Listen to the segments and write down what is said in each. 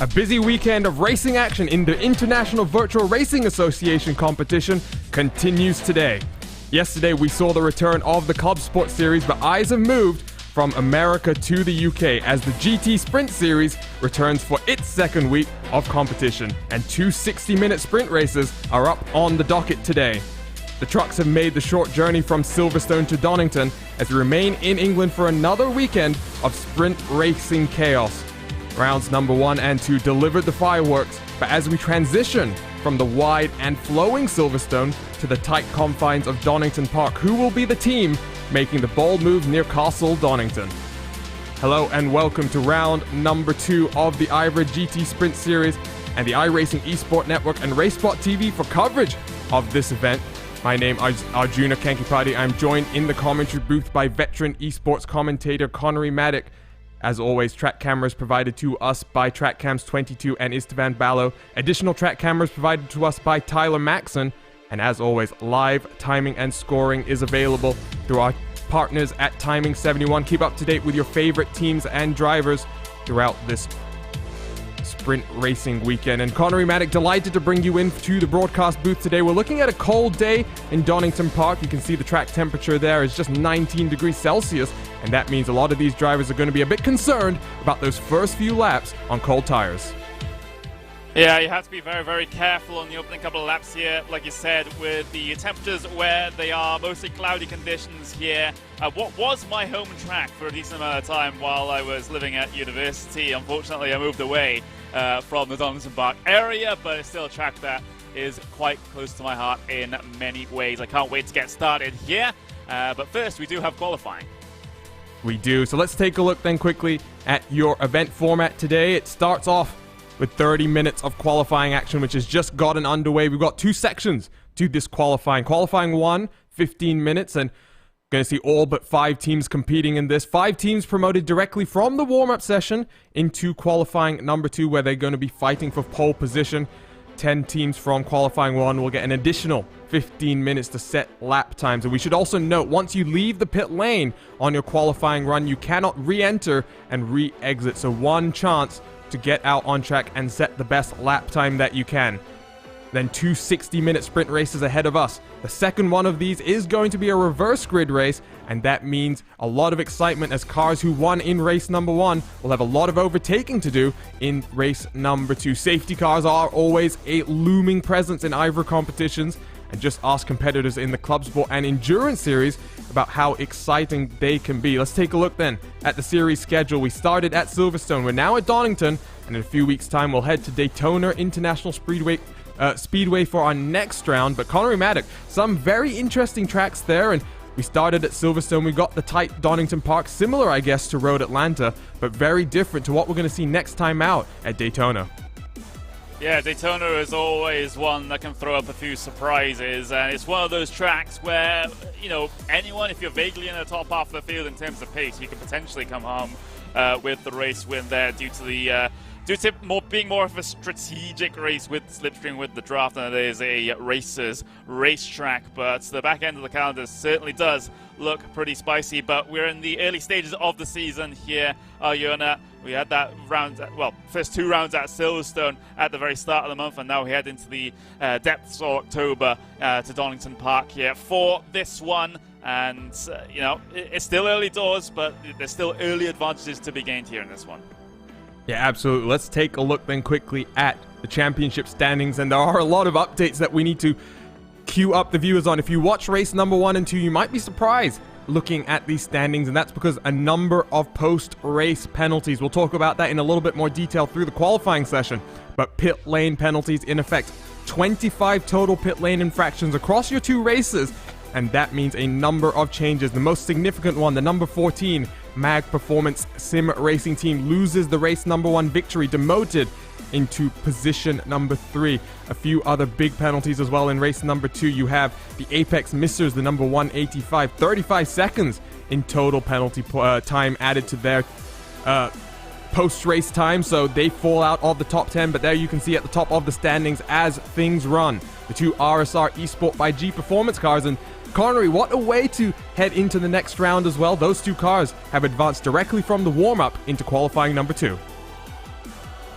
A busy weekend of racing action in the International Virtual Racing Association competition continues today. Yesterday we saw the return of the Club Sport Series, but eyes have moved from America to the UK as the GT Sprint Series returns for its second week of competition, and two 60-minute sprint races are up on the docket today. The trucks have made the short journey from Silverstone to Donington as we remain in England for another weekend of sprint racing chaos. Rounds number 1 and 2 delivered the fireworks, but as we transition from the wide and flowing Silverstone to the tight confines of Donington Park, who will be the team making the bold move near Castle Donington? Hello and welcome to round number 2 of the IVRA GT Sprint Series and the iRacing Esport Network and RacespotTV for coverage of this event. My name is Arjuna Kankipati. I'm joined in the commentary booth by veteran esports commentator Connery Maddock. As always, track cameras provided to us by TrackCams22 and Istvan Ballo. Additional track cameras provided to us by Tyler Maxson. And as always, live timing and scoring is available through our partners at Timing71. Keep up to date with your favorite teams and drivers throughout this sprint racing weekend. And Connery Maddock, delighted to bring you into the broadcast booth today. We're looking at a cold day in Donington Park. You can see the track temperature there is just 19 degrees Celsius, and that means a lot of these drivers are going to be a bit concerned about those first few laps on cold tires. Yeah, you have to be very, very careful on the opening couple of laps here, like you said, with the temperatures where they are, mostly cloudy conditions here. What was my home track for a decent amount of time while I was living at university. Unfortunately, I moved away from the Donington Park area, but it's still a track that is quite close to my heart in many ways. I can't wait to get started here, but first we do have qualifying. We do, so let's take a look then quickly at your event format today. It starts off with 30 minutes of qualifying action, which has just gotten underway. We've got two sections to this qualifying. Qualifying 1, 15 minutes, and going to see all but 5 teams competing in this. 5 teams promoted directly from the warm-up session into qualifying number 2, where they're going to be fighting for pole position. 10 teams from qualifying 1 will get an additional 15 minutes to set lap times. And we should also note, once you leave the pit lane on your qualifying run, you cannot re-enter and re-exit. So one chance to get out on track and set the best lap time that you can. Then 2 60-minute sprint races ahead of us. The second one of these is going to be a reverse grid race, and that means a lot of excitement as cars who won in race number 1 will have a lot of overtaking to do in race number 2. Safety cars are always a looming presence in IVRA competitions, and just ask competitors in the Club Sport and Endurance Series about how exciting they can be. Let's take a look then at the series schedule. We started at Silverstone, we're now at Donington, and in a few weeks' time we'll head to Daytona International Speedway for our next round. But Connery Maddock, some very interesting tracks there, and we started at Silverstone. We got the tight Donington Park, similar I guess to Road Atlanta, but very different to what we're going to see next time out at Daytona. Yeah, Daytona is always one that can throw up a few surprises, and it's one of those tracks where, you know, anyone, if you're vaguely in the top half of the field in terms of pace, you can potentially come home with the race win there due to the being more of a strategic race with Slipstream with the draft than it is a racer's racetrack. But the back end of the calendar certainly does look pretty spicy. But we're in the early stages of the season here, Arjuna. We had that round, first 2 rounds at Silverstone at the very start of the month, and now we head into the depths of October to Donington Park here for this one. And, you know, it's still early doors, but there's still early advantages to be gained here in this one. Yeah, absolutely. Let's take a look then quickly at the championship standings, and there are a lot of updates that we need to queue up the viewers on. If you watch race number 1 and 2, you might be surprised looking at these standings, and that's because a number of post-race penalties. We'll talk about that in a little bit more detail through the qualifying session, but pit lane penalties in effect. 25 total pit lane infractions across your 2 races, and that means a number of changes. The most significant one, the number 14 MAG Performance Sim Racing Team loses the race number 1 victory, demoted into position number 3. A few other big penalties as well in race number 2. You have the Apex Missers, the number 185, 35 seconds in total penalty time added to their post-race time, so they fall out of the top 10, but there you can see at the top of the standings as things run, the 2 RSR Esport by G Performance cars. And Connery, what a way to head into the next round as well. Those 2 cars have advanced directly from the warm-up into qualifying number 2.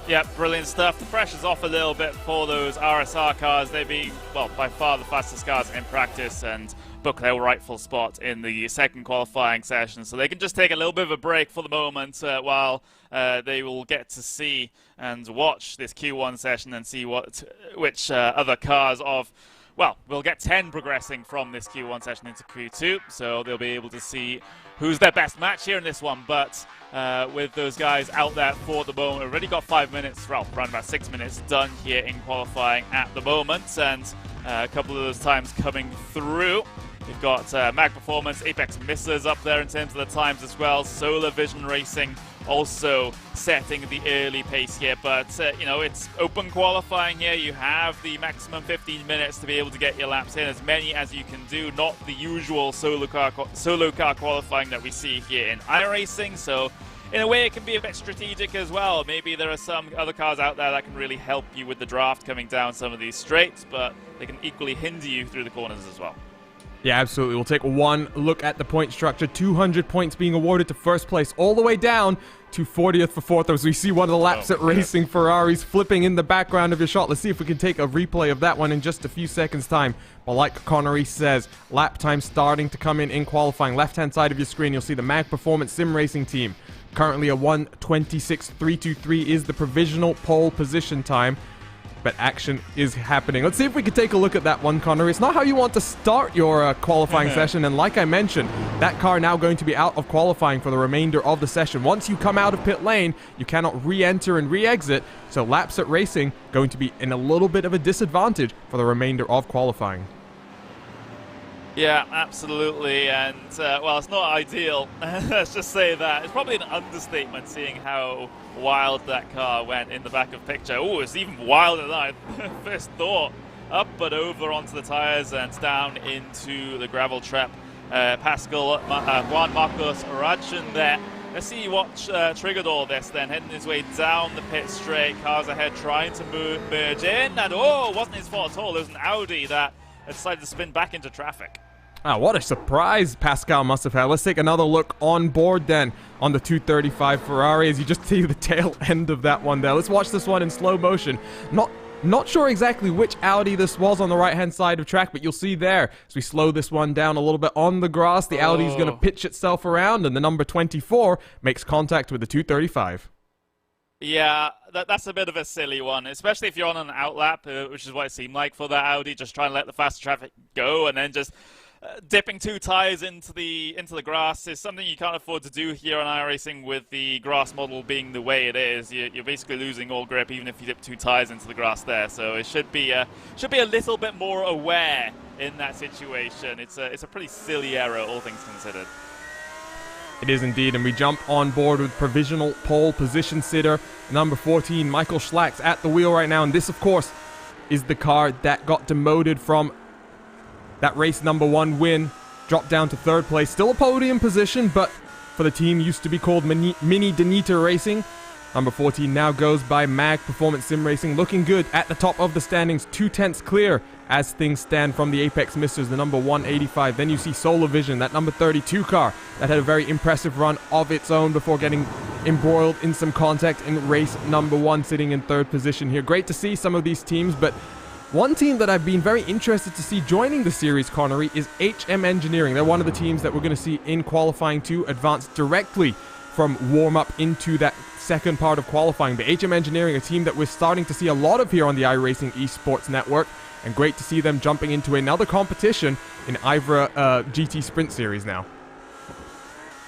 Yeah, brilliant stuff. The pressure's off a little bit for those RSR cars. They've been, well, by far the fastest cars in practice and book their rightful spot in the second qualifying session. So they can just take a little bit of a break for the moment while they will get to see and watch this Q1 session and see which other cars well, we'll get 10 progressing from this Q1 session into Q2, so they'll be able to see who's their best match here in this one. But with those guys out there for the moment, we've already got 5 minutes, well, around about 6 minutes done here in qualifying at the moment, and a couple of those times coming through. We've got Mag Performance, Apex Missers up there in terms of the times as well. Solar Vision Racing also setting the early pace here, but you know, it's open qualifying here. You have the maximum 15 minutes to be able to get your laps in, as many as you can do, not the usual solo car qualifying that we see here in iRacing. So in a way it can be a bit strategic as well. Maybe there are some other cars out there that can really help you with the draft coming down some of these straights, but they can equally hinder you through the corners as well. Yeah, absolutely. We'll take one look at the point structure. 200 points being awarded to first place, all the way down to 40th for fourth, as we see one of the laps at Racing Ferraris flipping in the background of your shot. Let's see if we can take a replay of that one in just a few seconds' time. But like Connery says, lap time starting to come in qualifying. Left-hand side of your screen, you'll see the Mag Performance Sim Racing team. Currently a 1:26.323 is the provisional pole position time. But action is happening. Let's see if we can take a look at that one, Connery. It's not how you want to start your qualifying session, and like I mentioned, that car now going to be out of qualifying for the remainder of the session. Once you come out of pit lane, you cannot re-enter and re-exit, so laps at Racing going to be in a little bit of a disadvantage for the remainder of qualifying. Yeah, absolutely, and well, it's not ideal. Let's just say that. It's probably an understatement seeing how wild that car went in the back of picture. Oh, it's even wilder than I first thought. Up but over onto the tires and down into the gravel trap. Pascal Juan Marcos Radchen there. Let's see what triggered all this then. Heading his way down the pit straight. Cars ahead trying to merge in, and oh, it wasn't his fault at all. There was an Audi that decided to spin back into traffic. Ah, what a surprise Pascal must have had. Let's take another look on board then on the 235 Ferrari as you just see the tail end of that one there. Let's watch this one in slow motion. Not sure exactly which Audi this was on the right-hand side of track, but you'll see there, as we slow this one down a little bit on the grass, the Audi's going to pitch itself around, and the number 24 makes contact with the 235. Yeah, that's a bit of a silly one, especially if you're on an outlap, which is what it seemed like for that Audi, just trying to let the faster traffic go, and then just dipping two tires into the grass is something you can't afford to do here on iRacing with the grass model being the way it is. You're basically losing all grip even if you dip two tires into the grass there. So it should be a little bit more aware in that situation. It's a pretty silly error, all things considered. It is indeed, and we jump on board with provisional pole position sitter number 14, Michael Schlack's at the wheel right now, and this, of course, is the car that got demoted from that race number 1 win, dropped down to 3rd place. Still a podium position, but for the team used to be called Mini Danita Racing. Number 14 now goes by Mag Performance Sim Racing, looking good at the top of the standings, 2/10 clear as things stand from the Apex Misters, the number 185. Then you see Solar Vision, that number 32 car that had a very impressive run of its own before getting embroiled in some contact in race number 1, sitting in 3rd position here. Great to see some of these teams, but one team that I've been very interested to see joining the series, Connery, is HM Engineering. They're one of the teams that we're going to see in qualifying to advance directly from warm-up into that second part of qualifying. But HM Engineering, a team that we're starting to see a lot of here on the iRacing Esports Network, and great to see them jumping into another competition in IVRA GT Sprint Series now.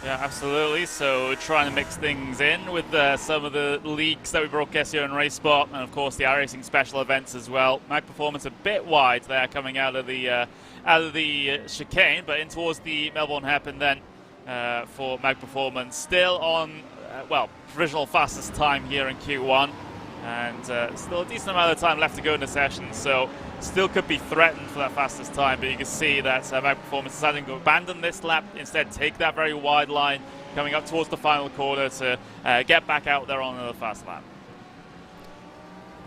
Yeah, absolutely. So trying to mix things in with some of the leagues that we broadcast here on RaceSpot, and of course the iRacing special events as well. Mag Performance a bit wide there, coming out of the chicane, but in towards the Melbourne hairpin then for Mag Performance. Still on provisional fastest time here in Q1, and still a decent amount of time left to go in the session. So still could be threatened for that fastest time, but you can see that Mag Performance deciding to abandon this lap, instead take that very wide line coming up towards the final quarter to get back out there on another fast lap.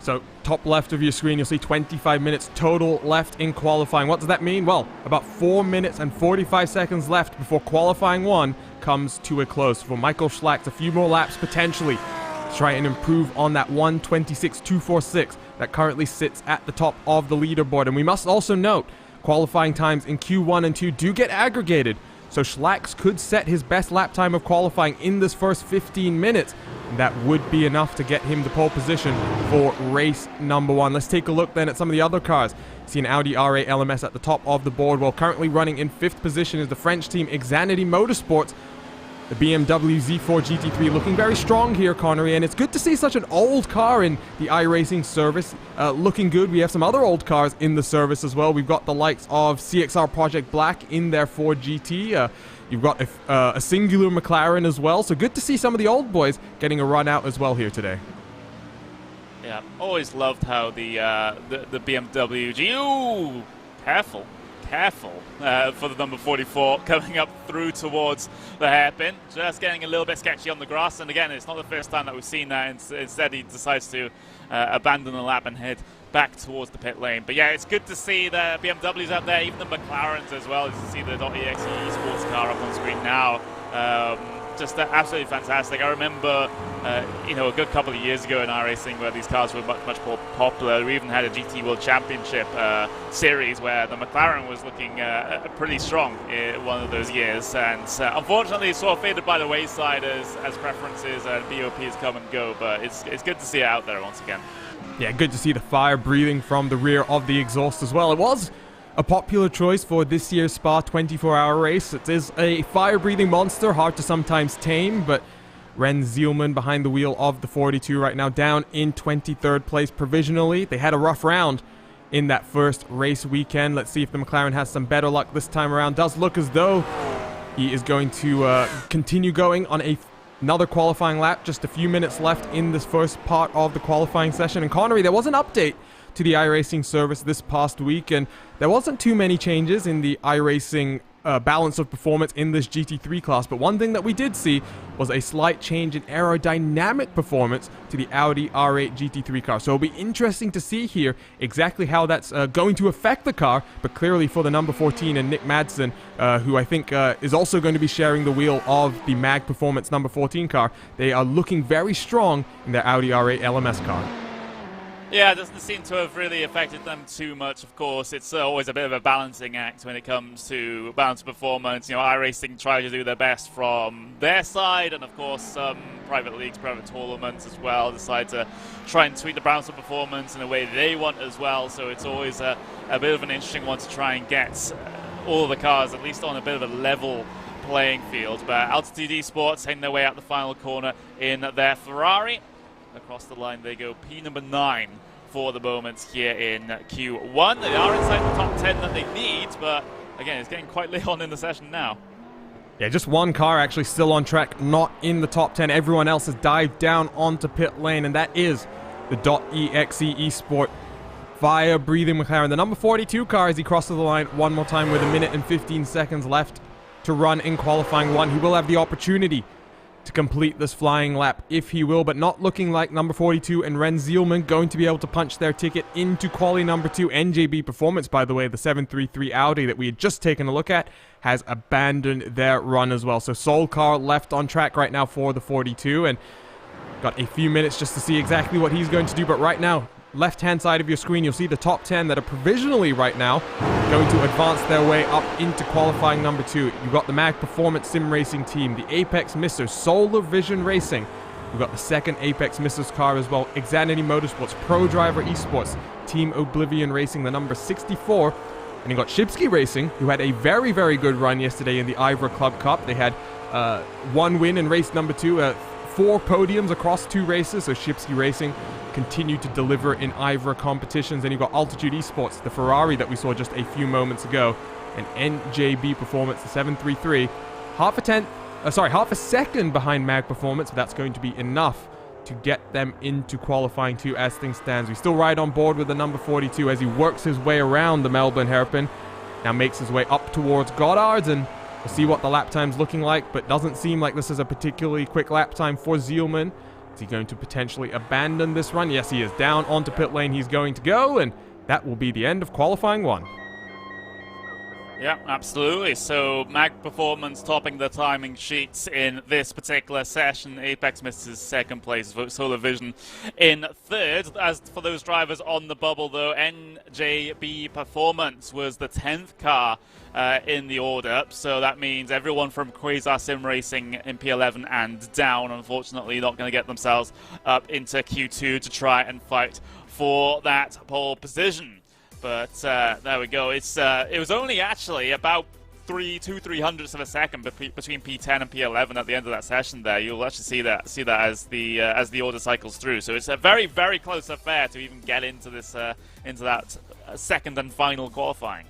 So top left of your screen, you'll see 25 minutes total left in qualifying. What does that mean? Well, about 4 minutes and 45 seconds left before qualifying 1 comes to a close. For Michael Schlack, a few more laps potentially to try and improve on that 1:26.246 that currently sits at the top of the leaderboard. And we must also note, qualifying times in Q1 and 2 do get aggregated, so Schlax could set his best lap time of qualifying in this first 15 minutes. And that would be enough to get him to pole position for race number 1. Let's take a look then at some of the other cars. See an Audi R8 LMS at the top of the board, while currently running in 5th position is the French team Xanady Motorsports. The BMW Z4 GT3 looking very strong here, Connery, and it's good to see such an old car in the iRacing service looking good. We have some other old cars in the service as well. We've got the likes of CXR Project Black in their Ford GT. You've got a singular McLaren as well, so good to see some of the old boys getting a run out as well here today. Yeah, always loved how the BMW G. Ooh, careful for the number 44 coming up through towards the hairpin. Just getting a little bit sketchy on the grass, and again, it's not the first time that we've seen that. Instead, he decides to abandon the lap and head back towards the pit lane. But yeah, it's good to see the BMWs out there, even the McLarens as well. As you see the .exe sports car up on screen now. Just absolutely fantastic. I remember, a good couple of years ago in iRacing where these cars were much more popular. We even had a GT World Championship series where the McLaren was looking pretty strong in one of those years, and unfortunately sort of faded by the wayside as preferences and BOPs come and go. But it's good to see it out there once again. Yeah, good to see the fire breathing from the rear of the exhaust as well. It was a popular choice for this year's Spa 24-hour race. It is a fire-breathing monster, hard to sometimes tame, but Ren Zielman behind the wheel of the 42 right now, down in 23rd place provisionally. They had a rough round in that first race weekend. Let's see if the McLaren has some better luck this time around. Does look as though he is going to continue going on another qualifying lap. Just a few minutes left in this first part of the qualifying session. And Connery, there was an update to the iRacing service this past week, and there wasn't too many changes in the iRacing balance of performance in this GT3 class, but one thing that we did see was a slight change in aerodynamic performance to the Audi R8 GT3 car. So it'll be interesting to see here exactly how that's going to affect the car, but clearly for the number 14 and Nick Madsen, who I think is also going to be sharing the wheel of the MAG Performance number 14 car, they are looking very strong in their Audi R8 LMS car. Yeah, it doesn't seem to have really affected them too much, of course. It's always a bit of a balancing act when it comes to balance performance. iRacing try to do their best from their side, and of course some private leagues, private tournaments as well, decide to try and tweak the balance of performance in a way they want as well. So it's always a bit of an interesting one to try and get all the cars at least on a bit of a level playing field. But Altitude Esports heading their way out the final corner in their Ferrari. Across the line they go, P number 9 for the moment here in Q1. They are inside the top 10 that they need, but again, it's getting quite late on in the session now. Yeah, just one car actually still on track, not in the top 10. Everyone else has dived down onto pit lane, and that is the .exe Esport fire-breathing McLaren. The number 42 car as he crosses the line one more time with 1 minute and 15 seconds left to run in qualifying 1. He will have the opportunity to complete this flying lap if he will, but not looking like number 42 and Ren Zielman going to be able to punch their ticket into quali number 2. NJB Performance, by the way, the 733 Audi that we had just taken a look at, has abandoned their run as well. So sole car left on track right now for the 42, and got a few minutes just to see exactly what he's going to do. But right now, left-hand side of your screen, you'll see the top 10 that are provisionally right now going to advance their way up into qualifying number 2. You've got the MAG Performance Sim Racing team, the Apex Misters, Solar Vision Racing. We've got the second Apex Misters car as well, Xanady Motorsports, Pro Driver Esports, Team Oblivion Racing, the number 64. And you've got Shipsky Racing, who had a very, very good run yesterday in the IVRA Club Cup. They had one win in race number 2, 4 podiums across 2 races, so Shipsky Racing continued to deliver in IVRA competitions. And you've got Altitude Esports, the Ferrari that we saw just a few moments ago, and NJB Performance, the 733, half a second behind MAG Performance, but that's going to be enough to get them into qualifying 2 as things stands. We still ride on board with the number 42 as he works his way around the Melbourne hairpin, now makes his way up towards Goddard's, and we'll see what the lap time's looking like, but doesn't seem like this is a particularly quick lap time for Zielman. Is he going to potentially abandon this run? Yes, he is. Down onto pit lane he's going to go, and that will be the end of qualifying 1. Yeah, absolutely. So Mag Performance topping the timing sheets in this particular session. Apex missed his second place, Solar Vision in third. As for those drivers on the bubble, though, NJB Performance was the 10th car in the order. So that means everyone from Quasar Sim Racing in P11 and down, unfortunately, not going to get themselves up into Q2 to try and fight for that pole position. But there we go. It was only actually about 300ths of a second between P10 and P11 at the end of that session. There, you'll actually see that as the order cycles through. So it's a very, very close affair to even get into this into that second and final qualifying.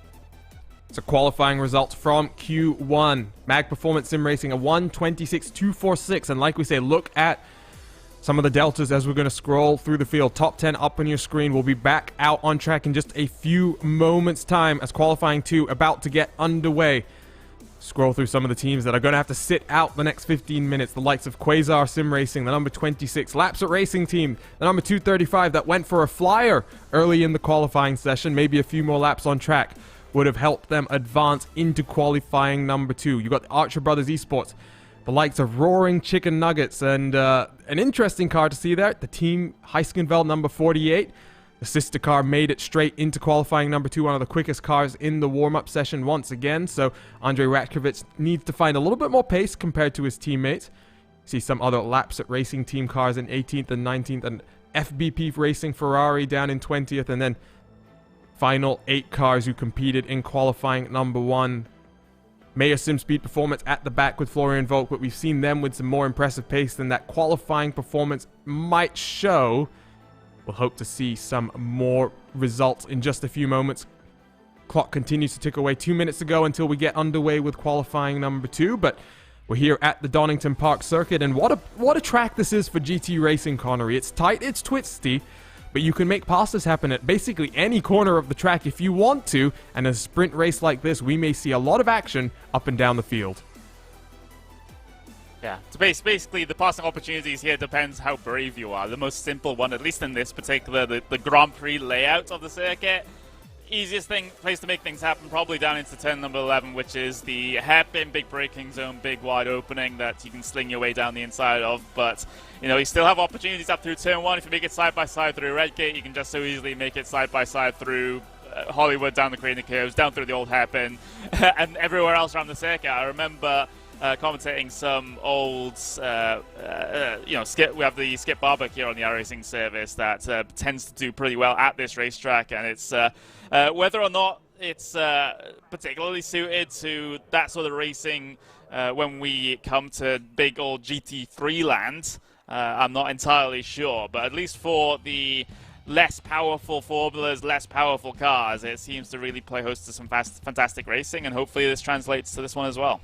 So qualifying results from Q1. Mag Performance Sim Racing a 1:26.246, and like we say, look at some of the deltas as we're going to scroll through the field. Top 10 up on your screen. We'll be back out on track in just a few moments' time as qualifying 2 about to get underway. Scroll through some of the teams that are going to have to sit out the next 15 minutes. The likes of Quasar Sim Racing, the number 26. Lapset Racing Team, the number 235 that went for a flyer early in the qualifying session. Maybe a few more laps on track would have helped them advance into qualifying number 2. You got the Archer Brothers Esports, the likes of Roaring Chicken Nuggets, and an interesting car to see there, the Team Heiskenveld number 48. The sister car made it straight into qualifying number 2, one of the quickest cars in the warm-up session once again. So Andrei Ratkovich needs to find a little bit more pace compared to his teammates. See some other Lapset Racing Team cars in 18th and 19th, and FBP Racing Ferrari down in 20th, and then final 8 cars who competed in qualifying number 1. Mayor Sim Speed Performance at the back with Florian Volk, but we've seen them with some more impressive pace than that qualifying performance might show. We'll hope to see some more results in just a few moments. Clock continues to tick away. 2 minutes to go until we get underway with qualifying number 2, but we're here at the Donington Park circuit, and what a track this is for GT Racing, Connery. It's tight, it's twisty, but you can make passes happen at basically any corner of the track if you want to, and in a sprint race like this, we may see a lot of action up and down the field. Yeah, so basically the passing opportunities here depends how brave you are. The most simple one, at least in this particular, the Grand Prix layout of the circuit, easiest place to make things happen, probably down into turn number 11, which is the hairpin big braking zone, big wide opening that you can sling your way down the inside of. But you know, you still have opportunities up through turn 1. If you make it side by side through Redgate, you can just so easily make it side by side through Hollywood, down the Crater Curves, down through the old hairpin, and everywhere else around the circuit. I remember commentating some old, we have the Skip Barbuck here on the iRacing service that tends to do pretty well at this racetrack, and it's whether or not it's particularly suited to that sort of racing when we come to big old GT3 land, I'm not entirely sure, but at least for the less powerful formulas, less powerful cars, it seems to really play host to some fantastic racing, and hopefully this translates to this one as well.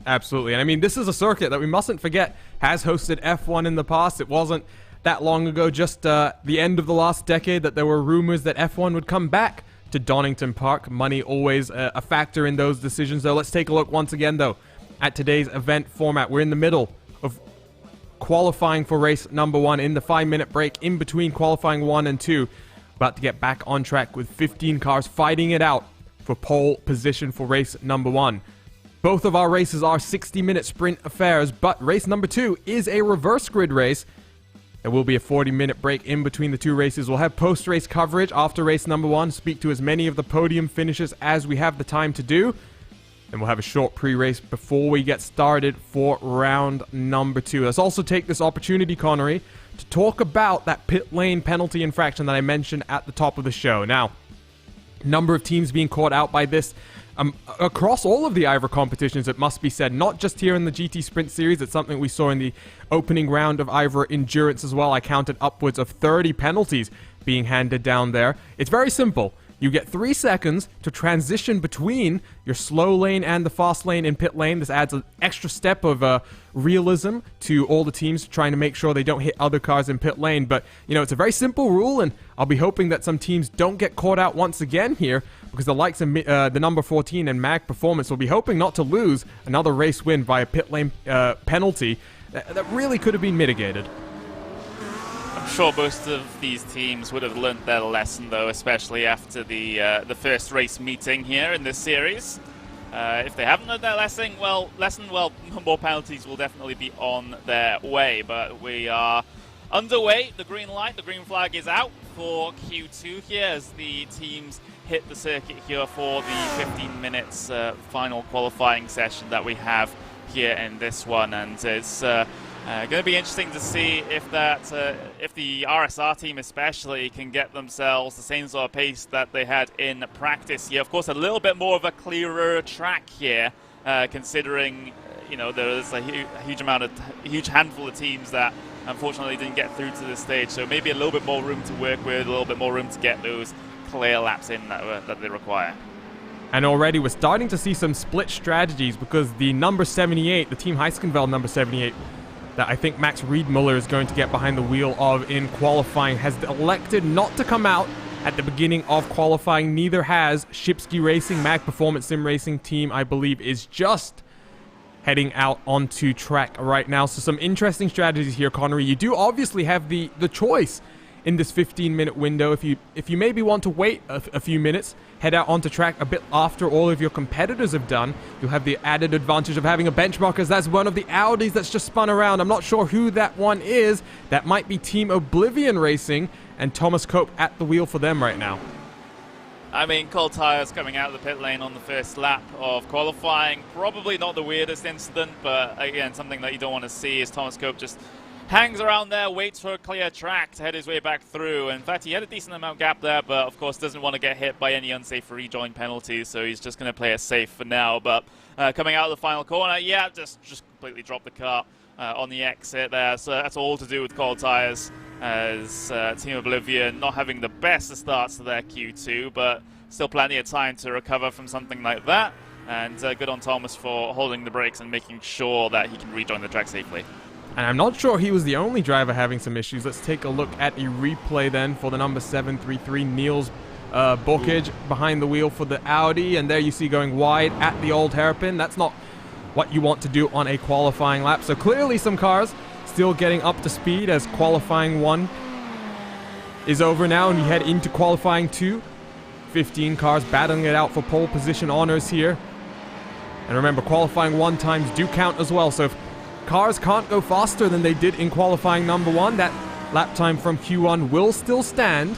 Absolutely. And I mean, this is a circuit that we mustn't forget has hosted F1 in the past. It wasn't that long ago, just the end of the last decade, that there were rumors that F1 would come back to Donington Park. Money always a factor in those decisions, though. Let's take a look once again, though, at today's event format. We're in the middle of qualifying for race number 1 in the 5-minute break in between qualifying 1 and 2. About to get back on track with 15 cars fighting it out for pole position for race number 1. Both of our races are 60-minute sprint affairs, but race number 2 is a reverse grid race. There will be a 40-minute break in between the 2 races. We'll have post-race coverage after race number 1, speak to as many of the podium finishers as we have the time to do. Then we'll have a short pre-race before we get started for round number 2. Let's also take this opportunity, Connery, to talk about that pit lane penalty infraction that I mentioned at the top of the show. Now, number of teams being caught out by this across all of the IVRA competitions, it must be said, not just here in the GT Sprint Series. It's something we saw in the opening round of IVRA Endurance as well. I counted upwards of 30 penalties being handed down there. It's very simple. You get 3 seconds to transition between your slow lane and the fast lane in pit lane. This adds an extra step of realism to all the teams trying to make sure they don't hit other cars in pit lane. But, you know, it's a very simple rule, and I'll be hoping that some teams don't get caught out once again here, because the likes of the number 14 and Mag Performance will be hoping not to lose another race win by a pit lane penalty that really could have been mitigated. I'm sure most of these teams would have learnt their lesson, though, especially after the first race meeting here in this series. If they haven't learned their lesson, well, more penalties will definitely be on their way. But we are underway. The green light, the green flag is out for Q2 here as the teams hit the circuit here for the 15 minutes final qualifying session that we have here in this one. And it's going to be interesting to see if the RSR team especially can get themselves the same sort of pace that they had in practice here. Of course, a little bit more of a clearer track here, considering there's a huge handful of teams that unfortunately didn't get through to this stage. So maybe a little bit more room to work with, a little bit more room to get those clear laps in that they require. And already we're starting to see some split strategies because the number 78, the Team Heiskenveld number 78, that I think Max Riedmuller is going to get behind the wheel of in qualifying, has elected not to come out at the beginning of qualifying. Neither has Shipsky Racing. Mag Performance Sim Racing team, I believe, is just heading out onto track right now. So some interesting strategies here, Connery. You do obviously have the choice in this 15-minute window. If you maybe want to wait a few minutes, head out onto track a bit after all of your competitors have done. You'll have the added advantage of having a benchmark, as that's one of the Audis that's just spun around. I'm not sure who that one is. That might be Team Oblivion Racing, and Thomas Cope at the wheel for them right now. I mean, cold tires coming out of the pit lane on the first lap of qualifying. Probably not the weirdest incident, but again, something that you don't want to see is Thomas Cope just hangs around there, waits for a clear track to head his way back through. In fact, he had a decent amount of gap there, but of course doesn't want to get hit by any unsafe rejoin penalties, so he's just going to play it safe for now. But coming out of the final corner, yeah, just completely dropped the car on the exit there. So that's all to do with cold tires, as Team Oblivion not having the best of starts to their Q2, but still plenty of time to recover from something like that. And good on Thomas for holding the brakes and making sure that he can rejoin the track safely. And I'm not sure he was the only driver having some issues. Let's take a look at a replay then for the number 733, Niels Bokic behind the wheel for the Audi. And there you see going wide at the old hairpin. That's not what you want to do on a qualifying lap. So clearly some cars still getting up to speed as qualifying 1 is over now, and you head into qualifying 2. 15 cars battling it out for pole position honors here. And remember, qualifying 1 times do count as well. So if cars can't go faster than they did in qualifying number 1, that lap time from Q1 will still stand.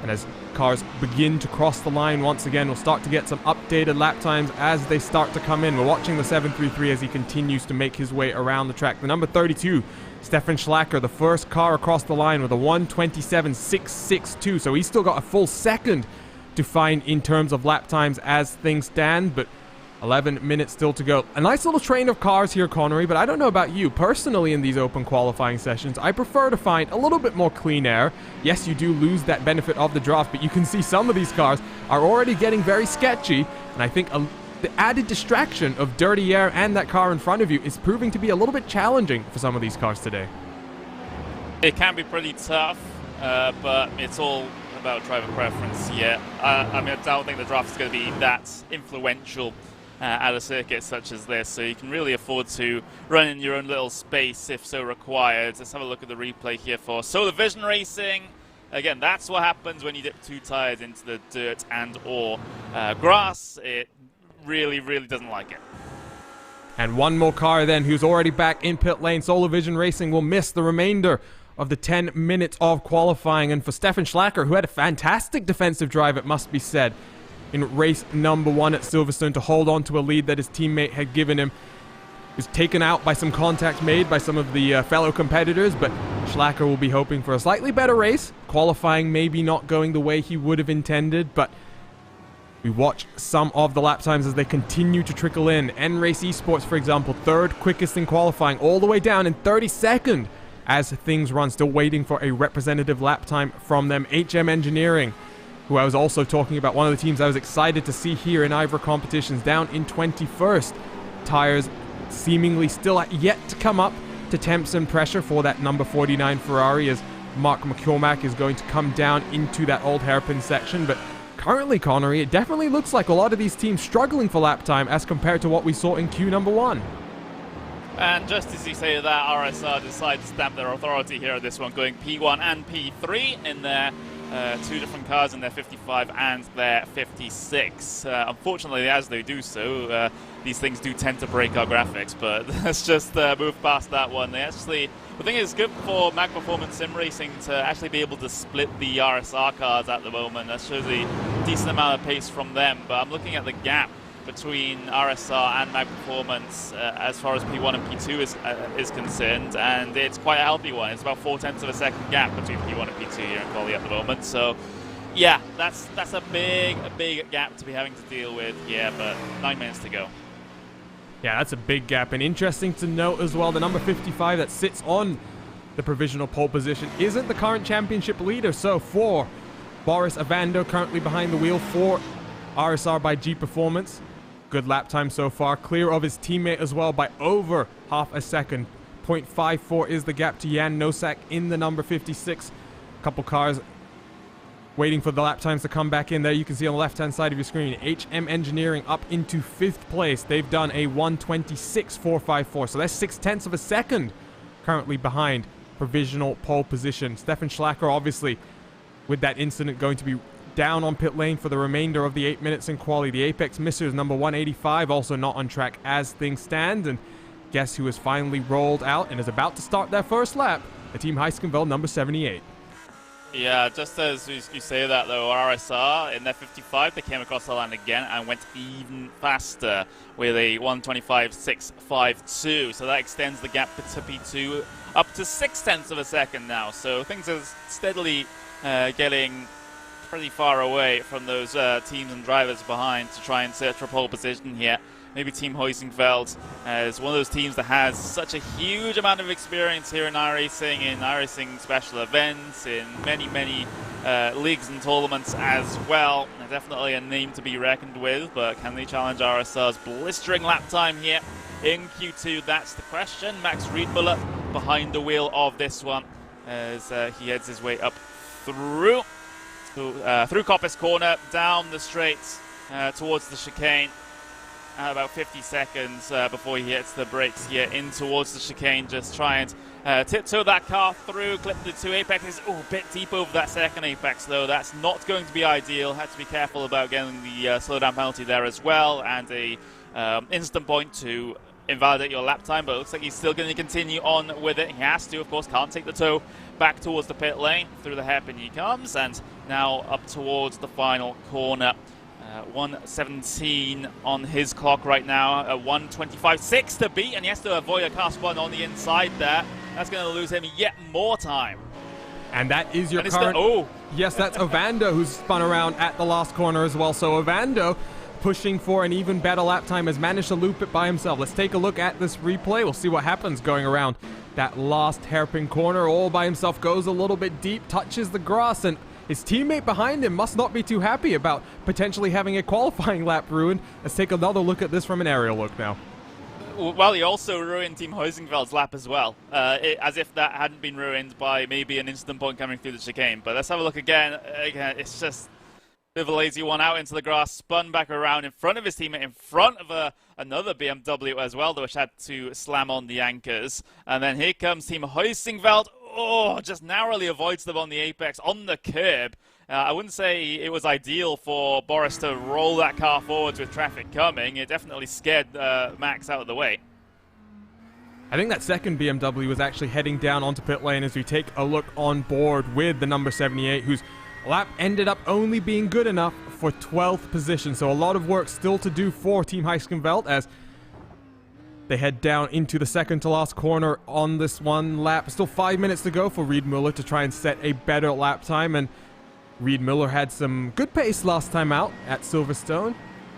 And as cars begin to cross the line once again, we'll start to get some updated lap times as they start to come in. We're watching the 733 as he continues to make his way around the track. The number 32, Stefan Schlacker, the first car across the line with a 1:27.662. So he's still got a full second to find in terms of lap times as things stand, but 11 minutes still to go. A nice little train of cars here, Connery, but I don't know about you. Personally, in these open qualifying sessions, I prefer to find a little bit more clean air. Yes, you do lose that benefit of the draft, but you can see some of these cars are already getting very sketchy, and I think the added distraction of dirty air and that car in front of you is proving to be a little bit challenging for some of these cars today. It can be pretty tough, but it's all about driver preference here. I mean, I don't think the draft is going to be that influential at a circuit such as this, so you can really afford to run in your own little space if so required. Let's have a look at the replay here for Solar Vision Racing. Again, that's what happens when you dip 2 tires into the dirt and or grass. It really doesn't like it. And one more car then who's already back in pit lane. Solar Vision Racing will miss the remainder of the 10 minutes of qualifying. And for Stefan Schlacker, who had a fantastic defensive drive, it must be said, in race number 1 at Silverstone to hold on to a lead that his teammate had given him. He was taken out by some contact made by some of the fellow competitors, but Schlacker will be hoping for a slightly better race. Qualifying maybe not going the way he would have intended, but we watch some of the lap times as they continue to trickle in. N-Race Esports, for example, 3rd quickest in qualifying, all the way down in 32nd as things run. Still waiting for a representative lap time from them. HM Engineering, who I was also talking about, one of the teams I was excited to see here in IVRA competitions, down in 21st. Tires seemingly still yet to come up to tempt some pressure for that number 49 Ferrari, as Mark McCormack is going to come down into that old hairpin section. But currently, Connery, it definitely looks like a lot of these teams struggling for lap time as compared to what we saw in Q number 1. And just as you say that, RSR decide to stamp their authority here at this one, going P1 and P3 in their two different cars in their 55 and their 56. Unfortunately, as they do so, these things do tend to break our graphics, but let's just move past that one. The thing is good for Mag Performance Sim Racing to actually be able to split the RSR cars at the moment. That shows a decent amount of pace from them, but I'm looking at the gap between RSR and Mag Performance as far as P1 and P2 is concerned, and it's quite a healthy one. It's about 0.4 of a second gap between P1 and P2 here in quali at the moment. So yeah, that's a big gap to be having to deal with here, but 9 minutes to go. Yeah, that's a big gap, and interesting to note as well, the number 55 that sits on the provisional pole position isn't the current championship leader. So for Boris Avando, currently behind the wheel for RSR by G Performance, good lap time so far, clear of his teammate as well by over half a second. 0.54 is the gap to Jan Nosak in the number 56. Couple cars waiting for the lap times to come back in. There you can see on the left hand side of your screen, HM Engineering up into 5th place. They've done a 1:26.454, so that's 0.6 of a second currently behind provisional pole position. Stefan Schlacker obviously with that incident going to be down on pit lane for the remainder of the 8 minutes in quali. The Apex Missers number 185 also not on track as things stand, and guess who has finally rolled out and is about to start their first lap? The Team Heiskenveld number 78. Yeah, just as you say that though, RSR in their 55, they came across the line again and went even faster with a 1:25.652. So that extends the gap to P2 up to 0.6 of a second now. So things are steadily getting pretty far away from those teams and drivers behind to try and search for pole position here. Maybe Team Heusingfeld is one of those teams that has such a huge amount of experience here in iRacing special events, in many leagues and tournaments as well. They're definitely a name to be reckoned with, but can they challenge RSR's blistering lap time here in Q2? That's the question. Max Riedmuller behind the wheel of this one as he heads his way up through Coppice Corner, down the straight towards the chicane. About 50 seconds before he hits the brakes here in towards the chicane. Just try and tiptoe that car through, clip the two apexes. Oh, a bit deep over that second apex though. That's not going to be ideal. Had to be careful about getting the slowdown penalty there as well, and a instant point to invalidate your lap time, but it looks like he's still going to continue on with it. He has to, of course, can't take the toe back towards the pit lane. Through the hairpin he comes, and now up towards the final corner. 1:17 on his clock right now, a 1:25.6 to beat, and he has to avoid a car spun on the inside there. That's going to lose him yet more time. And that is your current... Yes, that's Ovando who's spun around at the last corner as well. So Ovando, pushing for an even better lap time, has managed to loop it by himself. Let's take a look at this replay. We'll see what happens going around that last hairpin corner. All by himself, goes a little bit deep, touches the grass, and his teammate behind him must not be too happy about potentially having a qualifying lap ruined. Let's take another look at this from an aerial look now. Well, he also ruined Team Heusingfeld's lap as well, as if that hadn't been ruined by maybe an instant point coming through the chicane. But let's have a look again. It's just a bit of a lazy one out into the grass, spun back around in front of his teammate, in front of another BMW as well, which had to slam on the anchors. And then here comes Team Heusingfeld. Oh, just narrowly avoids them on the apex, on the curb. I wouldn't say it was ideal for Boris to roll that car forwards with traffic coming. It definitely scared Max out of the way. I think that second BMW was actually heading down onto pit lane as we take a look on board with the number 78, whose lap ended up only being good enough for 12th position. So a lot of work still to do for Team Heiskenveld as they head down into the second to last corner on this one lap. Still 5 minutes to go for Riedmuller to try and set a better lap time, and Riedmuller had some good pace last time out at Silverstone.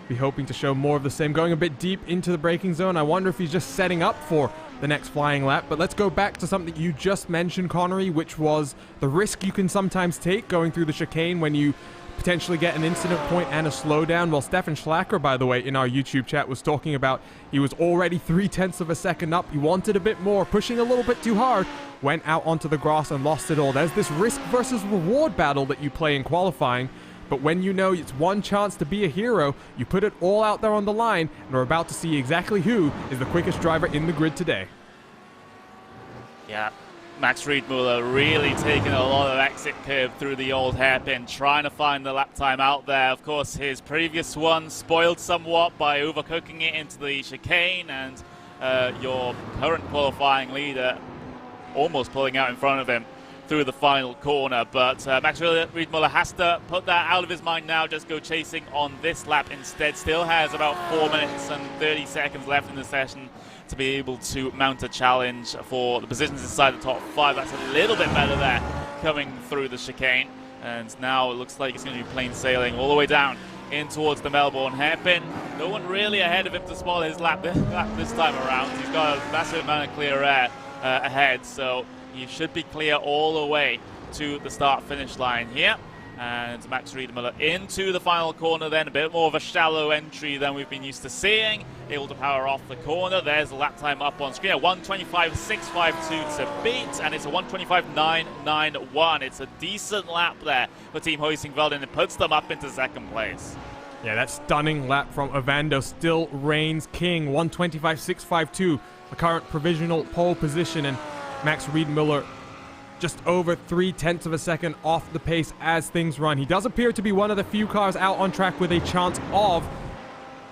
Be hoping to show more of the same, going a bit deep into the braking zone. I wonder if he's just setting up for the next flying lap. But let's go back to something you just mentioned, Connery, which was the risk you can sometimes take going through the chicane when you potentially get an incident point and a slowdown. Well, Stefan Schlacker, by the way, in our YouTube chat was talking about he was already 0.3 of a second up. He wanted a bit more, pushing a little bit too hard, went out onto the grass and lost it all. There's this risk versus reward battle that you play in qualifying But when you know it's one chance to be a hero, you put it all out there on the line, and we're about to see exactly who is the quickest driver in the grid today. Yeah, Max Riedmuller really taking a lot of exit curve through the old hairpin, trying to find the lap time out there. Of course, his previous one spoiled somewhat by overcooking it into the chicane, and your current qualifying leader almost pulling out in front of him through the final corner. But Max Riedmuller has to put that out of his mind now, just go chasing on this lap instead. Still has about 4 minutes and 30 seconds left in the session to be able to mount a challenge for the positions inside the top 5. That's a little bit better there coming through the chicane. And now it looks like it's going to be plain sailing all the way down in towards the Melbourne hairpin. No one really ahead of him to spoil his lap this time around. He's got a massive amount of clear air ahead, so he should be clear all the way to the start-finish line here. And Max Riedmuller into the final corner then, a bit more of a shallow entry than we've been used to seeing. Able to power off the corner. There's the lap time up on screen. 1:25.652 to beat, and it's a 1:25.991. It's a decent lap there for Team Hoisingveld, and it puts them up into second place. Yeah, that stunning lap from Ovando still reigns king. 1:25.652, the current provisional pole position, and Max Riedmuller just over 0.3 of a second off the pace as things run. He does appear to be one of the few cars out on track with a chance of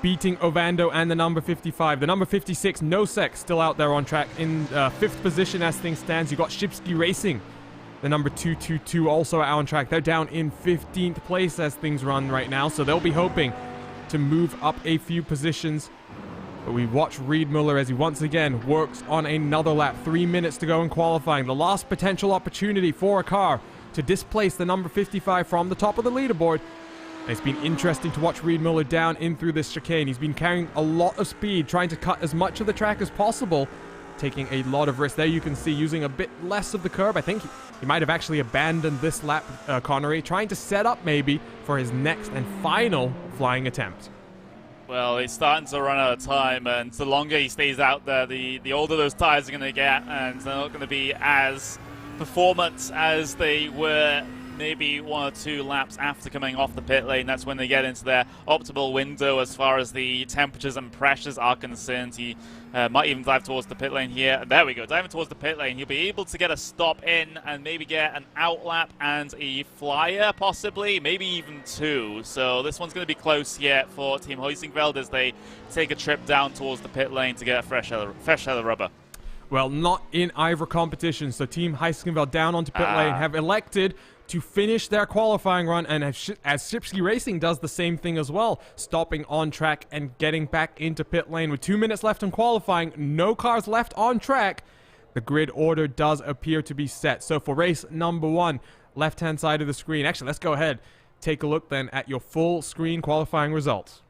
beating Ovando and the number 55. The number 56, Nosek, still out there on track in 5th position as things stands. You got Shipsky Racing, the number 222, also out on track. They're down in 15th place as things run right now, so they'll be hoping to move up a few positions. But we watch Riedmuller as he once again works on another lap. 3 minutes to go in qualifying. The last potential opportunity for a car to displace the number 55 from the top of the leaderboard. And it's been interesting to watch Riedmuller down in through this chicane. He's been carrying a lot of speed, trying to cut as much of the track as possible, taking a lot of risk. There you can see using a bit less of the curb. I think he might have actually abandoned this lap, Connery, trying to set up maybe for his next and final flying attempt. Well, he's starting to run out of time, and the longer he stays out there, the older those tires are going to get, and they're not going to be as performant as they were maybe 1 or 2 laps after coming off the pit lane. That's when they get into their optimal window as far as the temperatures and pressures are concerned. He might even dive towards the pit lane here. There we go, diving towards the pit lane. He'll be able to get a stop in and maybe get an out lap and a flyer, possibly, maybe even 2. So this one's going to be close here for Team Hoisingveld as they take a trip down towards the pit lane to get a fresh head of rubber. Well, not in IVRA competition, so Team Hoisingveld down onto pit lane have elected to finish their qualifying run, and as Shipsky Racing does the same thing as well, stopping on track and getting back into pit lane. With 2 minutes left in qualifying, no cars left on track, the grid order does appear to be set. So for race number 1, left-hand side of the screen, actually, let's go ahead, take a look then at your full screen qualifying results.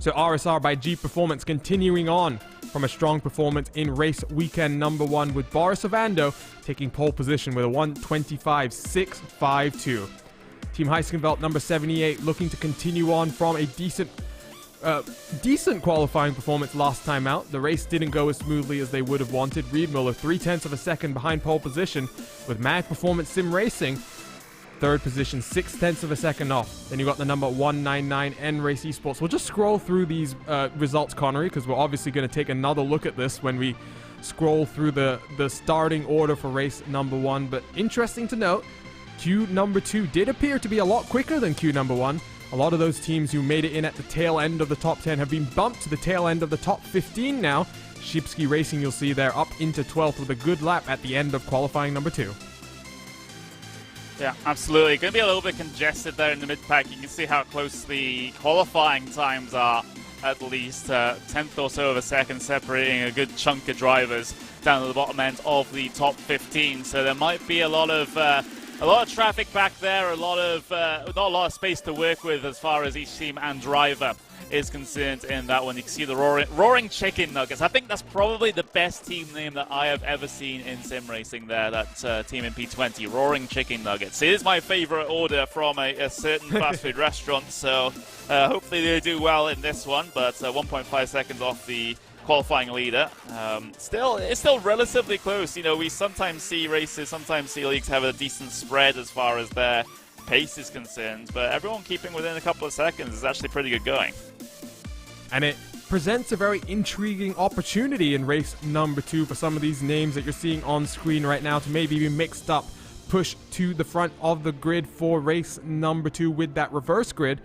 So RSR by G Performance continuing on from a strong performance in race weekend number 1, with Boris Ovando taking pole position with a 1:25.652. Team Hoisingveld number 78 looking to continue on from a decent qualifying performance last time out. The race didn't go as smoothly as they would have wanted. Riedmuller 0.3 of a second behind pole position, with Mag Performance Sim Racing 3rd position, 0.6 of a second off. Then you got the number 199 N-Race Esports. We'll just scroll through these results, Connery, because we're obviously going to take another look at this when we scroll through the starting order for race number 1. But interesting to note, Q number 2 did appear to be a lot quicker than Q number 1. A lot of those teams who made it in at the tail end of the top 10 have been bumped to the tail end of the top 15 now. Shipsky Racing, you'll see there, up into 12th with a good lap at the end of qualifying number 2. Yeah, absolutely. Going to be a little bit congested there in the mid-pack. You can see how close the qualifying times are, at least 10th or so of a second, separating a good chunk of drivers down to the bottom end of the top 15. So there might be a lot of traffic back there, not a lot of space to work with as far as each team and driver is concerned in that one. You can see the roaring Chicken Nuggets. I think that's probably the best team name that I have ever seen in sim racing there, that team in P20, Roaring Chicken Nuggets. It is my favorite order from a certain fast food restaurant, so hopefully they do well in this one, but 1.5 seconds off the qualifying leader. It's still relatively close. You know, we sometimes see races, sometimes see leagues have a decent spread as far as their pace is concerned, but everyone keeping within a couple of seconds is actually pretty good going. And it presents a very intriguing opportunity in race number 2 for some of these names that you're seeing on screen right now to maybe be mixed up, pushed to the front of the grid for race number 2 with that reverse grid.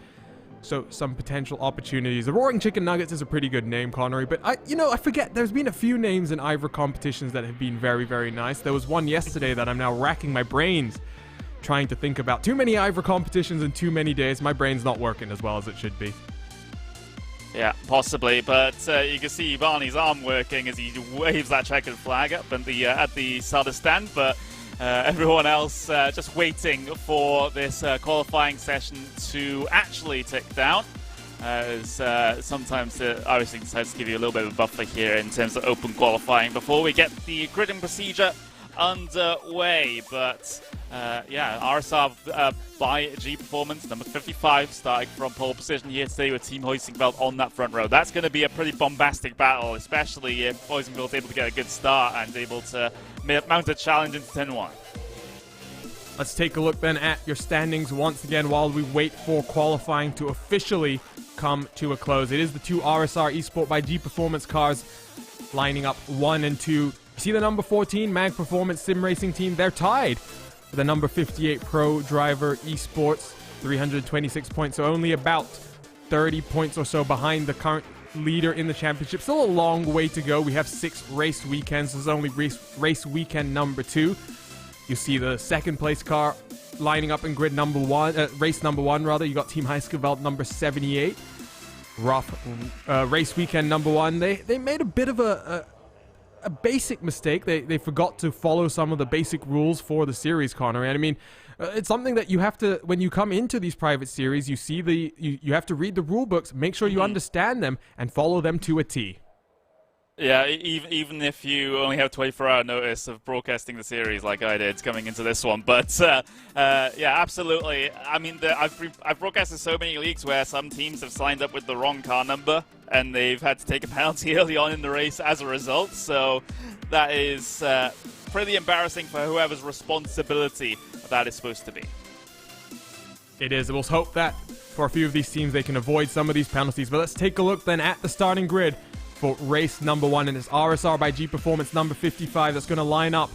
So some potential opportunities. The Roaring Chicken Nuggets is a pretty good name, Connery, but I forget, there's been a few names in IVRA competitions that have been very, very nice. There was one yesterday that I'm now racking my brains trying to think about. Too many IVRA competitions in too many days. My brain's not working as well as it should be. Yeah, possibly, but you can see Barney's arm working as he waves that checkered flag up at the starter stand, but everyone else just waiting for this qualifying session to actually tick down. Sometimes obviously decides to give you a little bit of a buffer here in terms of open qualifying before we get the gridding procedure underway. But yeah, RSR by G Performance, number 55, starting from pole position here today with Team Hoisingveld on that front row. That's going to be a pretty bombastic battle, especially if Hoisingveld's able to get a good start and able to mount a challenge into 10-1. Let's take a look then at your standings once again while we wait for qualifying to officially come to a close. It is the 2 RSR Esport by G Performance cars lining up 1 and 2. You see the number 14 Mag Performance Sim Racing team, they're tied with the number 58 Pro Driver Esports, 326 points, so only about 30 points or so behind the current leader in the championship. Still a long way to go. We have 6 race weekends. This is only race weekend number 2. You see the second place car lining up in grid number 1, race number 1 rather. You got Team Heiskeveld number 78. Rough race weekend number 1. They made a bit of a basic mistake. They forgot to follow some of the basic rules for the series, Connor. And I mean, it's something that you have to, when you come into these private series, you see you have to read the rule books, make sure you understand them, and follow them to a T. Yeah, even if you only have 24-hour notice of broadcasting the series like I did coming into this one. But yeah, absolutely. I mean, I've broadcasted so many leagues where some teams have signed up with the wrong car number and they've had to take a penalty early on in the race as a result. So that is pretty embarrassing for whoever's responsibility that is supposed to be. It is. We'll hope that for a few of these teams they can avoid some of these penalties. But let's take a look then at the starting grid for race number 1, and it's RSR by G Performance number 55 that's going to line up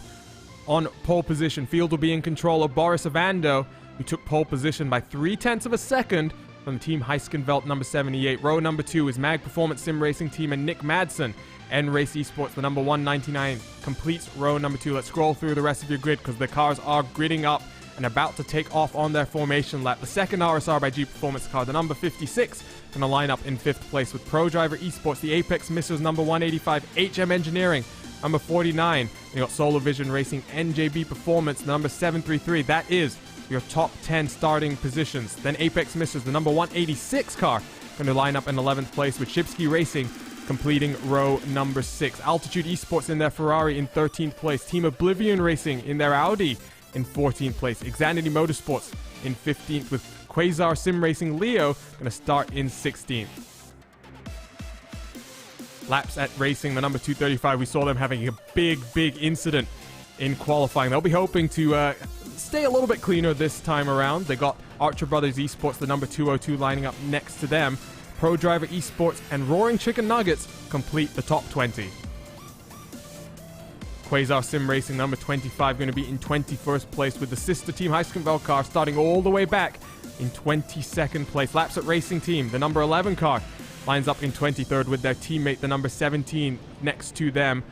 on pole position. Field will be in control of Boris Avando, who took pole position by 0.3 of a second from Team Heiskenveld number 78. Row number 2 is Mag Performance Sim Racing Team and Nick Madsen. N-Race Esports, the number 199, completes row number 2. Let's scroll through the rest of your grid because the cars are gridding up and about to take off on their formation lap. The second RSR by G Performance car, the number 56, going to line up in 5th place with Pro Driver Esports, the Apex Missiles number 185, HM Engineering number 49. And you got Solar Vision Racing, NJB Performance number 733. That is your top 10 starting positions. Then Apex Missiles, the number 186 car, going to line up in 11th place with Shipsky Racing completing row number 6. Altitude Esports in their Ferrari in 13th place. Team Oblivion Racing in their Audi in 14th place. Xanity Motorsports in 15th with Quasar Sim Racing Leo going to start in 16th. Laps at Racing, the number 235, we saw them having a big incident in qualifying. They'll be hoping to stay a little bit cleaner this time around. They got Archer Brothers Esports, the number 202, lining up next to them. Pro Driver Esports and Roaring Chicken Nuggets complete the top 20. Quasar Sim Racing number 25 going to be in 21st place with the sister team Heiskenveld car starting all the way back in 22nd place. Laps at Racing Team, the number 11 car, lines up in 23rd with their teammate, the number 17, next to them.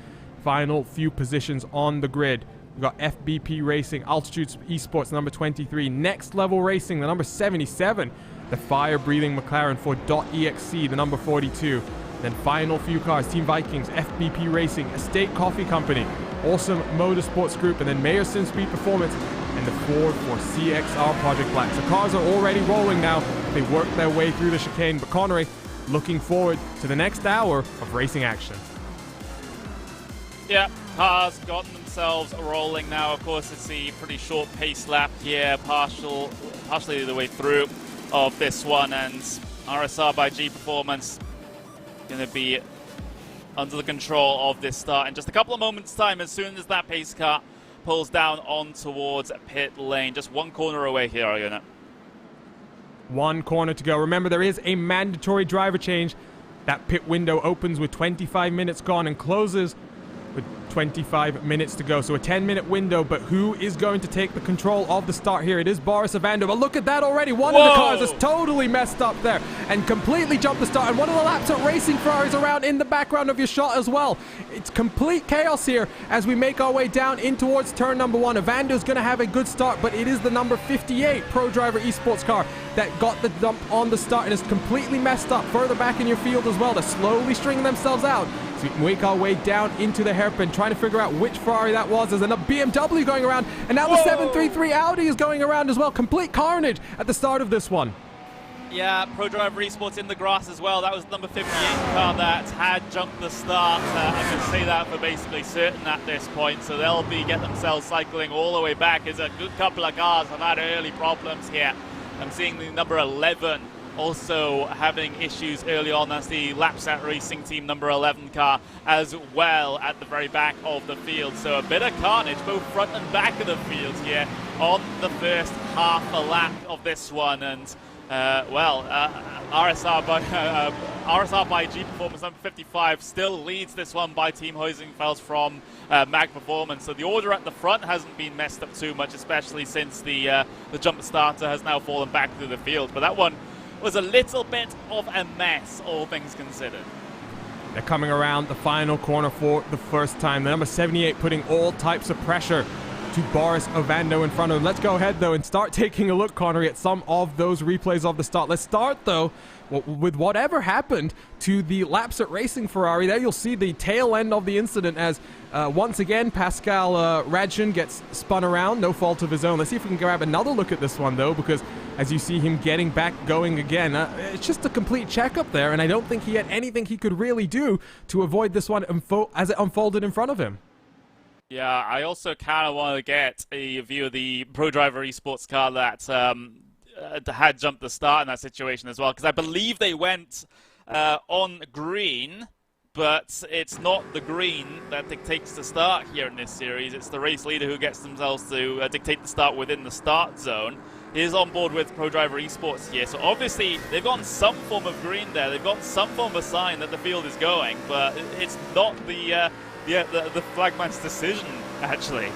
Final few positions on the grid. We've got FBP Racing, Altitude Esports, number 23. Next Level Racing, the number 77. The fire-breathing McLaren for .exe, the number 42. Then final few cars, Team Vikings, FBP Racing, Estate Coffee Company, Awesome Motorsports Group, and then Mayor Sim Speed Performance, and the Ford for CXR Project Black. So cars are already rolling now. They work their way through the chicane. But Connery, looking forward to the next hour of racing action. Yeah, cars gotten themselves rolling now. Of course, it's a pretty short pace lap here, partially the way through of this one, and RSR by G Performance going to be under the control of this start in just a couple of moments' time as soon as that pace car pulls down on towards pit lane. Just one corner away here, Iona. One corner to go. Remember, there is a mandatory driver change. That pit window opens with 25 minutes gone and closes with 25 minutes to go. So a 10-minute window, but who is going to take the control of the start here? It is Boris Ovando, but look at that already. One of the cars is totally messed up there and completely jumped the start. And one of the Lapsat Racing Ferraris around in the background of your shot as well. It's complete chaos here as we make our way down in towards turn number 1. Ovando's going to have a good start, but it is the number 58 Pro Driver Esports car that got the dump on the start and is completely messed up further back in your field as well. They're slowly stringing themselves out. So we can make our way down into the hairpin, trying to figure out which Ferrari that was. There's another BMW going around, and now the 733 Audi is going around as well. Complete carnage at the start of this one. Yeah, Pro Driver Esports in the grass as well. That was number 58 car that had jumped the start. I can say that for basically certain at this point. So they'll be getting themselves cycling all the way back. There's a good couple of cars have had early problems here. I'm seeing the number 11 also having issues early on. That's the Lapsat Racing Team number 11 car as well at the very back of the field. So a bit of carnage both front and back of the field here on the first half a lap of this one. And RSR by G Performance number 55 still leads this one by Team Huizenfels from Mag Performance. So the order at the front hasn't been messed up too much, especially since the jump starter has now fallen back through the field. But that one was a little bit of a mess, all things considered. They're coming around the final corner for the first time. The number 78 putting all types of pressure to Boris Ovando in front of him. Let's go ahead, though, and start taking a look, Connery, at some of those replays of the start. Let's start, though, with whatever happened to the Lapsat Racing Ferrari. There you'll see the tail end of the incident as, once again, Pascal Radjin gets spun around, no fault of his own. Let's see if we can grab another look at this one, though, because as you see him getting back going again, it's just a complete checkup there, and I don't think he had anything he could really do to avoid this one as it unfolded in front of him. Yeah, I also kind of want to get a view of the Pro Driver Esports car that had jumped the start in that situation as well, because I believe they went on green, but it's not the green that dictates the start here in this series. It's the race leader who gets themselves to dictate the start within the start zone. He is on board with Pro Driver Esports here, so obviously they've gotten some form of green there. They've got some form of sign that the field is going, but it's not the flagman's decision, actually.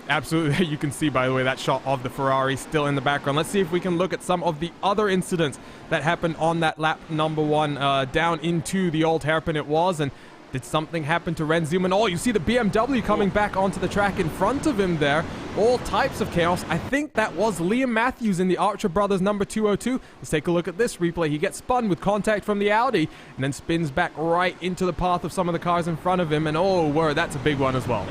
Absolutely. You can see, by the way, that shot of the Ferrari still in the background. Let's see if we can look at some of the other incidents that happened on that lap number 1 down into the old hairpin it was. And did something happen to Ren Zuman? Oh, you see the BMW coming back onto the track in front of him there. All types of chaos. I think that was Liam Matthews in the Archer Brothers number 202. Let's take a look at this replay. He gets spun with contact from the Audi and then spins back right into the path of some of the cars in front of him. And oh, word, that's a big one as well.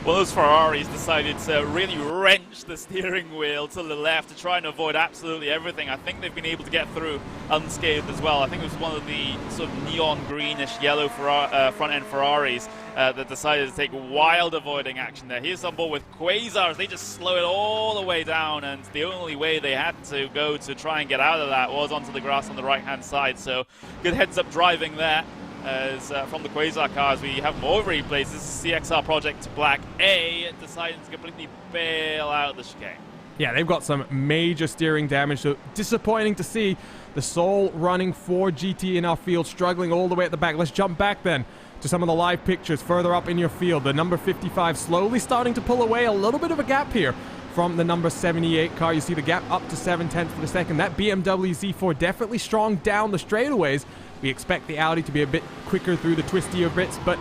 Well, those Ferraris decided to really wrench the steering wheel to the left to try and avoid absolutely everything. I think they've been able to get through unscathed as well. I think it was one of the sort of neon greenish yellow front-end Ferraris that decided to take wild avoiding action there. Here's on board with Quasars. They just slow it all the way down, and the only way they had to go to try and get out of that was onto the grass on the right-hand side. So good heads-up driving there. As from the Quasar cars, we have more replays. This is CXR Project Black A deciding to completely bail out of the chicane. Yeah, they've got some major steering damage, so disappointing to see the sole running Ford GT in our field struggling all the way at the back. Let's jump back then to some of the live pictures further up in your field. The number 55 slowly starting to pull away, a little bit of a gap here from the number 78 car. You see the gap up to 0.7 of a second. That BMW Z4 definitely strong down the straightaways. We expect the Audi to be a bit quicker through the twistier bits, but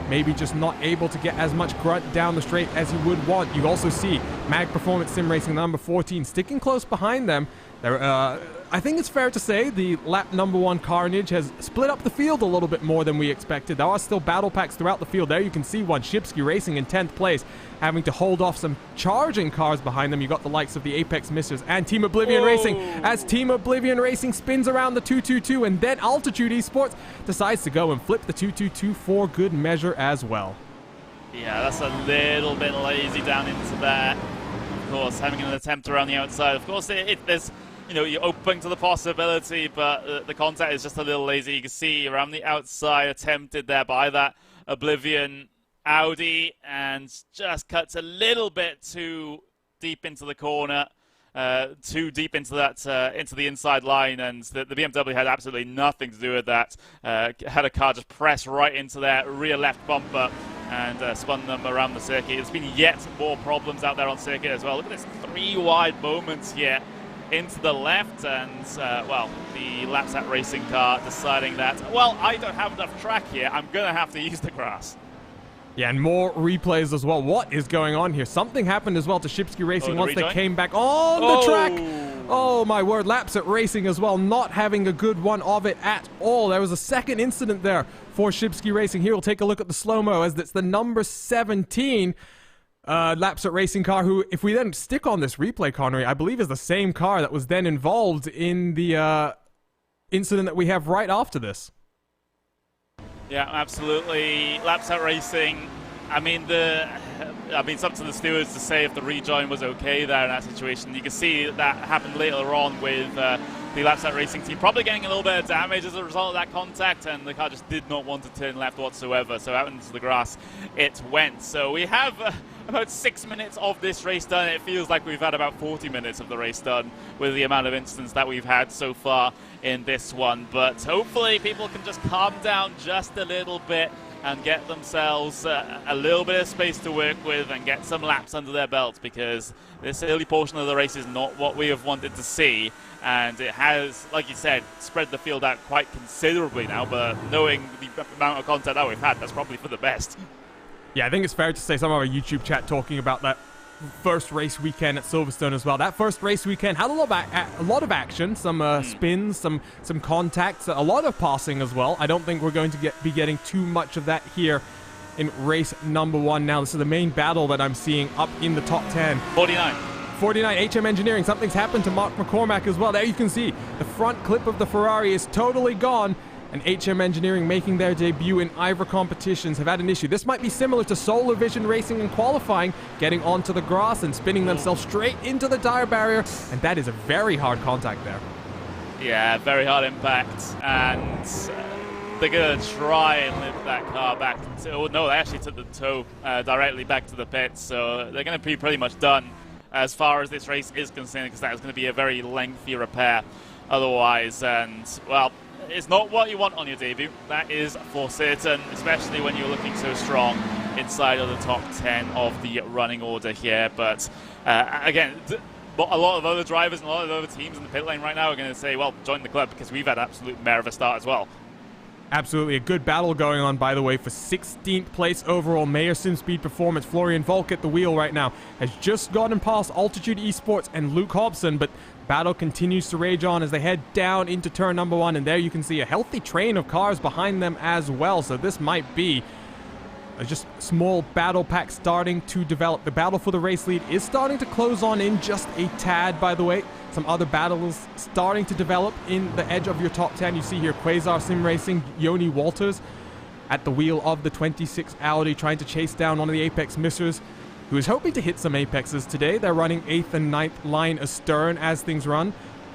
maybe just not able to get as much grunt down the straight as you would want. You also see Mag Performance Sim Racing, the number 14, sticking close behind them. I think it's fair to say the lap number 1 carnage has split up the field a little bit more than we expected. There are still battle packs throughout the field. There you can see one, Shipsky Racing in 10th place, having to hold off some charging cars behind them. You got the likes of the Apex Missers and Team Oblivion Racing, as Team Oblivion Racing spins around the 222, and then Altitude Esports decides to go and flip the 222 for good measure as well. Yeah, that's a little bit lazy down into there. Of course, having an attempt around the outside. Of course, there's, you know, you're open to the possibility, but the contact is just a little lazy. You can see around the outside, attempted there by that Oblivion Audi, and just cuts a little bit too deep into the corner, too deep into that into the inside line, and the BMW had absolutely nothing to do with that. Had a car just press right into their rear left bumper and spun them around the circuit. There's been yet more problems out there on circuit as well. Look at this 3 wide moments here into the left, and well, the Lapsat racing car deciding that, well, I don't have enough track here, I'm gonna have to use the grass. Yeah, and more replays as well. What is going on here? Something happened as well to Shipsky Racing once they came back on the track. Oh my word, Lapsat Racing as well, not having a good one of it at all. There was a second incident there for Shipsky Racing. Here we'll take a look at the slow-mo, as it's the number 17 Lapsat Racing car, who, if we then stick on this replay, Connery, I believe is the same car that was then involved in the incident that we have right after this. Yeah, absolutely. Lapsat Racing, I mean, it's up to the stewards to say if the rejoin was okay there in that situation. You can see that happened later on with the Lapsat Racing team probably getting a little bit of damage as a result of that contact, and the car just did not want to turn left whatsoever, so out into the grass it went. So we have about 6 minutes of this race done. It feels like we've had about 40 minutes of the race done with the amount of incidents that we've had so far in this one, but hopefully people can just calm down just a little bit and get themselves a little bit of space to work with and get some laps under their belts, because this early portion of the race is not what we have wanted to see, and it has, like you said, spread the field out quite considerably now, but knowing the amount of content that we've had, that's probably for the best. Yeah, I think it's fair to say some of our YouTube chat talking about that first race weekend at Silverstone as well. That first race weekend had a lot of action, some spins, some contacts, a lot of passing as well. I don't think we're going to be getting too much of that here in race number 1 now. This is the main battle that I'm seeing up in the top 10. 49 HM Engineering. Something's happened to Mark McCormack as well. There you can see the front clip of the Ferrari is totally gone. And HM Engineering, making their debut in IVRA competitions, have had an issue. This might be similar to Solar Vision Racing in qualifying, getting onto the grass and spinning themselves straight into the tire barrier, and that is a very hard contact there. Yeah, very hard impact, and they're going to try and lift that car back. Oh, no, they actually took the tow directly back to the pits, so they're going to be pretty much done as far as this race is concerned, because that is going to be a very lengthy repair otherwise, and, well, it's not what you want on your debut, that is for certain, especially when you're looking so strong inside of the top 10 of the running order here. But again, a lot of other drivers and a lot of other teams in the pit lane right now are going to say, well, join the club, because we've had absolute mare of a start as well. Absolutely, a good battle going on, by the way, for 16th place overall. Mayor Sim Speed Performance, Florian Volk at the wheel right now, has just gotten past Altitude Esports and Luke Hobson, but battle continues to rage on as they head down into turn number 1, and there you can see a healthy train of cars behind them as well, so this might be just small battle pack starting to develop. The battle for the race lead is starting to close on in just a tad, by the way. Some other battles starting to develop in the edge of your top 10. You see here Quasar Sim Racing, Yoni Walters at the wheel of the 26 Audi, trying to chase down one of the Apex Missers, who is hoping to hit some Apexes today. They're running 8th and 9th line astern as things run.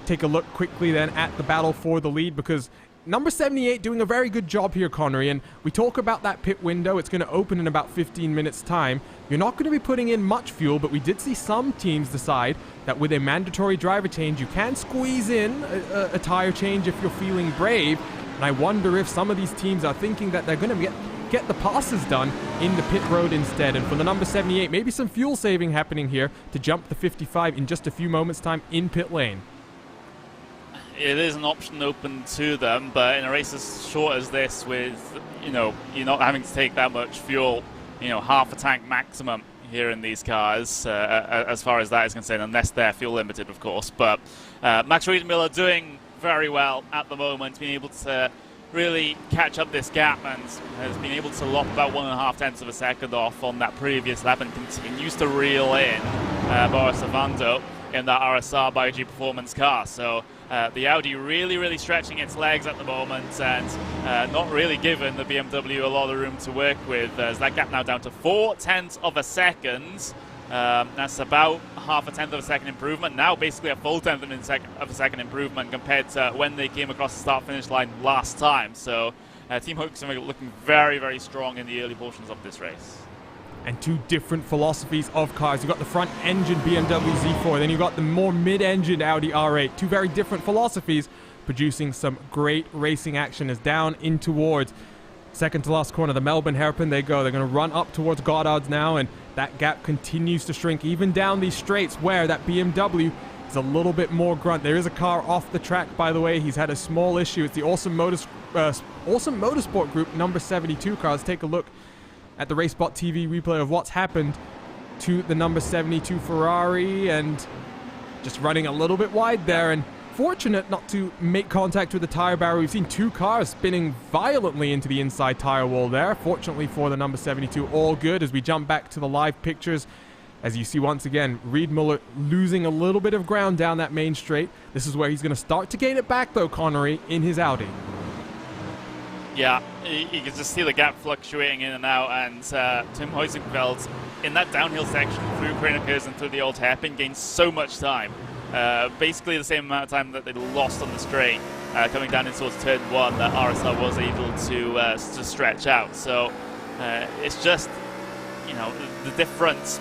Take a look quickly then at the battle for the lead, because number 78 doing a very good job here, Connery, and we talk about that pit window. It's going to open in about 15 minutes time. You're not going to be putting in much fuel, but we did see some teams decide that with a mandatory driver change, you can squeeze in a tire change if you're feeling brave. And I wonder if some of these teams are thinking that they're going to get the passes done in the pit road instead. And for the number 78, maybe some fuel saving happening here to jump the 55 in just a few moments time in pit lane. It is an option open to them, but in a race as short as this, with, you know, you're not having to take that much fuel, you know, half a tank maximum here in these cars, as far as that is concerned, unless they're fuel limited, of course. But Max Riedenmiller doing very well at the moment, being able to really catch up this gap and has been able to lop about 1.5 tenths of a second off on that previous lap and continues to reel in Boris Savando in that RSR by G Performance car. So the Audi really stretching its legs at the moment and not really giving the BMW a lot of room to work with. As that gap now down to 4 tenths of a second. That's about 0.5 tenth of a second improvement. Now basically a full tenth of a second improvement compared to when they came across the start-finish line last time. So Team Hülkenberg looking very strong in the early portions of this race. And two different philosophies of cars. You've got the front engine BMW Z4, then you've got the more mid-engine Audi R8. Two very different philosophies producing some great racing action as down in towards second to last corner, the Melbourne hairpin they go. They're going to run up towards Goddard's now, and that gap continues to shrink even down these straights where that BMW is a little bit more grunt. There is a car off the track, by the way. He's had a small issue. It's the Awesome Motorsport Group number 72 car. Let's take a look at the RacespotTV replay of what's happened to the number 72 Ferrari, and just running a little bit wide there, and fortunate not to make contact with the tire barrier. We've seen two cars spinning violently into the inside tire wall there. Fortunately for the number 72, all good. As we jump back to the live pictures, as you see once again, Riedenmiller losing a little bit of ground down that main straight. This is where he's going to start to gain it back though, Connery, in his Audi. Yeah, you can just see the gap fluctuating in and out, and Tim Huizenveld in that downhill section through Kranenhausen and through the old hairpin gains so much time. Basically the same amount of time that they lost on the straight coming down in towards turn 1 that RSR was able to stretch out. So it's just, you know, the different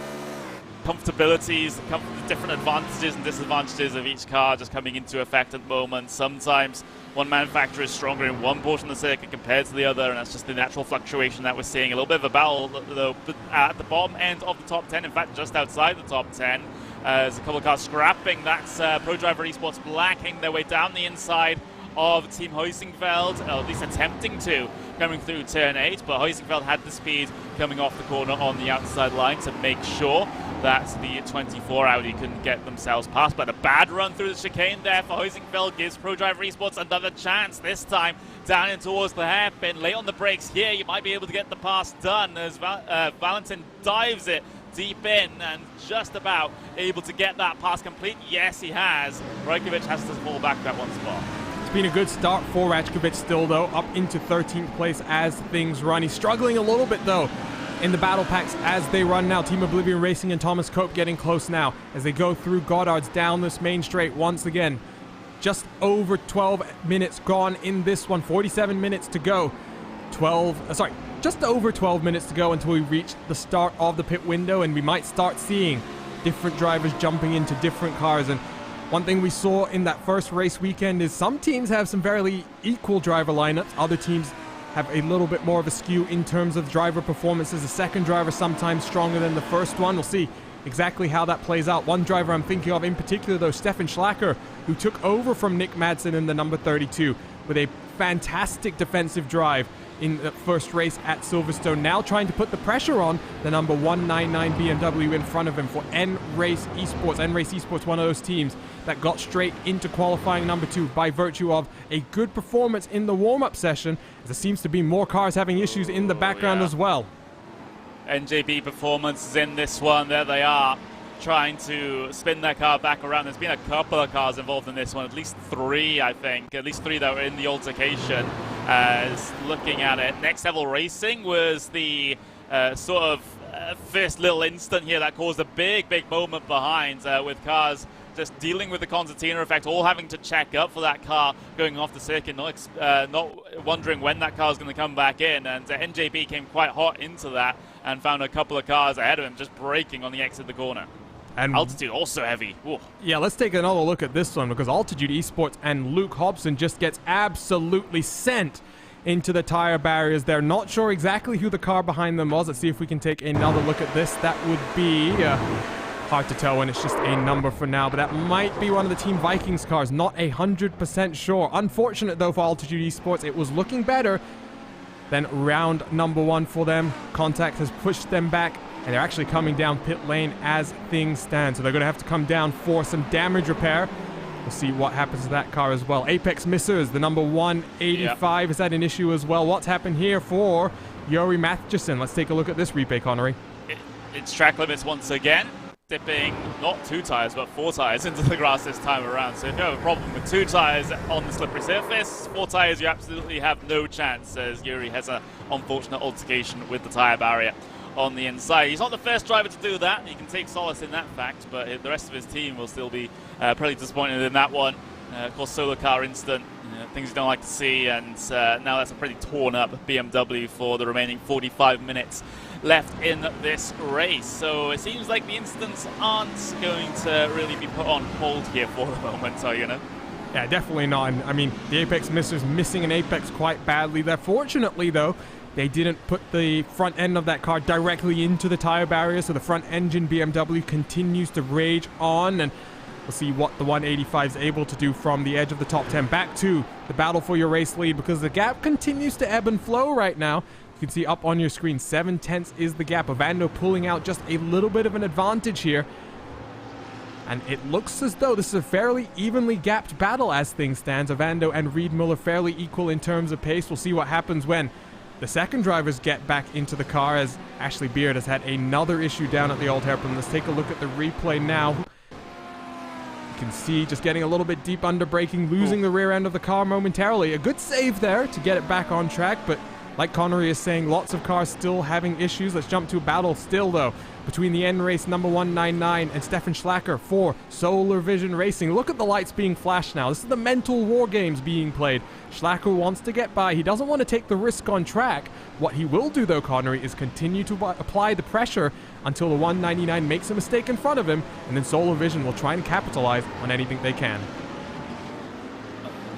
comfortabilities, the different advantages and disadvantages of each car just coming into effect at the moment. Sometimes one manufacturer is stronger in one portion of the circuit compared to the other, and that's just the natural fluctuation that we're seeing. A little bit of a battle, though, at the bottom end of the top 10, in fact just outside the top 10. There's a couple of cars scrapping. That's ProDriver Esports blacking their way down the inside of Team Huizenveld, or at least attempting to, coming through turn 8, but Huizenveld had the speed coming off the corner on the outside line to make sure that the 24 Audi couldn't get themselves past. But a bad run through the chicane there for Huizenveld gives ProDriver Esports another chance, this time down in towards the hairpin. Late on the brakes here, you might be able to get the pass done as Valentin dives it deep in and just about able to get that pass complete. Yes, he has. Rajkovic has to fall back that one spot. It's been a good start for Rajkovic still, though, up into 13th place as things run. He's struggling a little bit, though, in the battle packs as they run now. Team Oblivion Racing and Thomas Cope getting close now as they go through Goddard's down this main straight once again. Just over 12 minutes gone in this one. 47 minutes to go. Just over 12 minutes to go until we reach the start of the pit window, and we might start seeing different drivers jumping into different cars. And one thing we saw in that first race weekend is some teams have some fairly equal driver lineups. Other teams have a little bit more of a skew in terms of driver performances. The second driver sometimes stronger than the first one. We'll see exactly how that plays out. One driver I'm thinking of in particular, though, Stefan Schlacker, who took over from Nick Madsen in the number 32 with a fantastic defensive drive in the first race at Silverstone, now trying to put the pressure on the number 199 BMW in front of him for N-Race Esports. N-Race Esports, one of those teams that got straight into qualifying number 2 by virtue of a good performance in the warm-up session, as there seems to be more cars having issues in the background as well. NJB Performance is in this one. There they are, trying to spin their car back around. There's been a couple of cars involved in this one, at least 3, I think. At least 3 that were in the altercation. As looking at it, Next Level Racing was the sort of first little instant here that caused a big moment behind, with cars just dealing with the concertina effect, all having to check up for that car going off the circuit, not wondering when that car is going to come back in. And NJB came quite hot into that and found a couple of cars ahead of him just braking on the exit of the corner. And Altitude also heavy. Ooh. Yeah, let's take another look at this one, because Altitude Esports and Luke Hobson just gets absolutely sent into the tire barriers. They're not sure exactly who the car behind them was. Let's see if we can take another look at this. That would be hard to tell when it's just a number for now, but that might be one of the Team Vikings cars. Not 100% sure. Unfortunate, though, for Altitude Esports. It was looking better than round number 1 for them. Contact has pushed them back and they're actually coming down pit lane as things stand. So they're going to have to come down for some damage repair. We'll see what happens to that car as well. Apex Missers, the number 185, is that an issue as well? What's happened here for Yuri Matheson? Let's take a look at this replay, Connery. It's track limits once again. Dipping not 2 tires, but 4 tires into the grass this time around. So if you have a problem with 2 tires on the slippery surface, 4 tires, you absolutely have no chance, as Yuri has an unfortunate altercation with the tire barrier on the inside. He's not the first driver to do that. He can take solace in that fact, but the rest of his team will still be pretty disappointed in that one. Of course, solo car incident, things you don't like to see, and now that's a pretty torn up BMW for the remaining 45 minutes left in this race. So it seems like the incidents aren't going to really be put on hold here for the moment, are you know? Yeah, definitely not. I mean, the Apex Missers missing an Apex quite badly there. Fortunately, though, they didn't put the front end of that car directly into the tire barrier, so the front engine BMW continues to rage on, and we'll see what the 185 is able to do from the edge of the top 10. Back to the battle for your race lead, because the gap continues to ebb and flow right now. You can see up on your screen, 7/10 is the gap. Ovando pulling out just a little bit of an advantage here. And it looks as though this is a fairly evenly gapped battle as things stand. Ovando and Reed Muller fairly equal in terms of pace. We'll see what happens when the second drivers get back into the car, as Ashley Beard has had another issue down at the old hairpin. Let's take a look at the replay now. You can see just getting a little bit deep under braking, losing the rear end of the car momentarily. A good save there to get it back on track, but like Connery is saying, lots of cars still having issues. Let's jump to a battle still, though, between the N Race number 199 and Stefan Schlacker for Solar Vision Racing. Look at the lights being flashed now. This is the mental war games being played. Schlacker wants to get by. He doesn't want to take the risk on track. What he will do, though, Connery, is continue to apply the pressure until the 199 makes a mistake in front of him, and then Solar Vision will try and capitalize on anything they can.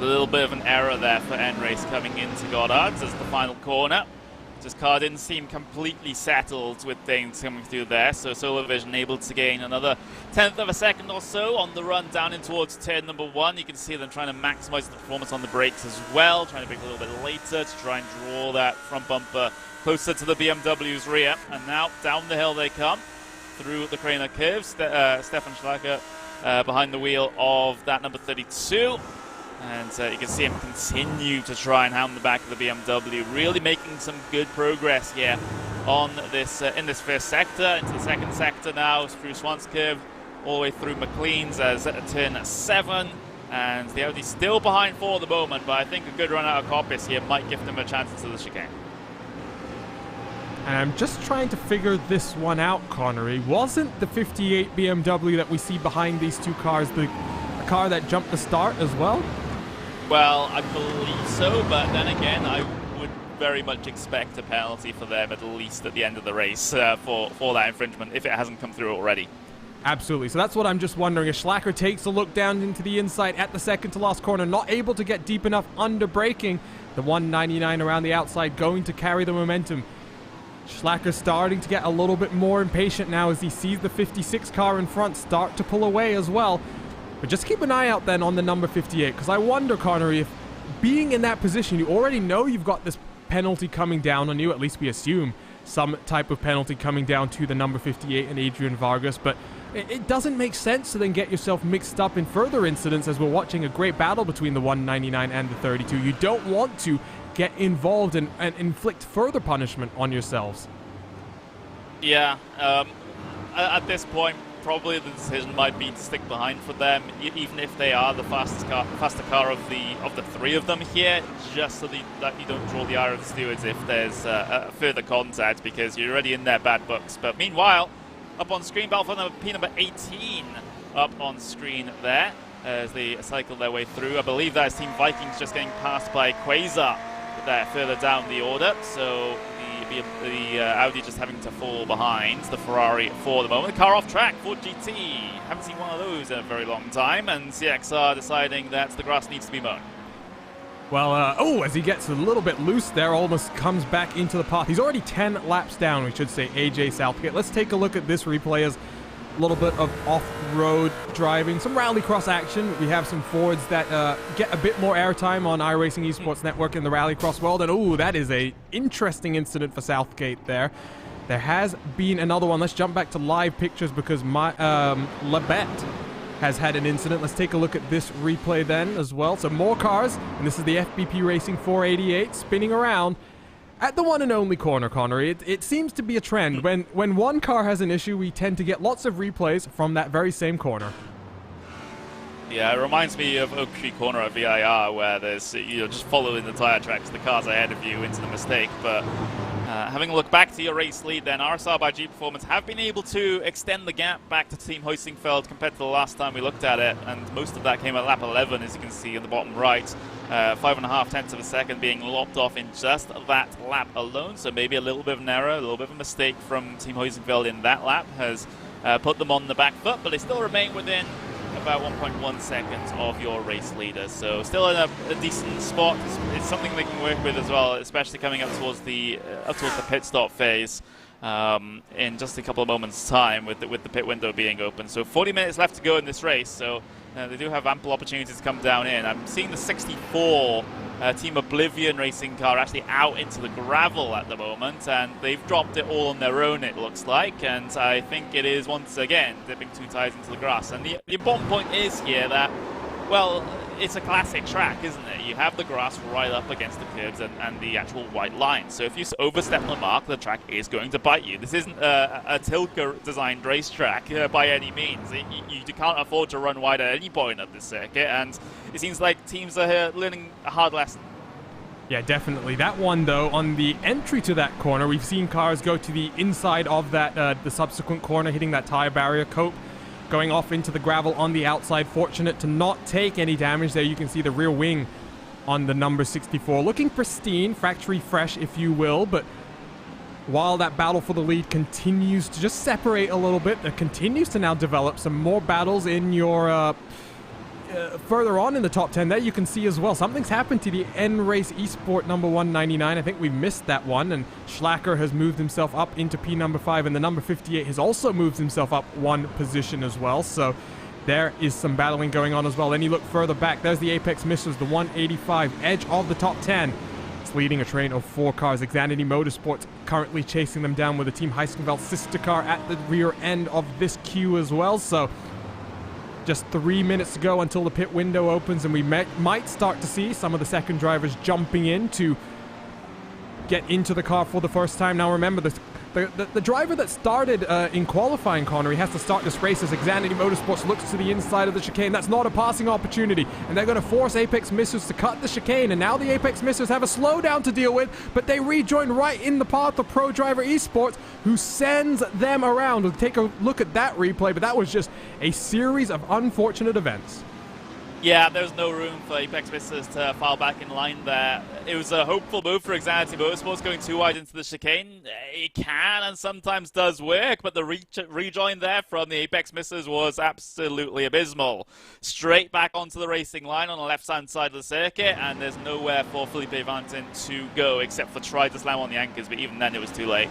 A little bit of an error there for N-Race coming into Goddard's as the final corner. Just car didn't seem completely settled with things coming through there, so Solar Vision able to gain another 1/10 of a second or so on the run down in towards turn number 1. You can see them trying to maximize the performance on the brakes as well, trying to brake a little bit later to try and draw that front bumper closer to the BMW's rear. And now down the hill they come through the Craner curve. Stefan Schlacker behind the wheel of that number 32. And you can see him continue to try and hound the back of the BMW, really making some good progress here on this in this first sector. Into the second sector now, through Swans Curve, all the way through McLean's as at turn 7. And the Audi still behind for the moment, but I think a good run out of Coppice here might give them a chance into the chicane. And I'm just trying to figure this one out, Connery. Wasn't the 58 BMW that we see behind these two cars the car that jumped the start as well? Well, I believe so, but then again, I would very much expect a penalty for them at least at the end of the race for that infringement, if it hasn't come through already. Absolutely. So that's what I'm just wondering. As Schlacker takes a look down into the inside at the second to last corner, not able to get deep enough under braking. The 199 around the outside going to carry the momentum. Schlacker starting to get a little bit more impatient now as he sees the 56 car in front start to pull away as well. But just keep an eye out then on the number 58, because I wonder, Connery, if being in that position, you already know you've got this penalty coming down on you, at least we assume some type of penalty coming down to the number 58 and Adrian Vargas, but it doesn't make sense to then get yourself mixed up in further incidents as we're watching a great battle between the 199 and the 32. You don't want to get involved and inflict further punishment on yourselves. Yeah, at this point, probably the decision might be to stick behind for them, even if they are the faster car of the three of them here, just so that you don't draw the ire of the stewards if there's further contact, because you're already in their bad books. But meanwhile, up on screen, battle for P number 18 up on screen there as they cycle their way through. I believe that is Team Vikings just getting passed by Quasar there further down the order, so the Audi just having to fall behind the Ferrari for the moment. The car off track for GT. Haven't seen one of those in a very long time, and CXR deciding that the grass needs to be mown. Well, as he gets a little bit loose there, almost comes back into the path. He's already 10 laps down, we should say, AJ Southgate. Let's take a look at this replay as a little bit of off-road driving, some rallycross action. We have some Fords that get a bit more airtime on iRacing Esports Network in the rallycross world. And, that is a interesting incident for Southgate there. there has been another one. Let's jump back to live pictures because my Labette has had an incident. Let's take a look at this replay then as well. So more cars, and this is the FBP Racing 488 spinning around at the one and only corner, Connery. It seems to be a trend. When one car has an issue, we tend to get lots of replays from that very same corner. Yeah, it reminds me of Oak Tree Corner at VIR, where there's, just following the tyre tracks, the cars ahead of you into the mistake. But having a look back to your race lead, then RSR by G Performance have been able to extend the gap back to Team Hoisingfeld compared to the last time we looked at it, and most of that came at lap 11, as you can see in the bottom right. 5.5 tenths of a second being lopped off in just that lap alone, so maybe a little bit of an error, a little bit of a mistake from Team Hoisingfeld in that lap has put them on the back foot, but they still remain within about 1.1 seconds of your race leader, so still in a decent spot. It's something they can work with as well, especially coming up towards the pit stop phase in just a couple of moments' time with the pit window being open. So 40 minutes left to go in this race, so they do have ample opportunities to come down in. I'm seeing the 64 Team Oblivion racing car actually out into the gravel at the moment, and they've dropped it all on their own, it looks like, and I think it is once again dipping 2 tires into the grass. And the important point is here that, well, it's a classic track, isn't it? You have the grass right up against the curbs and the actual white line. So if you overstep the mark, the track is going to bite you. This isn't a Tilke-designed racetrack by any means. You can't afford to run wide at any point of the circuit, and it seems like teams are here learning a hard lesson. Yeah, definitely. That one, though, on the entry to that corner, we've seen cars go to the inside of that the subsequent corner, hitting that tire barrier coat, going off into the gravel on the outside. Fortunate to not take any damage there. You can see the rear wing on the number 64 looking pristine, factory fresh if you will, but while that battle for the lead continues to just separate a little bit, there continues to now develop some more battles in your further on in the top 10 there. You can see as well something's happened to the N-Race Esport number 199. I think we missed that one, and Schlacker has moved himself up into P number 5, and the number 58 has also moved himself up one position as well. So there is some battling going on as well. Then you look further back, there's the Apex Missers, the 185, edge of the top 10. It's leading a train of 4 cars. Xanity Motorsports currently chasing them down with a Team Heisenfeld sister car at the rear end of this queue as well. So just 3 minutes to go until the pit window opens, and we might start to see some of the second drivers jumping in to get into the car for the first time. Now remember, the driver that started in qualifying, Connery, has to start this race as Xanity Motorsports looks to the inside of the chicane. That's not a passing opportunity, and they're going to force Apex Missers to cut the chicane, and now the Apex Missers have a slowdown to deal with, but they rejoin right in the path of Pro Driver Esports, who sends them around. We'll take a look at that replay, but that was just a series of unfortunate events. Yeah, there's no room for Apex Missers to fall back in line there. It was a hopeful move for Xanity Motorsports going too wide into the chicane. It can and sometimes does work, but the rejoin there from the Apex Missers was absolutely abysmal. Straight back onto the racing line on the left-hand side of the circuit, and there's nowhere for Felipe Vantin to go except for try to slam on the anchors, but even then it was too late.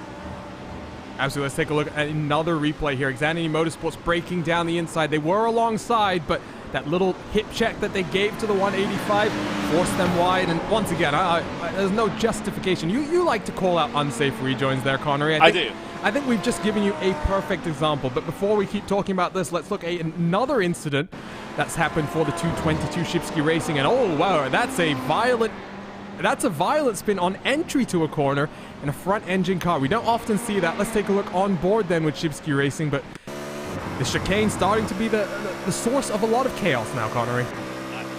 Absolutely. Let's take a look at another replay here. Xanity Motorsports breaking down the inside. They were alongside, but that little hip check that they gave to the 185 forced them wide. And once again, there's no justification. You like to call out unsafe rejoins there, Connery. I do. I think we've just given you a perfect example. But before we keep talking about this, let's look at another incident that's happened for the 222 Shipsky Racing. And oh, wow, that's a violent spin on entry to a corner in a front engine car. We don't often see that. Let's take a look on board then with Shipsky Racing, but the chicane starting to be the source of a lot of chaos now, Connery.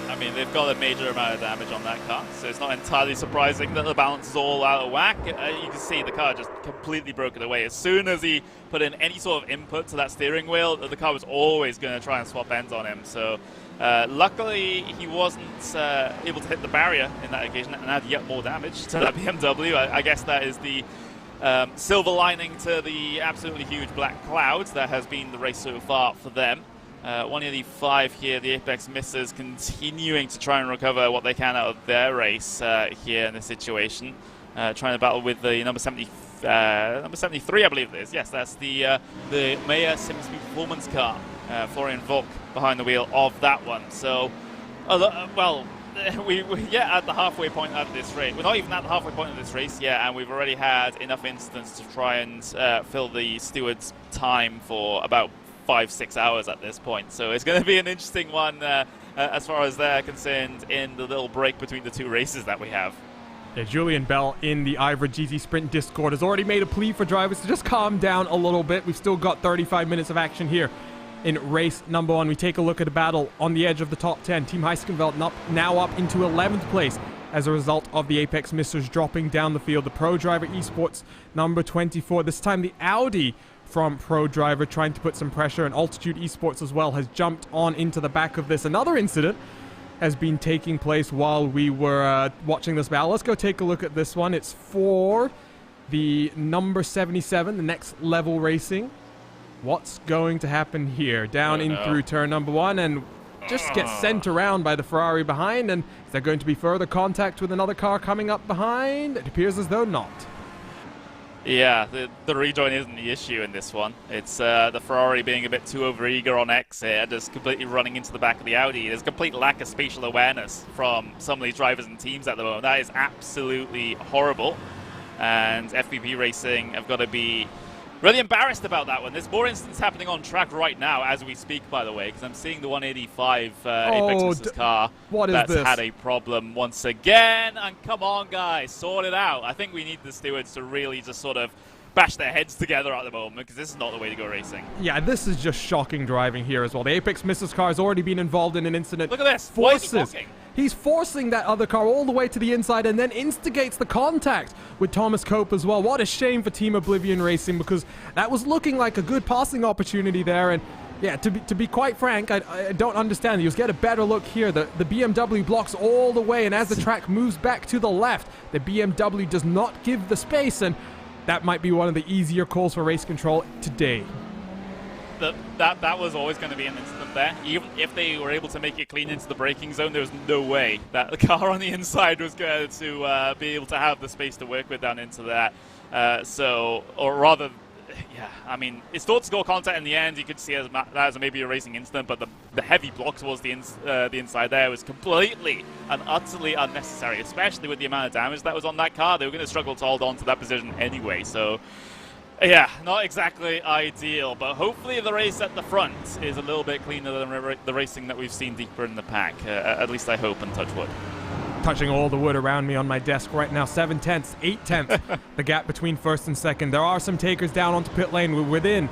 I mean, they've got a major amount of damage on that car, so it's not entirely surprising that the balance is all out of whack. You can see the car just completely broken away. As soon as he put in any sort of input to that steering wheel, the car was always going to try and swap ends on him. So luckily, he wasn't able to hit the barrier in that occasion and add yet more damage to that BMW. I guess that is the silver lining to the absolutely huge black clouds that has been the race so far for them. 185 here, the Apex Missers continuing to try and recover what they can out of their race here in this situation. Trying to battle with the number 73, I believe it is. Yes, that's the Meyer Sims Performance car. Florian Volk behind the wheel of that one. So, well, we're at the halfway point of this race. We're not even at the halfway point of this race yet, and we've already had enough incidents to try and fill the stewards' time for about 5-6 hours at this point. So it's going to be an interesting one as far as they're concerned in the little break between the two races that we have. Yeah, Julian Bell in the IVRA GT Sprint Discord has already made a plea for drivers to just calm down a little bit. We've still got 35 minutes of action here in race number 1. We take a look at a battle on the edge of the top 10. Team Heiskensveld now up into 11th place as a result of the Apex Missers dropping down the field. The Pro Driver Esports number 24. This time the Audi from Pro Driver trying to put some pressure, and Altitude Esports as well has jumped on into the back of this. Another incident has been taking place while we were watching this battle. Let's go take a look at this one. It's for the number 77, the Next Level Racing. What's going to happen here? Down in through turn number 1 and just gets sent around by the Ferrari behind. And is there going to be further contact with another car coming up behind? It appears as though not. Yeah, the rejoin isn't the issue in this one. It's the Ferrari being a bit too overeager on exit and just completely running into the back of the Audi. There's a complete lack of spatial awareness from some of these drivers and teams at the moment. That is absolutely horrible. And FPP Racing have got to be really embarrassed about that one. There's more incidents happening on track right now as we speak, by the way, because I'm seeing the 185 Apex Missers car that's had a problem once again. And come on, guys, sort it out. I think we need the stewards to really just sort of bash their heads together at the moment, because this is not the way to go racing. Yeah, this is just shocking driving here as well. The Apex Missers car has already been involved in an incident. Look at this. Why is he blocking? He's forcing that other car all the way to the inside and then instigates the contact with Thomas Cope as well. What a shame for Team Oblivion Racing, because that was looking like a good passing opportunity there. And yeah, to be quite frank, I don't understand. You'll get a better look here. The BMW blocks all the way, and as the track moves back to the left, the BMW does not give the space, and that might be one of the easier calls for race control today. That was always going to be an incident there. Even if they were able to make it clean into the braking zone, there was no way that the car on the inside was going to be able to have the space to work with down into that. Or rather, yeah, I mean, it's thought to score contact in the end. You could see that as maybe a racing incident, but the heavy block towards the inside there was completely and utterly unnecessary, especially with the amount of damage that was on that car. They were going to struggle to hold on to that position anyway, so yeah, not exactly ideal, but hopefully the race at the front is a little bit cleaner than the racing that we've seen deeper in the pack. At least I hope, and touch wood. Touching all the wood around me on my desk right now. 7/10, 8/10, the gap between first and second. There are some takers down onto pit lane. We're within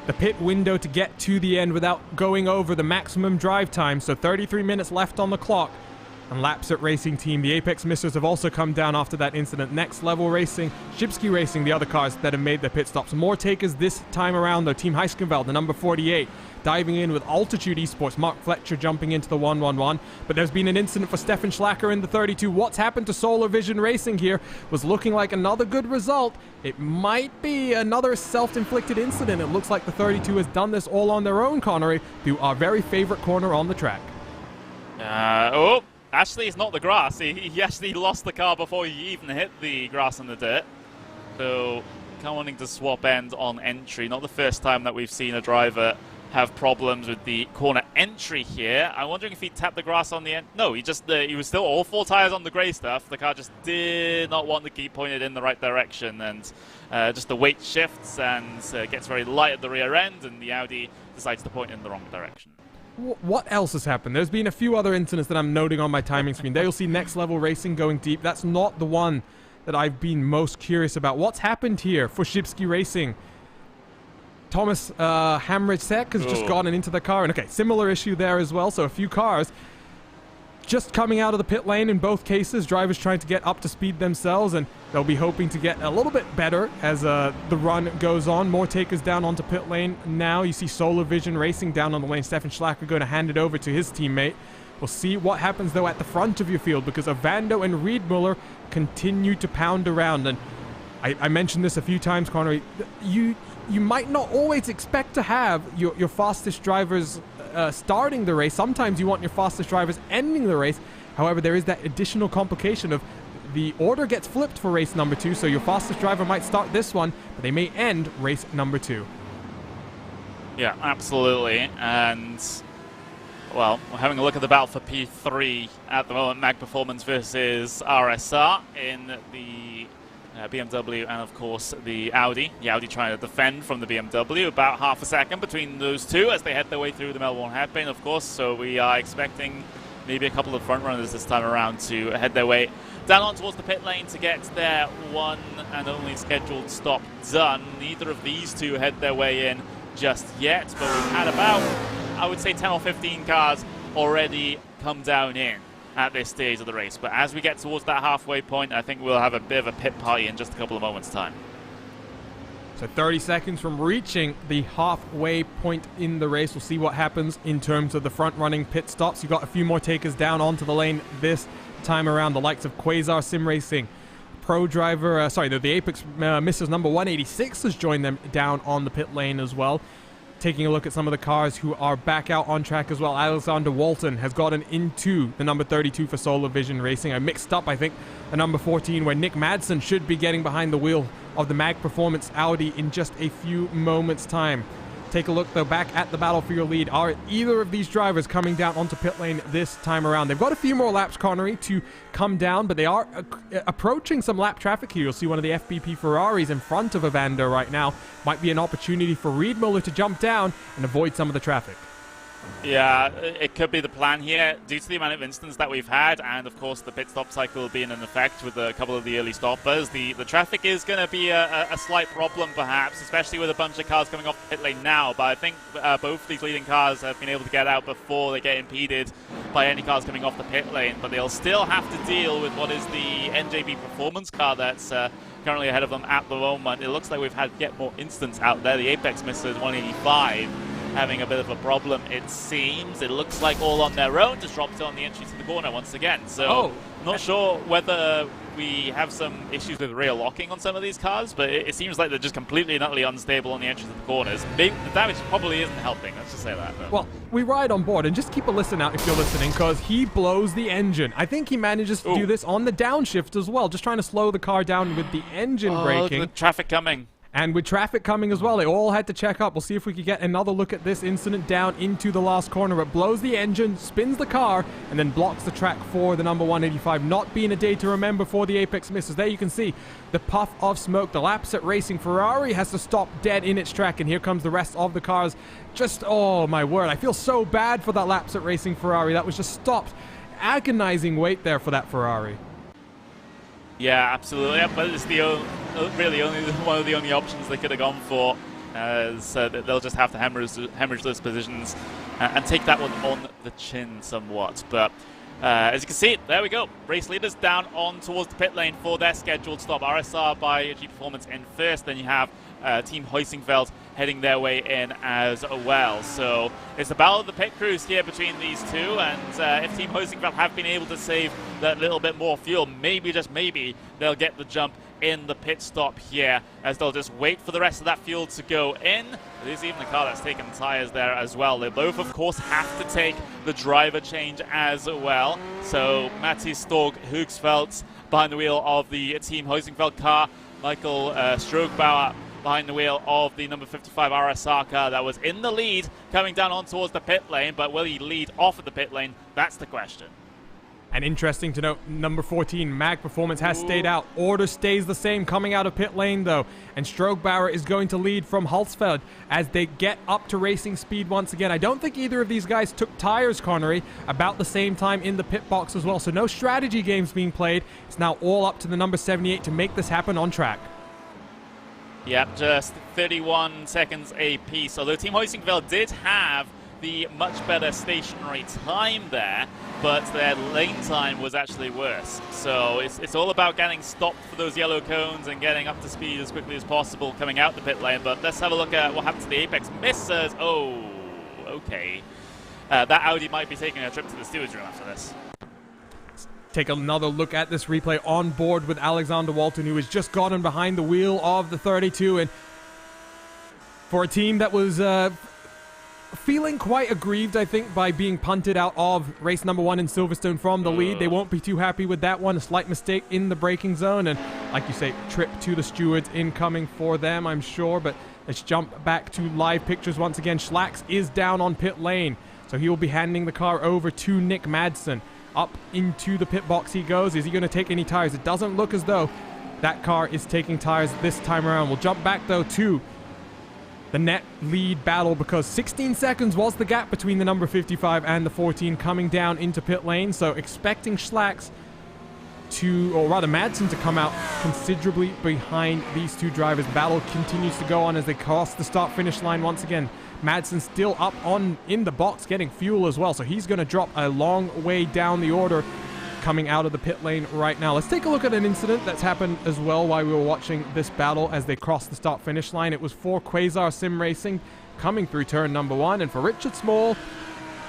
the pit window to get to the end without going over the maximum drive time, so 33 minutes left on the clock. And Lapset Racing Team, the Apex Missers, have also come down after that incident. Next Level Racing, Shipsky Racing, the other cars that have made their pit stops. More takers this time around, though. Team Heiskensveld, the number 48, diving in with Altitude Esports. Mark Fletcher jumping into the 111. But there's been an incident for Stefan Schlacker in the 32. What's happened to Solar Vision Racing here was looking like another good result. It might be another self-inflicted incident. It looks like the 32 has done this all on their own, Connery, through our very favorite corner on the track. Actually, it's not the grass. He actually lost the car before he even hit the grass and the dirt. So, wanting to swap ends on entry. Not the first time that we've seen a driver have problems with the corner entry here. I'm wondering if he tapped the grass on the end. No, he was still all 4 tires on the grey stuff. The car just did not want to keep pointed in the right direction, and just the weight shifts and gets very light at the rear end, and the Audi decides to point in the wrong direction. What else has happened? There's been a few other incidents that I'm noting on my timing screen. There you'll see Next Level Racing going deep. That's not the one that I've been most curious about. What's happened here for Shipsky Racing? Thomas Hamritzek has just gotten into the car. And okay, similar issue there as well. So a few cars just coming out of the pit lane in both cases. Drivers trying to get up to speed themselves, and they'll be hoping to get a little bit better as the run goes on. More takers down onto pit lane now. You see Solar Vision Racing down on the lane. Stefan Schlacker going to hand it over to his teammate. We'll see what happens, though, at the front of your field, because Ovando and Riedmuller continue to pound around. And I mentioned this a few times, Connery. You might not always expect to have your fastest drivers starting the race. Sometimes you want your fastest drivers ending the race. However, there is that additional complication of the order gets flipped for race number 2, so your fastest driver might start this one, but they may end race number 2. Yeah, absolutely. And Well, we're having a look at the battle for P3 at the moment. Mag Performance versus RSR in the BMW and, of course, the Audi. The Audi trying to defend from the BMW. About half a second between those two as they head their way through the Melbourne hairpin, of course. So we are expecting maybe a couple of front runners this time around to head their way down on towards the pit lane to get their one and only scheduled stop done. Neither of these two head their way in just yet, but we've had about, I would say, 10 or 15 cars already come down in at this stage of the race. But as we get towards that halfway point, I think we'll have a bit of a pit party in just a couple of moments' time. So 30 seconds from reaching the halfway point in the race. We'll see what happens in terms of the front-running pit stops. You've got a few more takers down onto the lane this time around. The likes of Quasar Sim Racing, Pro Driver, the Apex Missers number 186 has joined them down on the pit lane as well. Taking a look at some of the cars who are back out on track as well. Alexander Walton has gotten into the number 32 for Solar Vision Racing. I mixed up, I think, the number 14, where Nick Madsen should be getting behind the wheel of the Mag Performance Audi in just a few moments' time. Take a look, though, back at the battle for your lead. Are either of these drivers coming down onto pit lane this time around? They've got a few more laps, Connery, to come down, but they are approaching some lap traffic here. You'll see one of the FBP Ferraris in front of Evander right now. Might be an opportunity for Riedmuller to jump down and avoid some of the traffic. Yeah, it could be the plan here due to the amount of instance that we've had, and of course the pit stop cycle being in effect with a couple of the early stoppers. The traffic is going to be a slight problem perhaps, especially with a bunch of cars coming off the pit lane now, but I think both these leading cars have been able to get out before they get impeded by any cars coming off the pit lane, but they'll still have to deal with what is the NJB Performance car that's currently ahead of them at the moment. It looks like we've had yet more instance out there. The Apex Missers 185 having a bit of a problem, it seems. It looks like all on their own, just dropped on the entry to the corner once again. So, not sure whether we have some issues with rear locking on some of these cars, but it seems like they're just completely and utterly unstable on the entry to the corners. Maybe the damage probably isn't helping, let's just say that. But. Well, we ride on board, and just keep a listen out if you're listening, because he blows the engine. I think he manages to do this on the downshift as well, just trying to slow the car down with the engine braking. Look at the traffic coming. And with traffic coming as well, they all had to check up. We'll see if we can get another look at this incident down into the last corner. It blows the engine, spins the car, and then blocks the track for the number 185. Not being a day to remember for the Apex Missers. There you can see the puff of smoke. The Lapset Racing Ferrari has to stop dead in its track, and here comes the rest of the cars. Just, oh my word, I feel so bad for that Lapset Racing Ferrari. That was just stopped. Agonizing wait there for that Ferrari. Yeah, absolutely. But it's really only one of the only options they could have gone for. So they'll just have to hemorrhage those positions and take that one on the chin somewhat. But as you can see, there we go. Race leaders down on towards the pit lane for their scheduled stop. RSR by G Performance in first. Then you have Team Heusingfeld heading their way in as well. So it's the battle of the pit crews here between these two, and if Team Heusingfeld have been able to save that little bit more fuel, maybe, just maybe, they'll get the jump in the pit stop here, as they'll just wait for the rest of that fuel to go in. There's even the car that's taken tires there as well. They both, of course, have to take the driver change as well. So Matthias Stork Hugsfeldt behind the wheel of the Team Heusingfeld car, Michael Strogbauer behind the wheel of the number 55 RSR car that was in the lead coming down on towards the pit lane, but will he lead off of the pit lane? That's the question. And interesting to note, number 14, Mag Performance, has stayed out. Order stays the same coming out of pit lane, though. And Strogbauer is going to lead from Hulsfeld as they get up to racing speed once again. I don't think either of these guys took tires, Connery, about the same time in the pit box as well. So no strategy games being played. It's now all up to the number 78 to make this happen on track. Yep, just 31 seconds apiece. Although Team Heusingfeld did have the much better stationary time there, but their lane time was actually worse. So it's all about getting stopped for those yellow cones and getting up to speed as quickly as possible coming out the pit lane. But let's have a look at what happened to the Apex Missers. Oh, okay. That Audi might be taking a trip to the stewards room after this. Take another look at this replay on board with Alexander Walton, who has just gotten behind the wheel of the 32. And for a team that was feeling quite aggrieved, I think, by being punted out of race number 1 in Silverstone from the lead, they won't be too happy with that one. A slight mistake in the braking zone, and like you say, trip to the stewards incoming for them, I'm sure. But let's jump back to live pictures once again. Schlax is down on pit lane. So he will be handing the car over to Nick Madsen. Up into the pit box he goes. Is he going to take any tires? It doesn't look as though that car is taking tires this time around. We'll jump back, though, to the net lead battle, because 16 seconds was the gap between the number 55 and the 14 coming down into pit lane. So expecting Schlacks to, or rather Madsen to come out considerably behind these two drivers. Battle continues to go on as they cross the start-finish line once again. Madsen still up in the box getting fuel as well, so he's going to drop a long way down the order coming out of the pit lane right now. Let's take a look at an incident that's happened as well while we were watching this battle as they cross the start-finish line. It was for Quasar Sim Racing coming through turn number 1, and for Richard Small,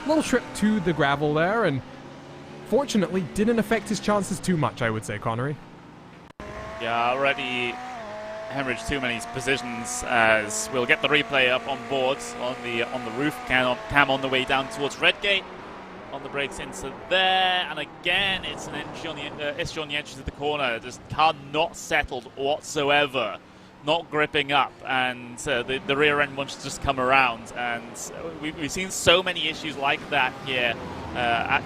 a little trip to the gravel there, and fortunately didn't affect his chances too much, I would say, Connery. Yeah, already hemorrhaged too many positions, as we'll get the replay up on board on the roof cam on the way down towards Redgate. On the brakes into there, and again it's an issue on the edges of the corner. Just car not settled whatsoever, not gripping up, and the rear end wants to just come around. And we've seen so many issues like that here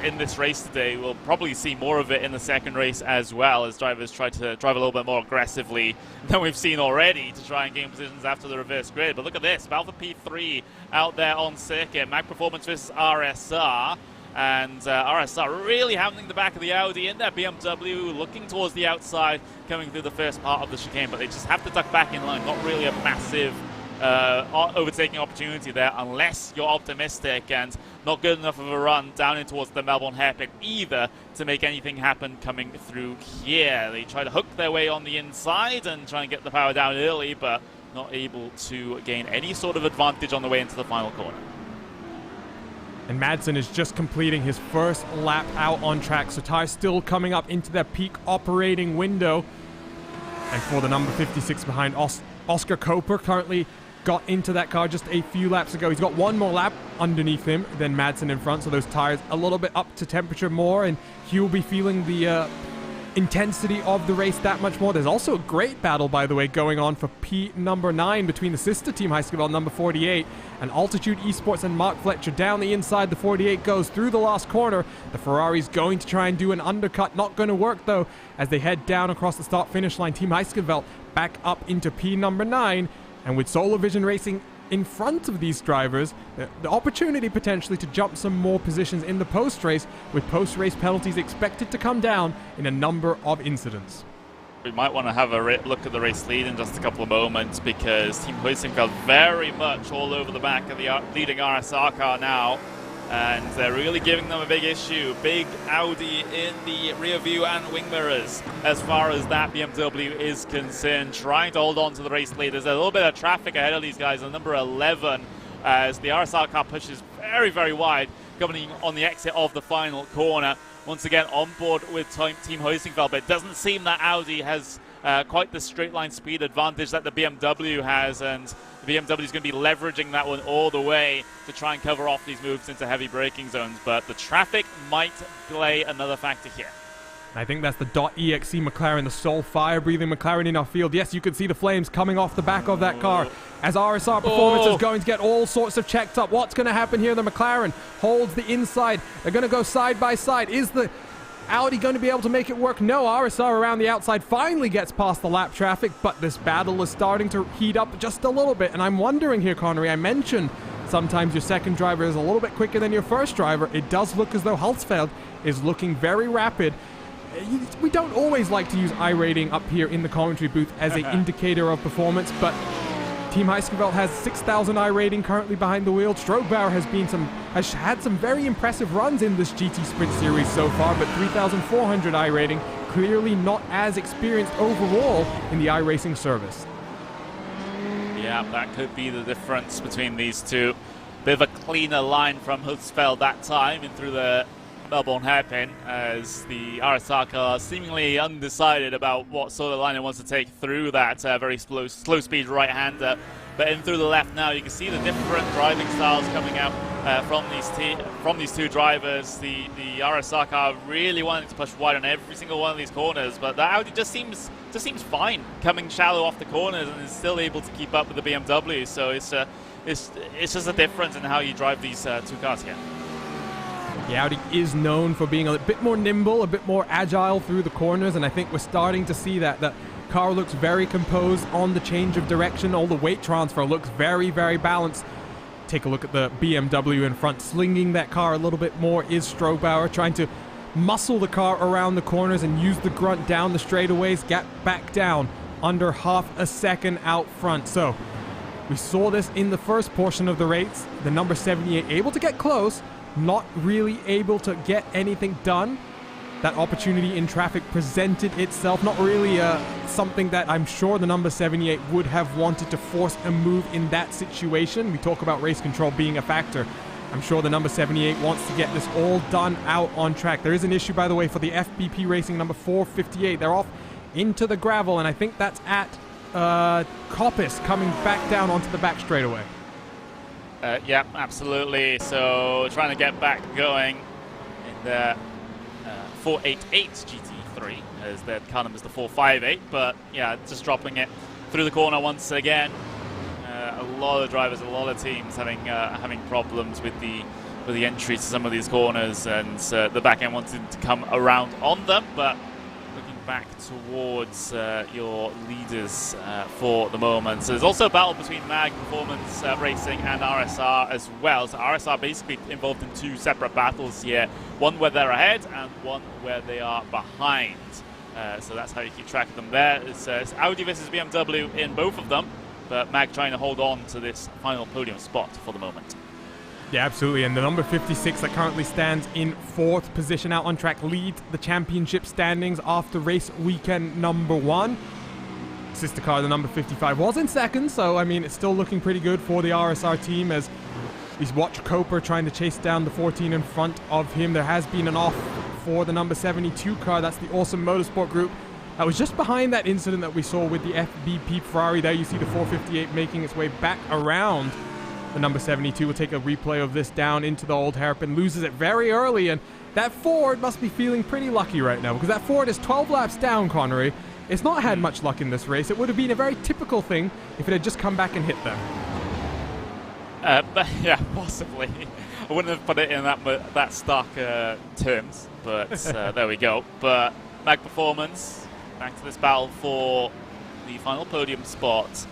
in this race today. We'll probably see more of it in the second race as well, as drivers try to drive a little bit more aggressively than we've seen already to try and gain positions after the reverse grid. But look at this, Alpha P3 out there on circuit, Mag Performance versus RSR. And RSR really hounding the back of the Audi in their BMW, looking towards the outside, coming through the first part of the chicane, but they just have to duck back in line. Not really a massive overtaking opportunity there, unless you're optimistic, and not good enough of a run down in towards the Melbourne hairpin either to make anything happen coming through here. They try to hook their way on the inside and try and get the power down early, but not able to gain any sort of advantage on the way into the final corner. And Madsen is just completing his first lap out on track, so tires still coming up into their peak operating window. And for the number 56 behind, Oscar Koper currently got into that car just a few laps ago. He's got one more lap underneath him than Madsen in front, so those tires a little bit up to temperature more, and he will be feeling the intensity of the race that much more. There's also a great battle, by the way, going on for P number 9 between the sister team Heiskeveld number 48 and Altitude Esports and Mark Fletcher. Down the inside, the 48 goes through the last corner. The Ferrari's going to try and do an undercut. Not going to work, though, as they head down across the start-finish line. Team Heiskeveld back up into P number 9, and with Solar Vision Racing in front of these drivers, the opportunity potentially to jump some more positions in the post-race, with post-race penalties expected to come down in a number of incidents. We might want to have a look at the race lead in just a couple of moments, because Team Huizenfeld very much all over the back of the leading RSR car now, and they're really giving them a big issue. Big Audi in the rear view and wing mirrors as far as that BMW is concerned, trying to hold on to the race lead. There's a little bit of traffic ahead of these guys on number 11 as the RSR car pushes very, very wide, coming on the exit of the final corner. Once again on board with Team Huizenfeld, but it doesn't seem that Audi has quite the straight line speed advantage that the BMW has, and the BMW is going to be leveraging that one all the way to try and cover off these moves into heavy braking zones, but the traffic might play another factor here. I think that's the .exe McLaren, the sole fire-breathing McLaren in our field. Yes, you can see the flames coming off the back of that car as RSR Performance is going to get all sorts of checked up. What's going to happen here? The McLaren holds the inside. They're going to go side by side. Is the Audi going to be able to make it work? No, RSR around the outside finally gets past the lap traffic, but this battle is starting to heat up just a little bit. And I'm wondering here, Connery, I mentioned sometimes your second driver is a little bit quicker than your first driver. It does look as though Hulsfeld is looking very rapid. We don't always like to use iRating up here in the commentary booth as an indicator of performance, but Team Heiskeveld has 6,000 iRating currently behind the wheel. Strogbauer has had some very impressive runs in this GT Sprint Series so far, but 3,400 iRating, clearly not as experienced overall in the iRacing service. Yeah, that could be the difference between these two. Bit of a cleaner line from Hulsfeld that time in through the Melbourne hairpin, as the RSR car seemingly undecided about what sort of line it wants to take through that very slow speed right-hander. But in through the left now, you can see the different driving styles coming out from these two drivers. The RSR car really wanting to push wide on every single one of these corners, but the Audi just seems fine coming shallow off the corners and is still able to keep up with the BMW. So it's just a difference in how you drive these two cars here. The Audi is known for being a bit more nimble, a bit more agile through the corners, and I think we're starting to see that. The car looks very composed on the change of direction. All the weight transfer looks very, very balanced. Take a look at the BMW in front. Slinging that car a little bit more is Strobauer, trying to muscle the car around the corners and use the grunt down the straightaways, get back down under half a second out front. So we saw this in the first portion of the race. The number 78 able to get close, not really able to get anything done. That opportunity in traffic presented itself. Not really something that I'm sure the number 78 would have wanted to force a move in that situation. We talk about race control being a factor. I'm sure the number 78 wants to get this all done out on track. There is an issue, by the way, for the FBP Racing number 458. They're off into the gravel, and I think that's at Coppice coming back down onto the back straightaway. Yeah, absolutely. So trying to get back going in the 488 GT3, as their car number is the 458, but yeah, just dropping it through the corner once again. A lot of drivers, a lot of teams having problems with the entry to some of these corners, and the back end wanting to come around on them, but looking back towards your leaders for the moment. So there's also a battle between MAG Performance Racing and RSR as well. So RSR basically involved in two separate battles here, one where they're ahead and one where they are behind. So that's how you keep track of them there. It's Audi versus BMW in both of them, but MAG trying to hold on to this final podium spot for the moment. Yeah, absolutely. And the number 56 that currently stands in 4th position out on track leads the championship standings after race weekend number 1. Sister car, the number 55, was in 2nd, so I mean, it's still looking pretty good for the RSR team as we watch Coper trying to chase down the 14 in front of him. There has been an off for the number 72 car. That's the Awesome Motorsport Group. That was just behind that incident that we saw with the FBP Ferrari. There you see the 458 making its way back around. The number 72 will take a replay of this down into the old hairpin, loses it very early, and that Ford must be feeling pretty lucky right now, because that Ford is 12 laps down, Connery. It's not had much luck in this race. It would have been a very typical thing if it had just come back and hit them. But yeah, possibly. I wouldn't have put it in that stark terms, but there we go. But MAG Performance, back to this battle for the final podium spot.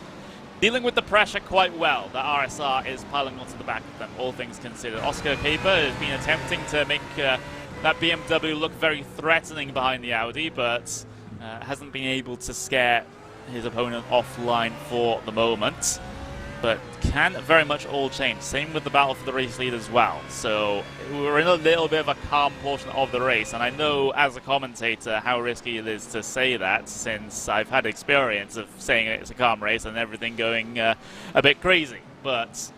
Dealing with the pressure quite well that RSR is piling onto the back of them, all things considered. Oscar Paper has been attempting to make that BMW look very threatening behind the Audi, but hasn't been able to scare his opponent offline for the moment. But can very much all change. Same with the battle for the race lead as well. So we're in a little bit of a calm portion of the race, and I know as a commentator how risky it is to say that, since I've had experience of saying it's a calm race and everything going a bit crazy. But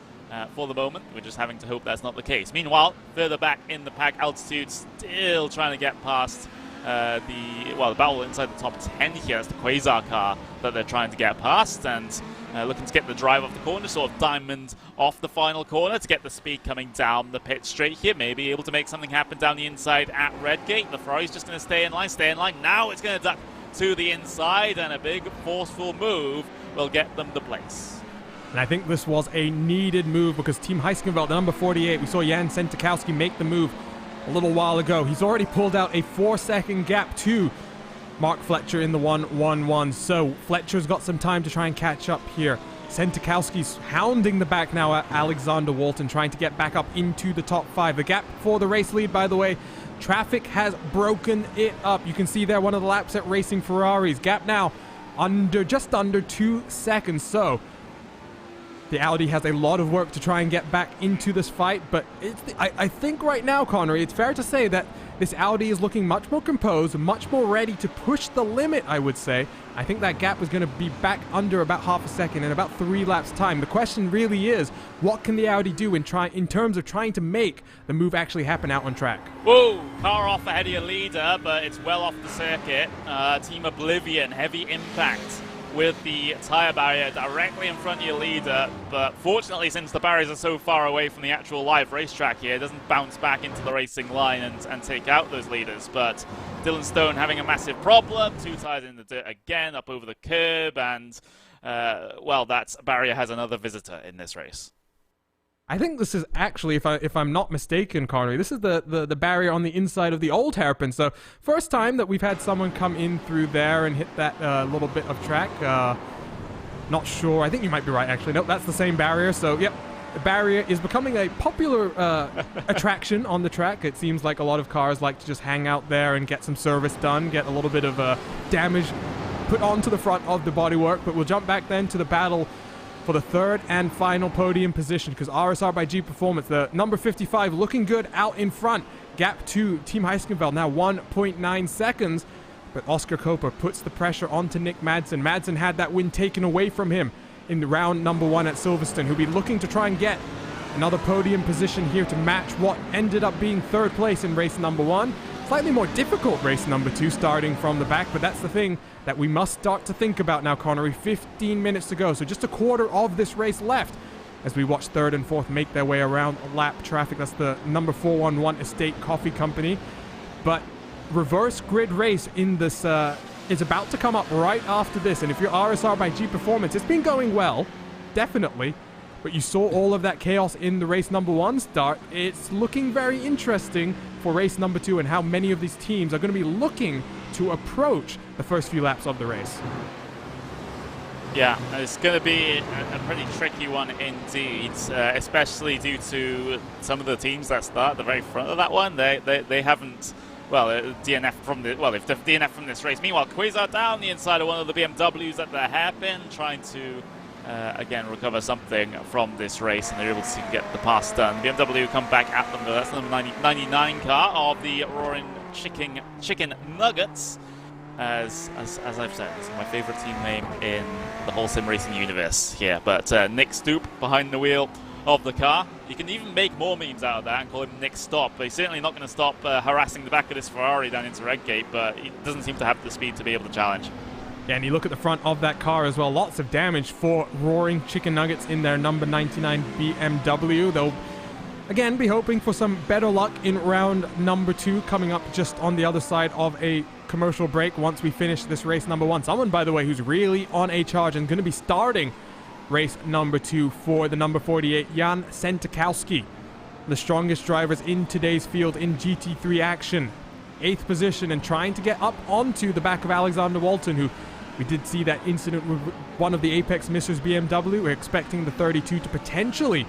for the moment, we're just having to hope that's not the case. Meanwhile, further back in the pack, Altitude still trying to get past the battle inside the top 10 here. That's the Quasar car that they're trying to get past, and looking to get the drive off the corner, sort of diamond off the final corner to get the speed coming down the pit straight here. Maybe able to make something happen down the inside at Redgate. The Ferrari's just going to stay in line. Now it's going to duck to the inside, and a big forceful move will get them the place. And I think this was a needed move, because Team Heisenfeld, the number 48, we saw Jan Sentikowski make the move a little while ago. He's already pulled out a 4-second gap to Mark Fletcher in the 1-1-1. So Fletcher's got some time to try and catch up here. Sentikowski's hounding the back now at Alexander Walton, trying to get back up into the top 5. The gap for the race lead, by the way, traffic has broken it up. You can see there one of the laps at Racing Ferraris. Gap now just under 2 seconds. So the Audi has a lot of work to try and get back into this fight, but I think right now, Connery, it's fair to say that this Audi is looking much more composed, much more ready to push the limit, I would say. I think that gap is going to be back under about half a second in about 3 laps time. The question really is, what can the Audi do in terms of trying to make the move actually happen out on track? Whoa, car off ahead of your leader, but it's well off the circuit. Team Oblivion, heavy impact with the tyre barrier directly in front of your leader, but fortunately, since the barriers are so far away from the actual live racetrack here, it doesn't bounce back into the racing line and take out those leaders. But Dylan Stone having a massive problem, 2 tyres in the dirt again, up over the curb, and well, that barrier has another visitor in this race. I think this is actually, if I'm not mistaken, Connery, this is the barrier on the inside of the old hairpin. So first time that we've had someone come in through there and hit that little bit of track. Not sure. I think you might be right, actually. Nope, that's the same barrier. So, yep, the barrier is becoming a popular attraction on the track. It seems like a lot of cars like to just hang out there and get some service done, get a little bit of damage put onto the front of the bodywork. But we'll jump back then to the battle for the third and final podium position, because RSR by G Performance, the number 55, looking good out in front. Gap to Team Heiskensveld, now 1.9 seconds. But Oscar Koper puts the pressure onto Nick Madsen. Madsen had that win taken away from him in the round number 1 at Silverstone, who'll be looking to try and get another podium position here to match what ended up being third place in race number 1. Slightly more difficult race number 2, starting from the back, but that's the thing that we must start to think about now, Connery. 15 minutes to go, so just a quarter of this race left as we watch third and fourth make their way around lap traffic. That's the number 411 Estate Coffee Company. But reverse grid race in this is about to come up right after this, and if you're RSR by G Performance, it's been going well, definitely, but you saw all of that chaos in the race number 1 start. It's looking very interesting for race number 2 and how many of these teams are going to be looking to approach the first few laps of the race. Yeah, it's going to be a pretty tricky one indeed, especially due to some of the teams that start at the very front of that one. They haven't, well, DNF from the, well, they've DNF from this race. Meanwhile, Quasar down the inside of one of the BMWs at the hairpin, trying to again recover something from this race, and they're able to get the pass done. BMW come back at them though. That's the number 99 car of the Roaring Chicken Nuggets. As I've said, this is my favourite team name in the whole sim racing universe here. But Nick Stoop behind the wheel of the car. You can even make more memes out of that and call him Nick Stop, but he's certainly not going to stop harassing the back of this Ferrari down into Redgate, but he doesn't seem to have the speed to be able to challenge. Yeah, and you look at the front of that car as well. Lots of damage for Roaring Chicken Nuggets in their number 99 BMW. They'll again be hoping for some better luck in round number 2, coming up just on the other side of a commercial break once we finish this race number 1. Someone, by the way, who's really on a charge and going to be starting race number 2 for the number 48, Jan Sentikowski. The strongest drivers in today's field in GT3 action. 8th position and trying to get up onto the back of Alexander Walton, who we did see that incident with one of the Apex Missers BMW. We're expecting the 32 to potentially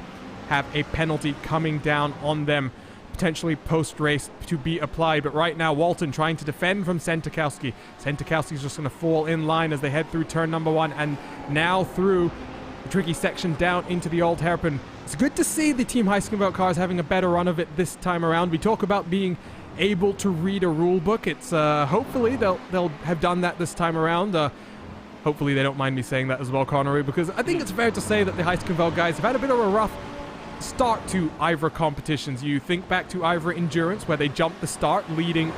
have a penalty coming down on them, potentially post-race to be applied. But right now, Walton trying to defend from Sentikowski. Sentikowski's just going to fall in line as they head through turn number 1 and now through the tricky section down into the old hairpin. It's good to see the Team Heiskensveld cars having a better run of it this time around. We talk about being able to read a rule book. It's hopefully they'll have done that this time around. Hopefully they don't mind me saying that as well, Connery, because I think it's fair to say that the Heiskensveld guys have had a bit of a rough start to IVRA competitions. You think back to IVRA Endurance, where they jumped the start leading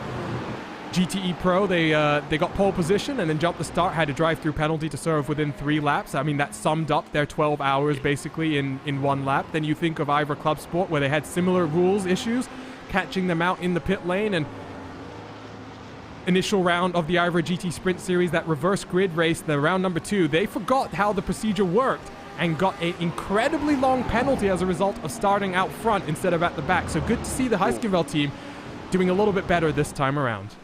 GTE Pro. They got pole position and then jumped the start, had a drive-through penalty to serve within 3 laps. I mean, that summed up their 12 hours basically in 1 lap. Then you think of IVRA Club Sport, where they had similar rules issues, catching them out in the pit lane. And initial round of the IVRA GT Sprint Series, that reverse grid race, the round number 2, they forgot how the procedure worked and got an incredibly long penalty as a result of starting out front instead of at the back. So good to see the Heiskensveld team doing a little bit better this time around.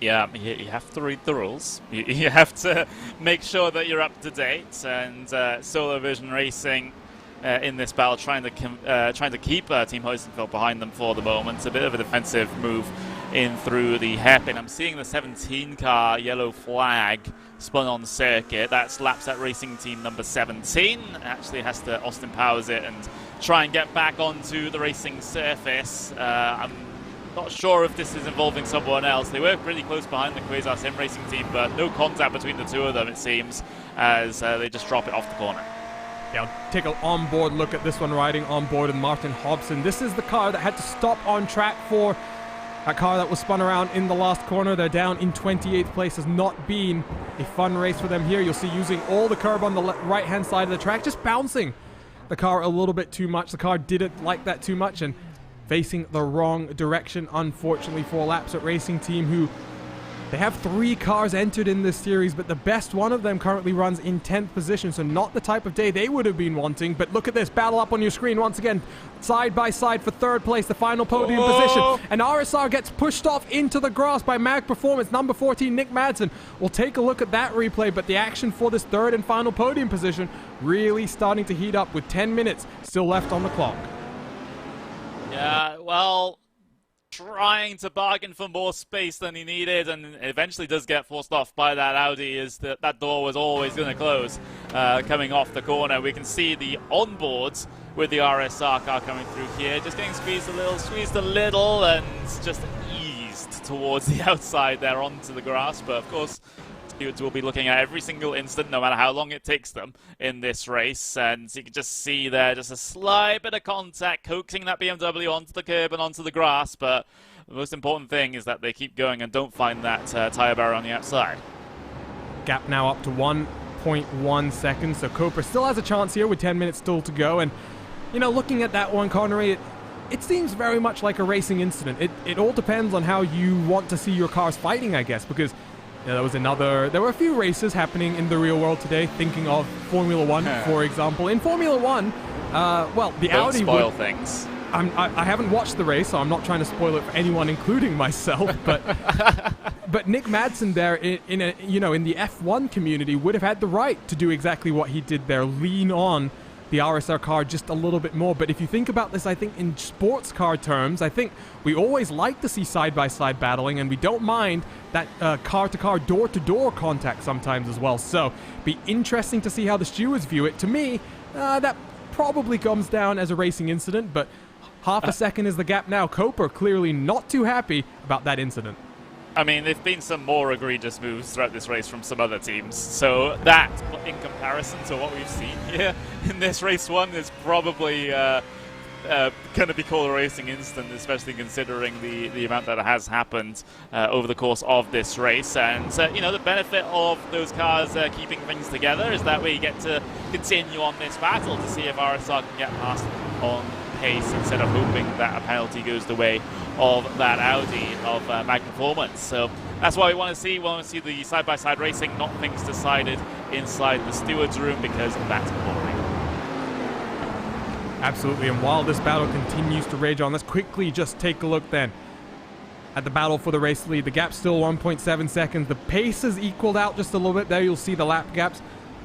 Yeah, you have to read the rules. You have to make sure that you're up to date. And Solar Vision Racing in this battle trying to keep Team Heiskensveld behind them for the moment. A bit of a defensive move in through the hairpin. I'm seeing the 17 car yellow flag spun on circuit. That's Lapsat Racing Team number 17. Actually has to Austin Powers it and try and get back onto the racing surface. I'm not sure if this is involving someone else. They were pretty close behind the Quasar Sim Racing team, but no contact between the two of them, it seems, as they just drop it off the corner. Yeah, I'll take an on-board look at this one, riding on board with Martin Hobson. This is the car that had to stop on track for that car that was spun around in the last corner. They're down in 28th place. Has not been a fun race for them here. You'll see using all the curb on the right-hand side of the track, just bouncing the car a little bit too much. The car didn't like that too much and facing the wrong direction, unfortunately, for Lapsat Racing Team, who They have 3 cars entered in this series, but the best one of them currently runs in 10th position, so not the type of day they would have been wanting. But look at this, battle up on your screen once again, side by side for 3rd place, the final podium position. And RSR gets pushed off into the grass by Mag Performance. Number 14, Nick Madsen. We'll take a look at that replay, but the action for this 3rd and final podium position really starting to heat up with 10 minutes still left on the clock. Yeah, well, trying to bargain for more space than he needed, and eventually does get forced off by that Audi, is that door was always going to close coming off the corner. We can see the onboards with the RSR car coming through here, just getting squeezed a little, and just eased towards the outside there onto the grass. But of course, stewards will be looking at every single instant, no matter how long it takes them in this race. And you can just see there just a slight bit of contact coaxing that BMW onto the curb and onto the grass. But the most important thing is that they keep going and don't find that tyre barrier on the outside. Gap now up to 1.1 seconds, so Cooper still has a chance here with 10 minutes still to go. And, you know, looking at that one, Connery, it seems very much like a racing incident. It all depends on how you want to see your cars fighting, I guess, because there were a few races happening in the real world today, thinking of Formula 1, for example. In Formula 1, well, the Don't Audi spoil things. I haven't watched the race, so I'm not trying to spoil it for anyone, including myself. But but Nick Madsen there, in the F1 community, would have had the right to do exactly what he did there, lean on the RSR car just a little bit more. But if you think about this, I think in sports car terms, I think we always like to see side-by-side battling, and we don't mind that car-to-car, door-to-door contact sometimes as well. So be interesting to see how the stewards view it. To me, that probably comes down as a racing incident, but half a second is the gap now. Cooper clearly not too happy about that incident. I mean, there've been some more egregious moves throughout this race from some other teams, so that, in comparison to what we've seen here in this race 1, is probably going to be called a racing incident, especially considering the amount that has happened over the course of this race. And, the benefit of those cars keeping things together is that we get to continue on this battle to see if RSR can get past on pace instead of hoping that a penalty goes the way of that Audi of Mag Performance. So that's what we want to see. We want to see the side-by-side racing, not things decided inside the stewards room, because that's boring. Absolutely, and while this battle continues to rage on, let's quickly just take a look then at the battle for the race lead. The gap's still 1.7 seconds. The pace has equaled out just a little bit there. You'll see the lap gaps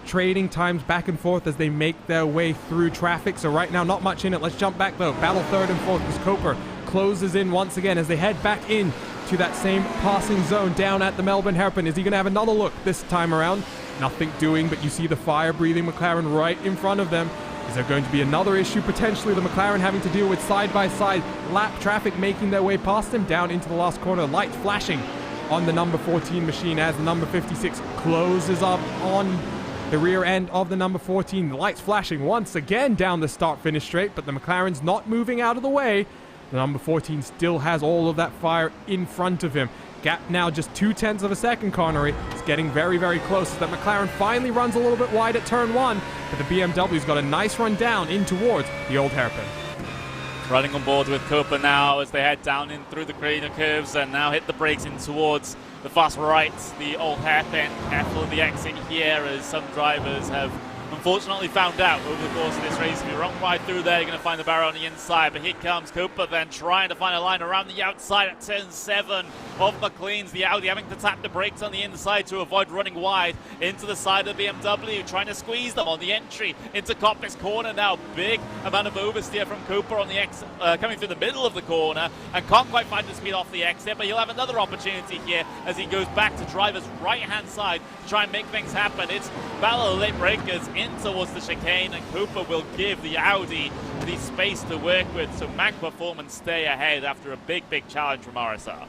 trading times back and forth as they make their way through traffic. So right now, not much in it. Let's jump back though. Battle 3rd and 4th as Cooper closes in once again as they head back in to that same passing zone down at the Melbourne Hairpin. Is he going to have another look this time around? Nothing doing, but you see the fire-breathing McLaren right in front of them. Is there going to be another issue, potentially the McLaren having to deal with side-by-side lap traffic making their way past him down into the last corner? Light flashing on the number 14 machine as the number 56 closes up on the rear end of the number 14. The lights flashing once again down the start-finish straight, but the McLaren's not moving out of the way. The number 14 still has all of that fire in front of him. Gap now just 0.2 of a second, Connery. It's getting very, very close. That McLaren finally runs a little bit wide at turn 1, but the BMW's got a nice run down in towards the old hairpin. Running on board with Cooper now as they head down in through the corner curves and now hit the brakes in towards the fast right, the old hairpin. Careful of the exit here, as some drivers have unfortunately found out over the course of this race. If you run right through there, you're going to find the barrier on the inside. But here comes Cooper then trying to find a line around the outside at turn 7 of McLean's. The Audi having to tap the brakes on the inside to avoid running wide into the side of the BMW, trying to squeeze them on the entry into Coppice corner now. Big amount of oversteer from Cooper on the coming through the middle of the corner, and can't quite find the speed off the exit, but he'll have another opportunity here as he goes back to driver's right hand side to try and make things happen. It's battle of late breakers in towards the chicane, and Cooper will give the Audi the space to work with, so Mag Performance stay ahead after a big challenge from RSR.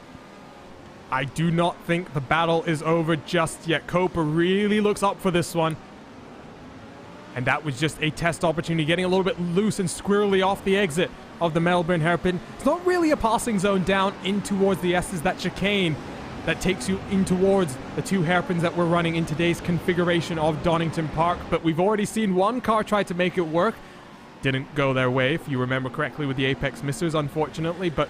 I do not think the battle is over just yet. Cooper really looks up for this one. And that was just a test opportunity, getting a little bit loose and squirrely off the exit of the Melbourne hairpin. It's not really a passing zone down in towards the S's, that chicane that takes you in towards the two hairpins that we're running in today's configuration of Donington Park. But we've already seen one car try to make it work. Didn't go their way, if you remember correctly, with the Apex Missers, unfortunately. But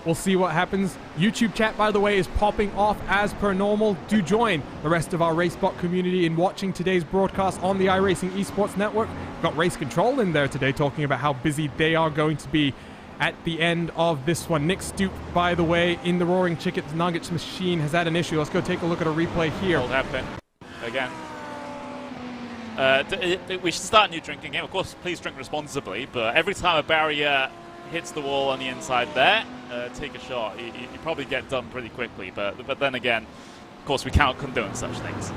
We'll see what happens. YouTube chat, by the way, is popping off as per normal. Do join the rest of our RaceBot community in watching today's broadcast on the iRacing Esports Network. We've got Race Control in there today talking about how busy they are going to be at the end of this one. Nick Stoop, by the way, in the Roaring Chickens Nuggets machine has had an issue. Let's go take a look at a replay here. Hold happen again. We should start a new drinking game. Of course, please drink responsibly, but every time a barrier hits the wall on the inside there, take a shot. You probably get done pretty quickly, but then again, of course, we can't condone such things.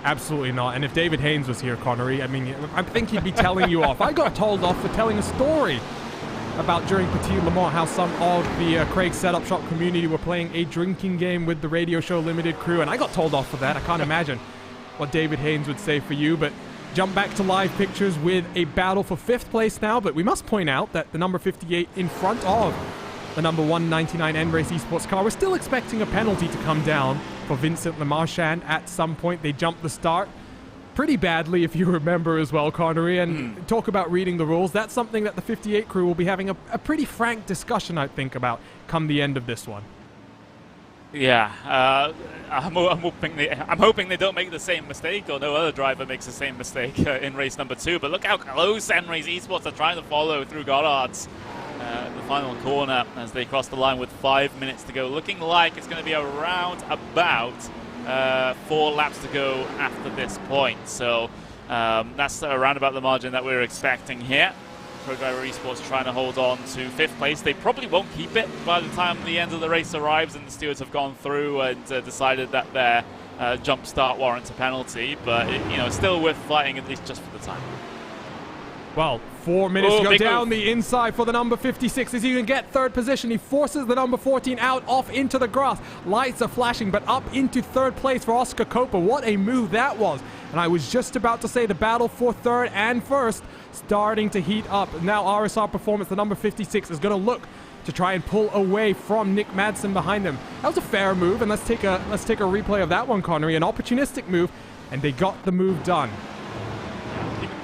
Absolutely not. And if David Haynes was here, Connery, I mean, I think he'd be telling you off. I got told off for telling a story about during Petit Le Mans how some of the Craig Setup Shop community were playing a drinking game with the Radio Show Limited crew, and I got told off for that. I can't imagine what David Haynes would say for you, but jump back to live pictures with a battle for 5th place now, but we must point out that the number 58 in front of the number 199 N-Race Esports car, we're still expecting a penalty to come down for Vincent Lemarchand at some point. They jumped the start pretty badly, if you remember as well, Connery, and talk about reading the rules. That's something that the 58 crew will be having a pretty frank discussion, I think, about come the end of this one. Yeah, I'm hoping they don't make the same mistake, or no other driver makes the same mistake in race number 2. But look how close N-Race Esports are trying to follow through Goddard's the final corner as they cross the line with 5 minutes to go. Looking like it's going to be around about 4 laps to go after this point. So that's around about the margin that we're expecting here. ProDriver Esports trying to hold on to 5th place. They probably won't keep it by the time the end of the race arrives and the stewards have gone through and decided that their jump start warrants a penalty. But it's still worth fighting, at least just for the time. Well, 4 minutes to go down the inside for the number 56. Is he going to get 3rd position? He forces the number 14 out, off into the grass. Lights are flashing, but up into 3rd place for Oscar Copa. What a move that was. And I was just about to say the battle for 3rd and 1st starting to heat up. Now RSR Performance, the number 56, is going to look to try and pull away from Nick Madsen behind them. That was a fair move, and let's take a replay of that one, Connery. An opportunistic move, and they got the move done.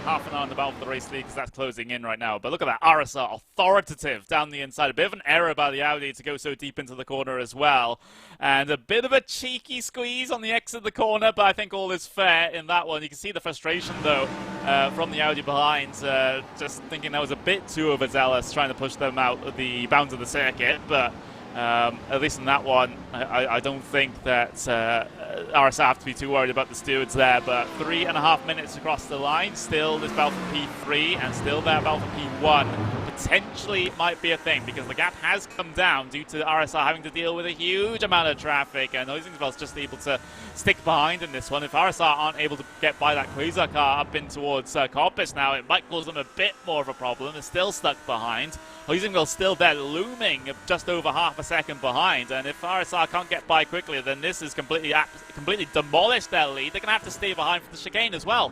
Half an hour on the battle for the race lead because that's closing in right now. But look at that, RSR, authoritative down the inside. A bit of an error by the Audi to go so deep into the corner as well. And a bit of a cheeky squeeze on the exit of the corner, but I think all is fair in that one. You can see the frustration, though, from the Audi behind. Just thinking that was a bit too overzealous, trying to push them out of the bounds of the circuit. But at least in that one, I don't think that RSR have to be too worried about the stewards there. But 3.5 minutes across the line, still this battle for P3 and still that battle for P1 potentially might be a thing, because the gap has come down due to RSR having to deal with a huge amount of traffic, and Huizinga's just able to stick behind in this one. If RSR aren't able to get by that Quasar car up in towards Corpus now, it might cause them a bit more of a problem. They're still stuck behind. Huizinga's still there, looming just over half a second behind, and if RSR can't get by quickly, then this is completely demolished their lead. They're going to have to stay behind for the chicane as well.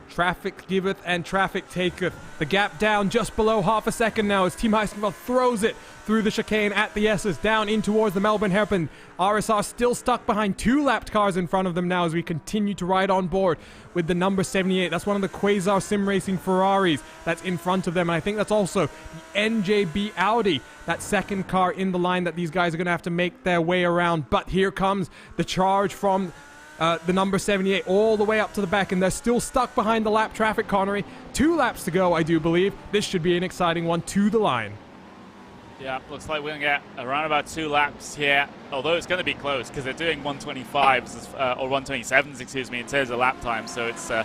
Traffic giveth and traffic taketh. The gap down just below half a second now as Team Huizinga throws it through the chicane at the S's, down in towards the Melbourne hairpin. RSR still stuck behind 2 lapped cars in front of them now as we continue to ride on board with the number 78. That's one of the Quasar Sim Racing Ferraris that's in front of them, and I think that's also the NJB Audi, that second car in the line that these guys are going to have to make their way around. But here comes the charge from the number 78 all the way up to the back, and they're still stuck behind the lap traffic, Connery. 2 laps to go, I do believe. This should be an exciting one to the line. Yeah, looks like we're going to get around about 2 laps here, although it's going to be close because they're doing 125s, or 127s, excuse me, in terms of lap time. So I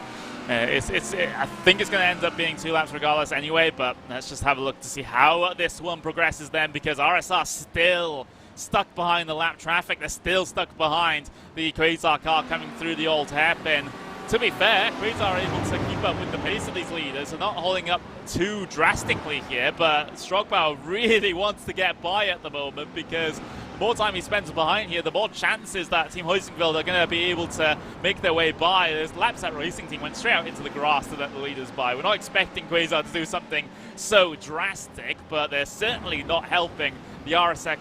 think it's going to end up being 2 laps regardless anyway, but let's just have a look to see how this one progresses then, because RSR still stuck behind the lap traffic. They're still stuck behind the Quasar car coming through the old hairpin. To be fair, Quasar are able to keep up with the pace of these leaders. They're not holding up too drastically here, but Strogbow really wants to get by at the moment, because the more time he spends behind here, the more chances that Team Huizinga are going to be able to make their way by. There's laps that Racing Team went straight out into the grass to let the leaders by. We're not expecting Quasar to do something so drastic, but they're certainly not helping the RSR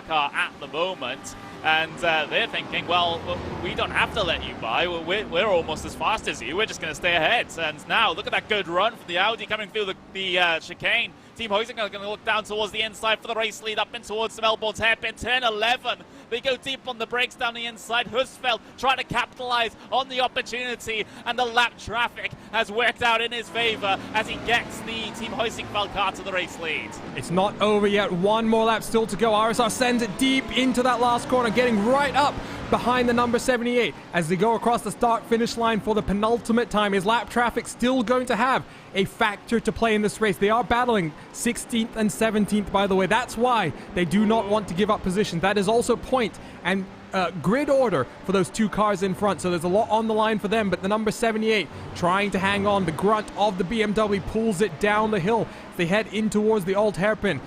car at the moment. And they're thinking, well, we don't have to let you by. We're almost as fast as you. We're just going to stay ahead. And now, look at that good run from the Audi coming through the chicane. Team Hoising are going to look down towards the inside for the race lead, up in towards the Melbourne's hairpin. Turn 11. They go deep on the brakes down the inside. Husfeldt trying to capitalize on the opportunity, and the lap traffic has worked out in his favor as he gets the Team Hoising car to the race lead. It's not over yet. One more lap still to go. RSR sends it deep into that last corner, getting right up behind the number 78 as they go across the start-finish line for the penultimate time. Is lap traffic still going to have a factor to play in this race? They are battling 16th and 17th, by the way. That's why they do not want to give up position. That is also point and grid order for those two cars in front, so there's a lot on the line for them. But the number 78 trying to hang on. The grunt of the BMW pulls it down the hill. They head in towards the old hairpin.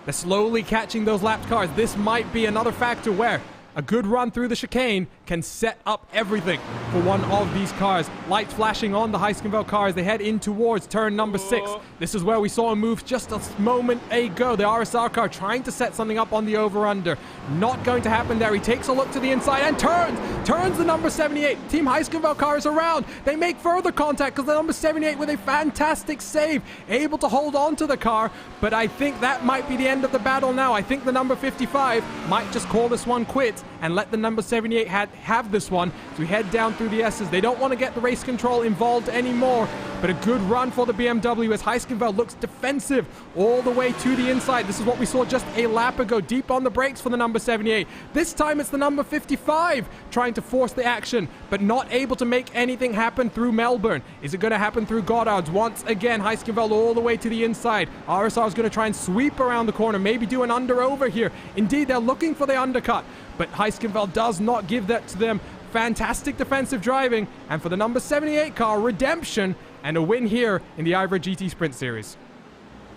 They're slowly catching those lapped cars. This might be another factor where a good run through the chicane can set up everything for one of these cars. Lights flashing on the Heiskenveld cars. They head in towards turn number 6. This is where we saw a move just a moment ago. The RSR car trying to set something up on the over-under. Not going to happen there. He takes a look to the inside and turns the number 78. Team Heiskenveld car is around. They make further contact because the number 78 with a fantastic save, able to hold on to the car. But I think that might be the end of the battle now. I think the number 55 might just call this one quits and let the number 78 have this one. So we head down through the S's. They don't want to get the race control involved anymore, but a good run for the BMW as Heiskenveld looks defensive all the way to the inside. This is what we saw just a lap ago, deep on the brakes for the number 78. This time it's the number 55 trying to force the action, but not able to make anything happen through Melbourne. Is it going to happen through Goddard's? Once again, Heiskenveld all the way to the inside. RSR is going to try and sweep around the corner, maybe do an under-over here. Indeed, they're looking for the undercut, but Heiskenveld does not give that to them. Fantastic defensive driving, and for the number 78 car, redemption and a win here in the IVRA GT Sprint Series.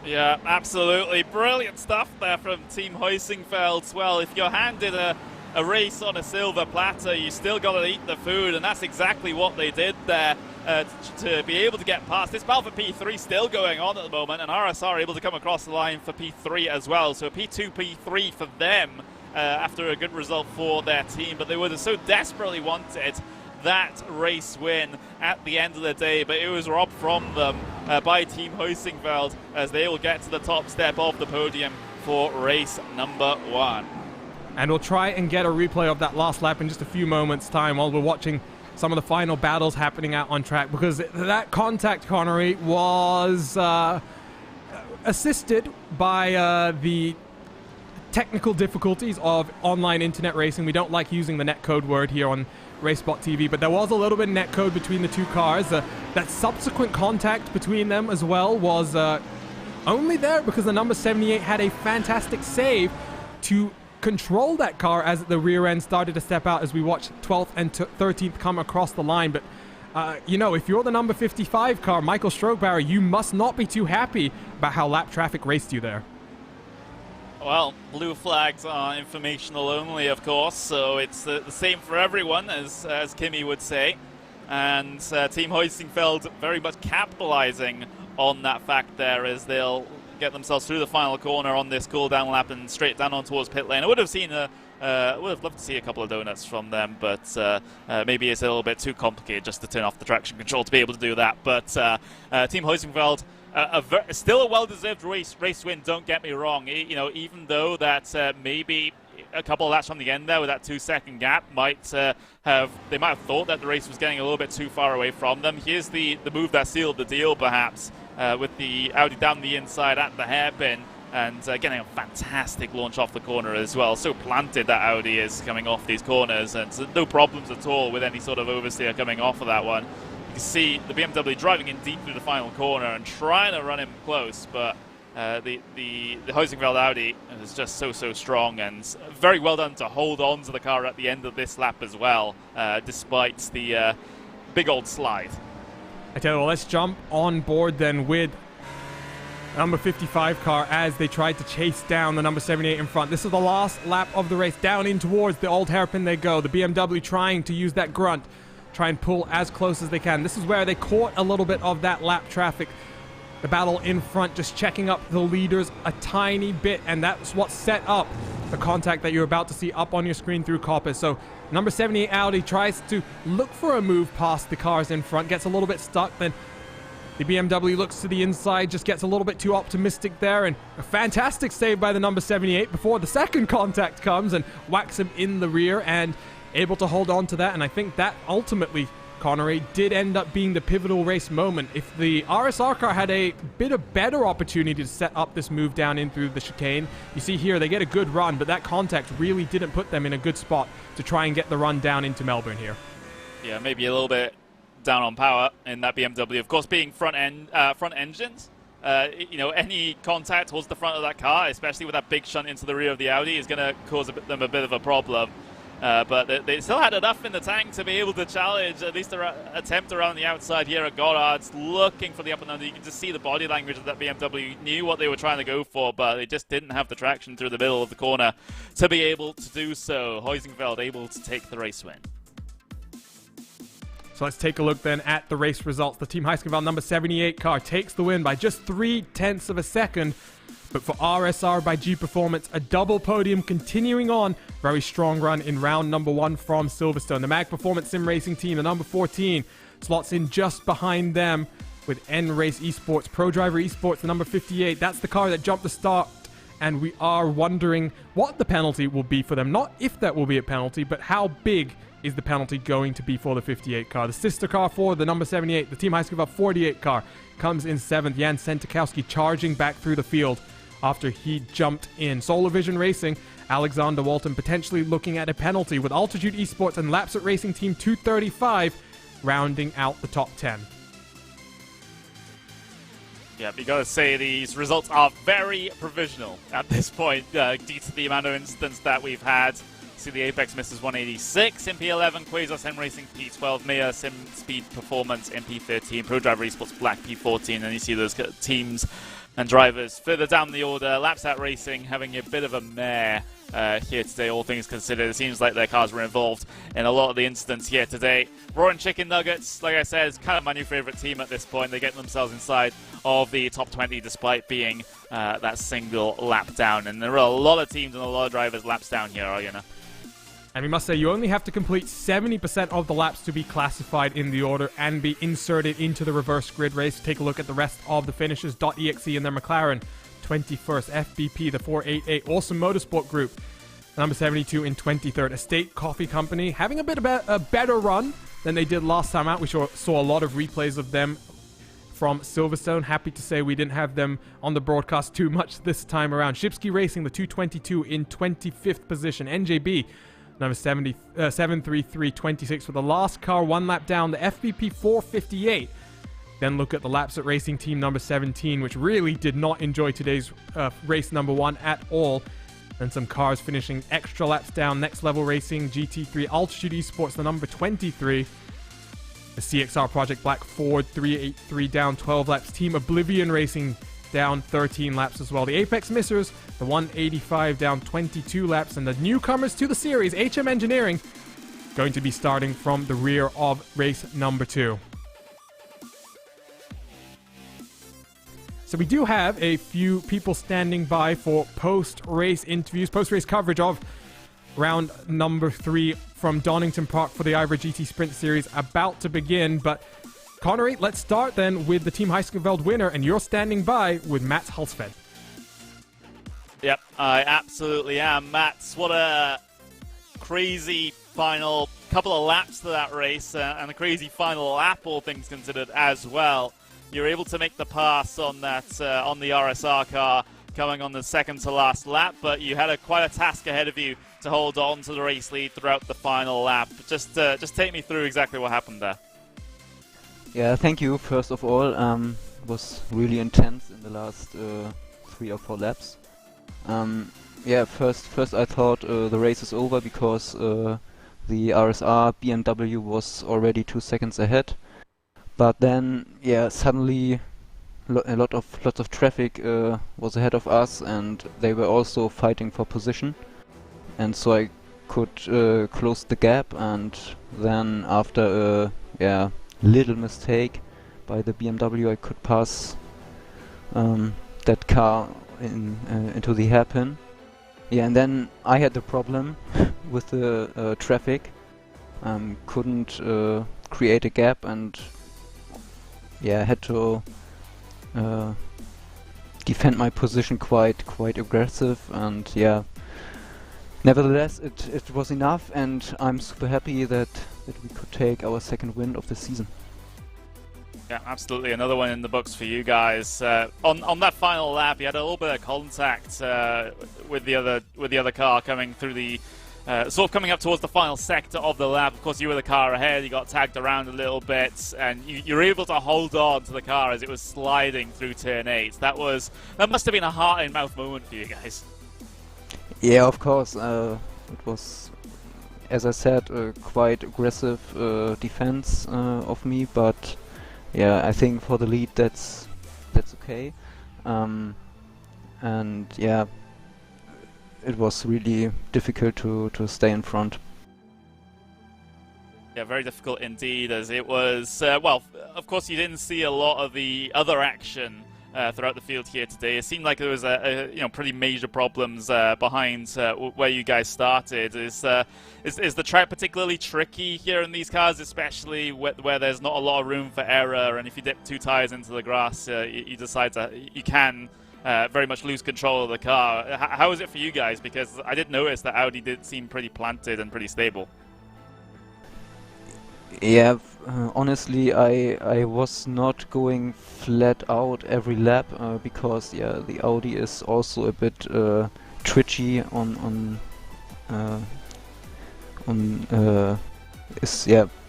Yeah, absolutely. Brilliant stuff there from Team Heiskenveld. Well, if you're handed a race on a silver platter, you still got to eat the food, and that's exactly what they did there to be able to get past. This battle for P3 still going on at the moment, and RSR able to come across the line for P3 as well. So P2, P3 for them after a good result for their team, but they would have so desperately wanted that race win at the end of the day, but it was robbed from them by Team Heiskenveld as they will get to the top step of the podium for race number 1. And we'll try and get a replay of that last lap in just a few moments' time while we're watching some of the final battles happening out on track, because that contact, Connery, was assisted by the technical difficulties of online internet racing. We don't like using the netcode word here on RacespotTV, but there was a little bit of netcode between the two cars. That subsequent contact between them as well was only there because the number 78 had a fantastic save to control that car as the rear end started to step out as we watched 12th and 13th come across the line. But you know, if you're the number 55 car, Michael Strohbauer, you must not be too happy about how lap traffic raced you there. Well, blue flags are informational only, of course, so it's the same for everyone, as Kimi would say. And Team Heiskenveld very much capitalizing on that fact there as they'll get themselves through the final corner on this cool-down lap and straight down on towards pit lane. I would have loved to see a couple of donuts from them, but maybe it's a little bit too complicated just to turn off the traction control to be able to do that. But Team Heiskenveld, still a well-deserved race win, don't get me wrong. You know, even though that maybe a couple of laps from the end there with that 2-second gap they might have thought that the race was getting a little bit too far away from them. Here's the move that sealed the deal, perhaps, with the Audi down the inside at the hairpin and getting a fantastic launch off the corner as well. So planted that Audi is coming off these corners, and no problems at all with any sort of oversteer coming off of that one. You see the BMW driving in deep through the final corner and trying to run him close, but the Heiskenveld Audi is just so strong, and very well done to hold on to the car at the end of this lap as well, despite the big old slide. I tell you what, let's jump on board then with number 55 car as they tried to chase down the number 78 in front. This is the last lap of the race. Down in towards the old hairpin they go. The BMW trying to use that grunt, try and pull as close as they can. This is where they caught a little bit of that lap traffic. The battle in front just checking up the leaders a tiny bit, and that's what set up the contact that you're about to see up on your screen through Coppice. So number 78 Audi tries to look for a move past the cars in front, gets a little bit stuck, then The BMW looks to the inside, just gets a little bit too optimistic there, and a fantastic save by the number 78 before the second contact comes and whacks him in the rear, and able to hold on to that. And I think that ultimately, Connery, did end up being the pivotal race moment. If the RSR car had a bit of better opportunity to set up this move down in through the chicane, you see here they get a good run, but that contact really didn't put them in a good spot to try and get the run down into Melbourne here. Yeah, maybe a little bit down on power in that BMW. Of course, being front engines, you know, any contact towards the front of that car, especially with that big shunt into the rear of the Audi, is going to cause them a bit of a problem. But they still had enough in the tank to be able to challenge, at least attempt around the outside here at Goddard's, looking for the up and under. You can just see the body language of that BMW, knew what they were trying to go for, but they just didn't have the traction through the middle of the corner to be able to do so. Huizenfeld able to take the race win. So let's take a look then at the race results. The Team Huizenfeld number 78 car takes the win by just 0.3 of a second. But for RSR by G Performance, a double podium continuing on. Very strong run in round number 1 from Silverstone. The Mag Performance Sim Racing team, the number 14, slots in just behind them with N-Race Esports. Pro Driver Esports, the number 58. That's the car that jumped the start. And we are wondering what the penalty will be for them. Not if that will be a penalty, but how big is the penalty going to be for the 58 car. The sister car for the number 78, the Team Huizenfeld 48 car, comes in 7th. Jan Sentikowski charging back through the field after he jumped in. Solar Vision Racing, Alexander Walton potentially looking at a penalty, with Altitude Esports and Lapsat Racing Team 235 rounding out the top 10. Yeah, you got to say these results are very provisional at this point due to the amount of incidents that we've had. See the Apex Misters 186 in P11, Quasar Sim Racing P12, Maya Sim Speed Performance in P13, Pro Driver Esports Black P14, and you see those teams and drivers further down the order. Lapsat Racing having a bit of a mare here today, all things considered. It seems like their cars were involved in a lot of the incidents here today. Roaring Chicken Nuggets, like I said, is kind of my new favorite team at this point. They get themselves inside of the top 20 despite being that single lap down. And there are a lot of teams and a lot of drivers laps down here, Arjuna. And we must say, you only have to complete 70% of the laps to be classified in the order and be inserted into the reverse grid race. Take a look at the rest of the finishers. .exe and their McLaren, 21st. FBP, the 488. Awesome Motorsport Group, number 72 in 23rd. Estate Coffee Company, having a bit of a better run than they did last time out. We saw a lot of replays of them from Silverstone. Happy to say we didn't have them on the broadcast too much this time around. Shipsky Racing, the 222 in 25th position. NJB, number 73326 for the last car, 1 lap down. The FBP 458. Then look at the Lapsat Racing Team number 17, which really did not enjoy today's race number 1 at all. And some cars finishing extra laps down. Next Level Racing, GT3, Altitude Esports, the number 23. The CXR Project Black Ford 383 down 12 laps. Team Oblivion Racing down 13 laps as well. The Apex Missers, the 185 down 22 laps. And the newcomers to the series, HM Engineering, going to be starting from the rear of race number 2. So we do have a few people standing by for post-race interviews, post-race coverage of round number 3 from Donington Park for the IVRA GT Sprint Series about to begin. But Connery, let's start then with the Team Huizenfeld winner, and you're standing by with Mats Halsved. Yep, I absolutely am. Mats, what a crazy final couple of laps to that race, and a crazy final lap, all things considered, as well. You're able to make the pass on that on the RSR car coming on the second to last lap, but you had quite a task ahead of you to hold on to the race lead throughout the final lap. Just take me through exactly what happened there. Yeah, thank you. First of all, it was really intense in the last 3 or 4 laps. Yeah, first I thought the race is over because the RSR BMW was already 2 seconds ahead. But then, yeah, suddenly lots of traffic was ahead of us, and they were also fighting for position. And so I could close the gap, and then after a little mistake by the BMW, I could pass that car into the hairpin. Yeah, and then I had the problem with the traffic. Couldn't create a gap, and yeah, I had to defend my position quite aggressive, and yeah, nevertheless it was enough, and I'm super happy that we could take our second win of the season. Yeah, absolutely. Another one in the books for you guys. On that final lap, you had a little bit of contact with the other car coming through the sort of coming up towards the final sector of the lap. Of course, you were the car ahead. You got tagged around a little bit, and you were able to hold on to the car as it was sliding through turn 8. That must have been a heart-in-mouth moment for you guys. Yeah, of course. It was, as I said, quite aggressive defense of me, but yeah, I think for the lead that's okay. And yeah, it was really difficult to stay in front. Yeah, very difficult indeed, as it was, well, of course you didn't see a lot of the other action throughout the field here today. It seemed like there was pretty major problems behind where you guys started. Is the track particularly tricky here in these cars, especially where there's not a lot of room for error, and if you dip 2 tires into the grass, you can very much lose control of the car. How is it for you guys? Because I did notice that Audi did seem pretty planted and pretty stable. Yeah, honestly, I was not going flat out every lap because yeah, the Audi is also a bit twitchy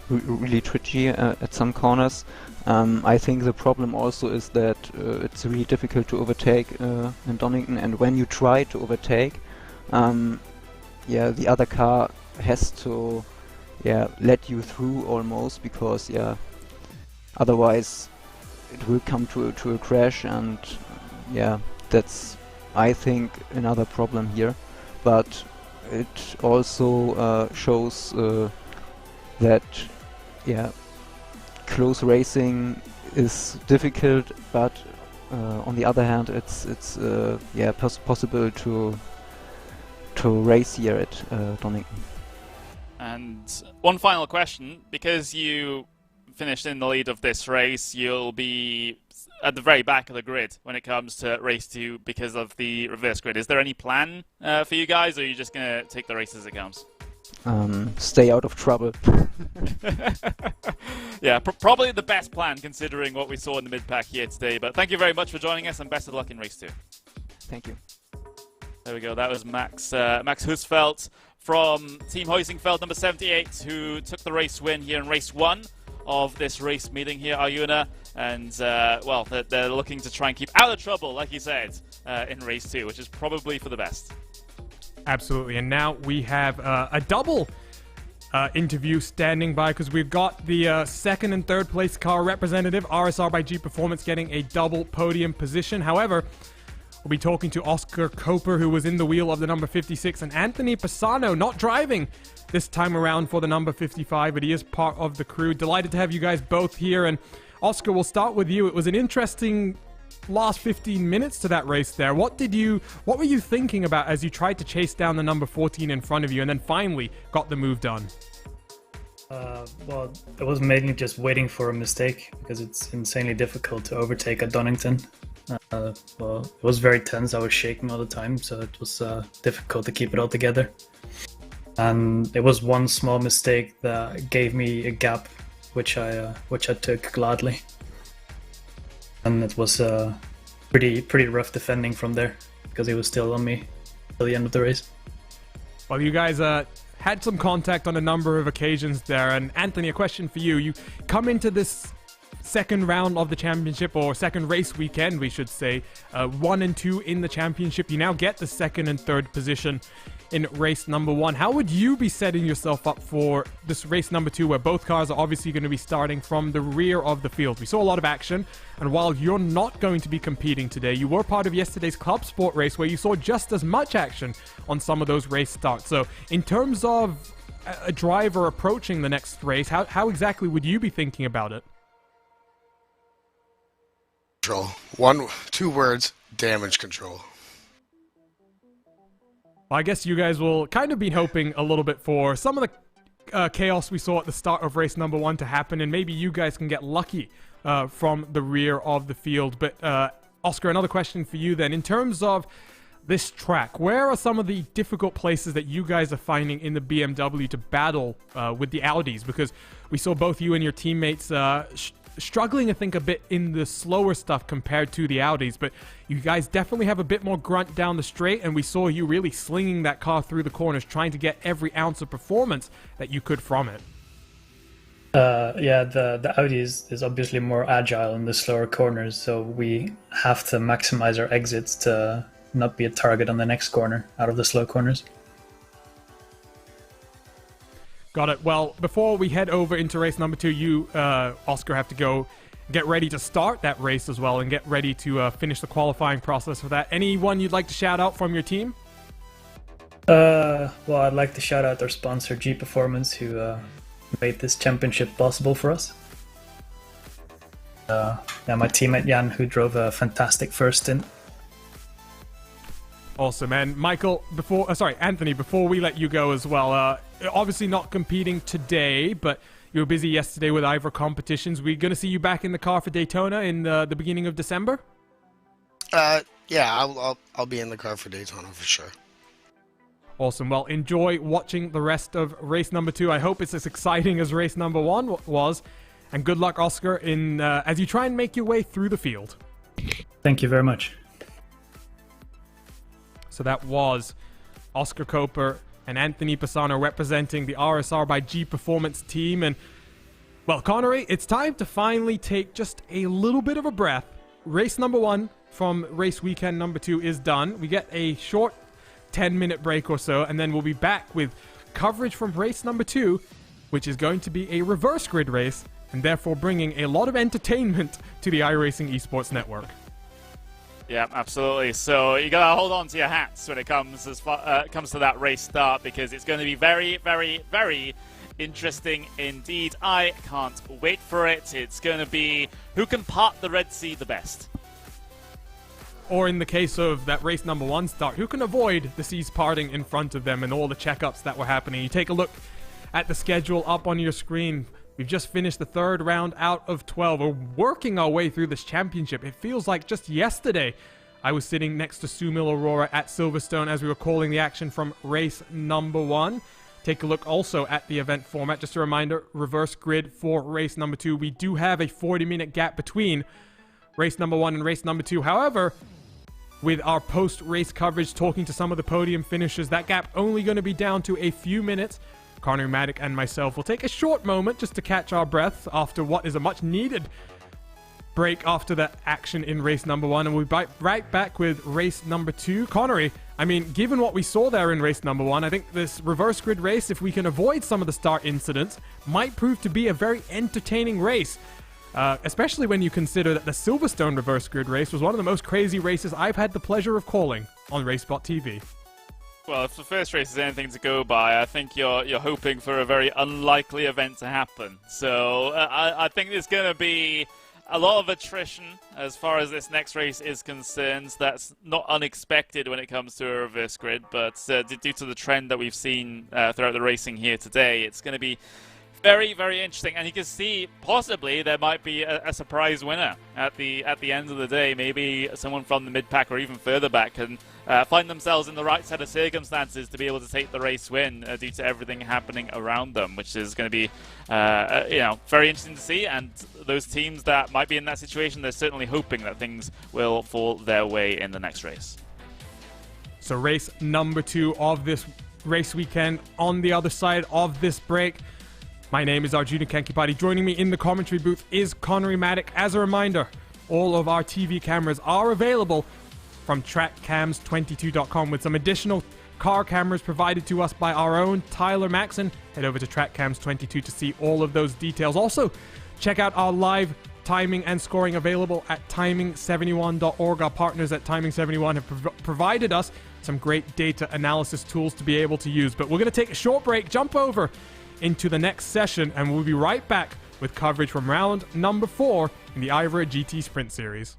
really twitchy at some corners. I think the problem also is that it's really difficult to overtake in Donington, and when you try to overtake, yeah, the other car has to let you through almost, because yeah, otherwise it will come to a crash, and yeah, that's, I think, another problem here. But it also shows that yeah, close racing is difficult, but on the other hand, it's possible to race here at Donington. And one final question, because you finished in the lead of this race, you'll be at the very back of the grid when it comes to race 2 because of the reverse grid. Is there any plan for you guys, or are you just going to take the race as it comes? Stay out of trouble. Yeah, probably the best plan considering what we saw in the mid-pack here today. But thank you very much for joining us, and best of luck in race 2. Thank you. There we go. That was Max Husfeldt from Team Heusingfeld, number 78, who took the race win here in race 1 of this race meeting here, Arjuna. And, well, they're looking to try and keep out of trouble, like you said, in race 2, which is probably for the best. Absolutely. And now we have a double interview standing by, because we've got the second and third place car representative, RSR by G Performance, getting a double podium position. However, we'll be talking to Oscar Koper, who was in the wheel of the number 56, and Anthony Pisano, not driving this time around for the number 55, but he is part of the crew. Delighted to have you guys both here. And Oscar, we'll start with you. It was an interesting last 15 minutes to that race there. What were you thinking about as you tried to chase down the number 14 in front of you and then finally got the move done? Well, it was mainly just waiting for a mistake, because it's insanely difficult to overtake at Donington. Well, it was very tense. I was shaking all the time, so it was difficult to keep it all together. And there was one small mistake that gave me a gap, which I took gladly. And it was pretty rough defending from there, because he was still on me till the end of the race. Well, you guys had some contact on a number of occasions there. And Anthony, a question for you. You come into this second round of the championship, or second race weekend, we should say, 1 and 2 in the championship. You now get the second and third position in race number 1. How would you be setting yourself up for this race number 2, where both cars are obviously going to be starting from the rear of the field? We saw a lot of action, and while you're not going to be competing today, you were part of yesterday's Club Sport race where you saw just as much action on some of those race starts. So in terms of a driver approaching the next race, how exactly would you be thinking about it? Control. 2 words, damage control. Well, I guess you guys will kind of be hoping a little bit for some of the chaos we saw at the start of race number 1 to happen, and maybe you guys can get lucky from the rear of the field. But Oscar, another question for you then. In terms of this track, where are some of the difficult places that you guys are finding in the BMW to battle with the Audis? Because we saw both you and your teammates struggling, I think, a bit in the slower stuff compared to the Audis, but you guys definitely have a bit more grunt down the straight, and we saw you really slinging that car through the corners, trying to get every ounce of performance that you could from it. Yeah, the Audi is obviously more agile in the slower corners, so we have to maximize our exits to not be a target on the next corner out of the slow corners. Got it. Well, before we head over into race number 2, you, Oscar, have to go get ready to start that race as well and get ready to finish the qualifying process for that. Anyone you'd like to shout out from your team? Well, I'd like to shout out our sponsor, G Performance, who made this championship possible for us. Yeah, my teammate Jan, who drove a fantastic first stint. Awesome. And Michael, Anthony, before we let you go as well, obviously not competing today, but you were busy yesterday with IVRA competitions. We're going to see you back in the car for Daytona in the beginning of December? Yeah, I'll be in the car for Daytona for sure. Awesome. Well, enjoy watching the rest of race number 2. I hope it's as exciting as race number 1 was. And good luck, Oscar, in as you try and make your way through the field. Thank you very much. So that was Oscar Koper and Anthony Pisano representing the RSR by G Performance team. And, well, Connery, it's time to finally take just a little bit of a breath. Race number 1 from race weekend number 2 is done. We get a short 10-minute break or so, and then we'll be back with coverage from race number 2, which is going to be a reverse grid race, and therefore bringing a lot of entertainment to the iRacing Esports Network. Yeah, absolutely. So you gotta hold on to your hats when it comes to that race start, because it's going to be very, very, very interesting indeed. I can't wait for it. It's going to be who can part the Red Sea the best. Or in the case of that race number 1 start, who can avoid the seas parting in front of them and all the checkups that were happening. You take a look at the schedule up on your screen. We've just finished the 3rd round out of 12. We're working our way through this championship. It feels like just yesterday I was sitting next to Sumil Arora at Silverstone as we were calling the action from race number 1. Take a look also at the event format. Just a reminder, reverse grid for race number 2. We do have a 40-minute gap between race number 1 and race number 2. However, with our post-race coverage, talking to some of the podium finishers, that gap only going to be down to a few minutes. Connery Maddock and myself will take a short moment just to catch our breath after what is a much-needed break after the action in race number 1, and we'll be right back with race number 2. Connery, I mean, given what we saw there in race number 1, I think this reverse grid race, if we can avoid some of the start incidents, might prove to be a very entertaining race. Especially when you consider that the Silverstone reverse grid race was one of the most crazy races I've had the pleasure of calling on RacespotTV. Well, if the first race is anything to go by, I think you're hoping for a very unlikely event to happen. So I think there's going to be a lot of attrition as far as this next race is concerned. That's not unexpected when it comes to a reverse grid, but due to the trend that we've seen throughout the racing here today, it's going to be very, very interesting, and you can see possibly there might be a surprise winner at the end of the day. Maybe someone from the mid-pack or even further back can find themselves in the right set of circumstances to be able to take the race win due to everything happening around them, which is going to be very interesting to see. And those teams that might be in that situation, they're certainly hoping that things will fall their way in the next race. So race number 2 of this race weekend on the other side of this break. My name is Arjuna Kankipati. Joining me in the commentary booth is Connery Maddock. As a reminder, all of our TV cameras are available from trackcams22.com with some additional car cameras provided to us by our own Tyler Maxon. Head over to trackcams22 to see all of those details. Also, check out our live timing and scoring available at timing71.org. Our partners at Timing71 have provided us some great data analysis tools to be able to use. But we're going to take a short break, jump over into the next session, and we'll be right back with coverage from round number 4 in the IVRA GT Sprint Series.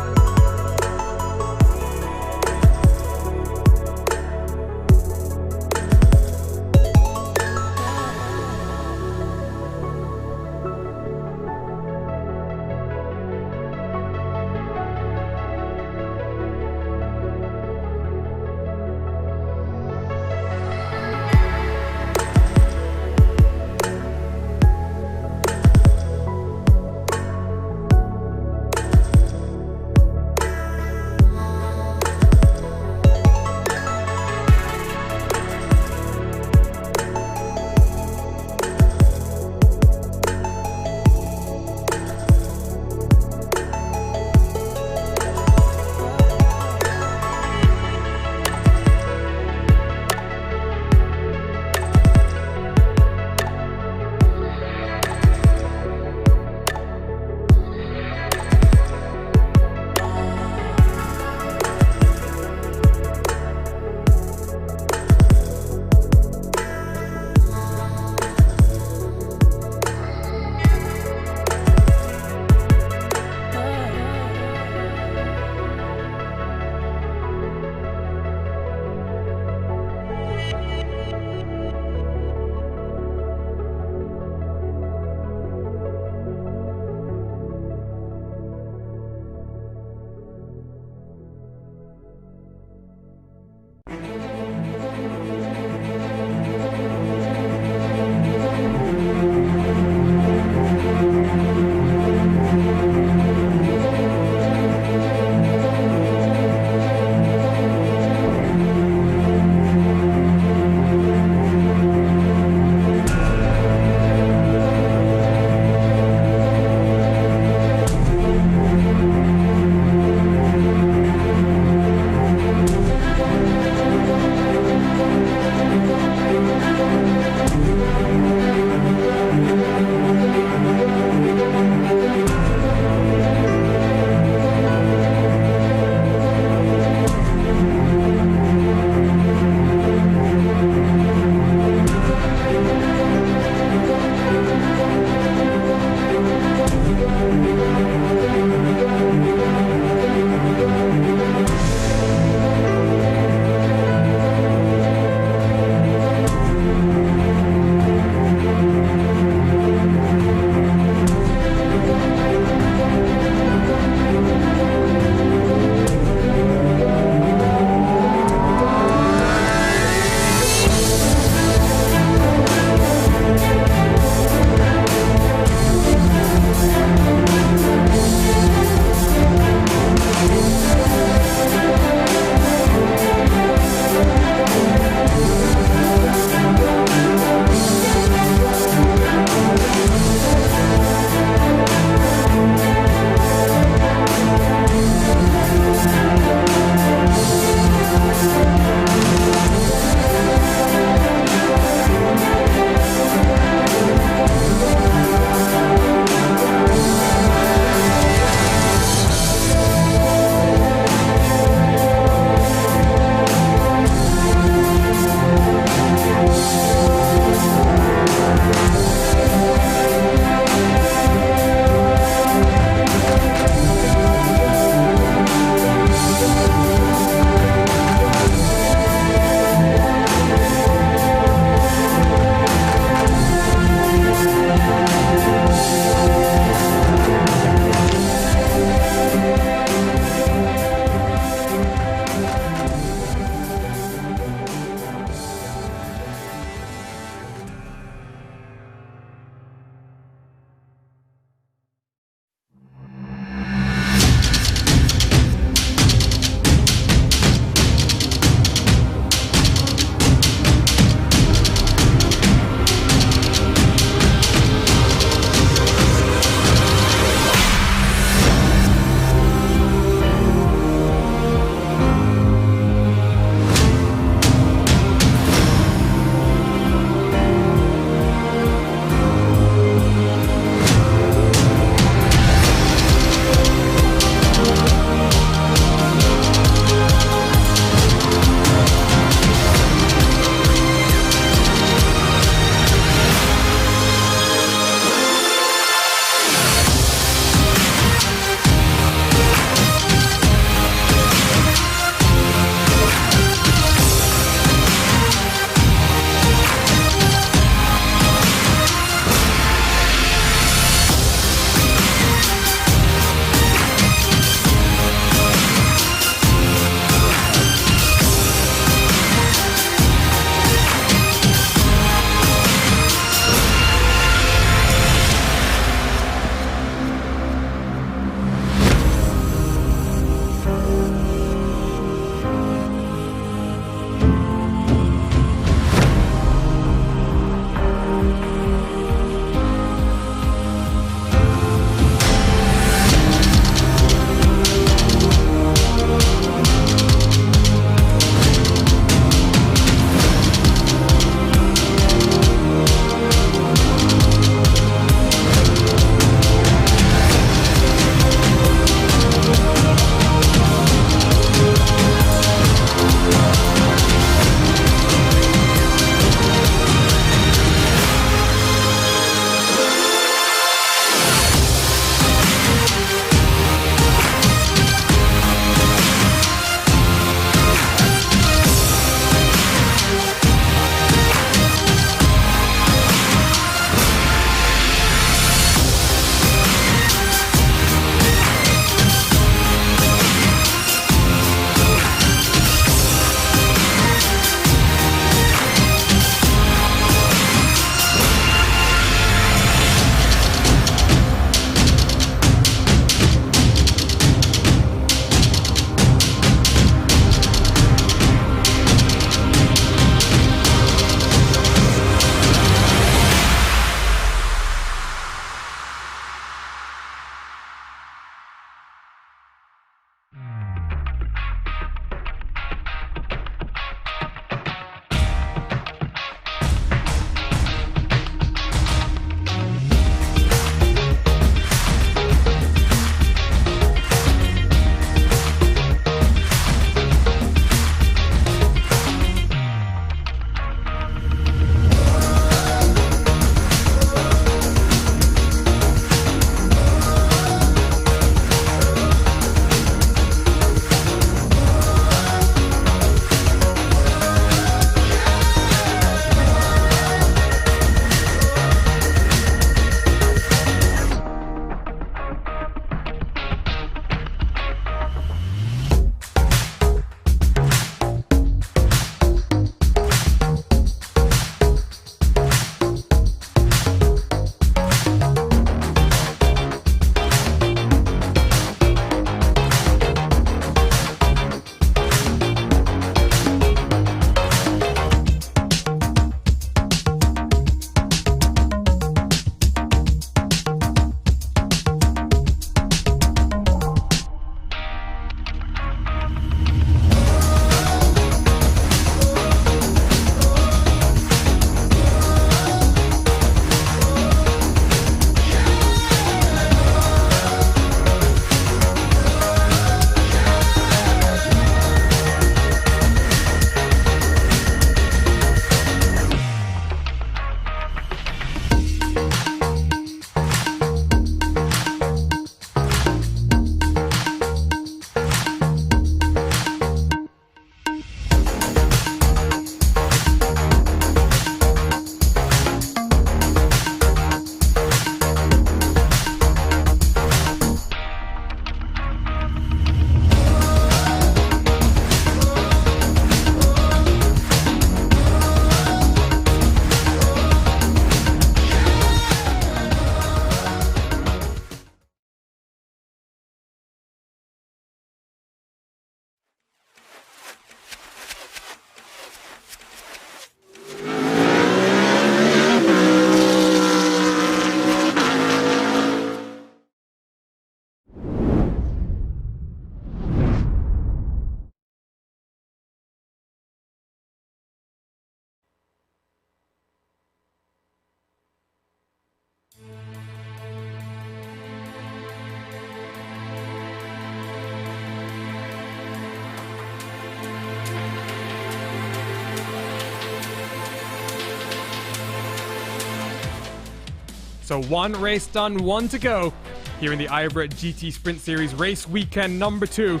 So one race done, one to go here in the IVRA GT Sprint Series race weekend number 2,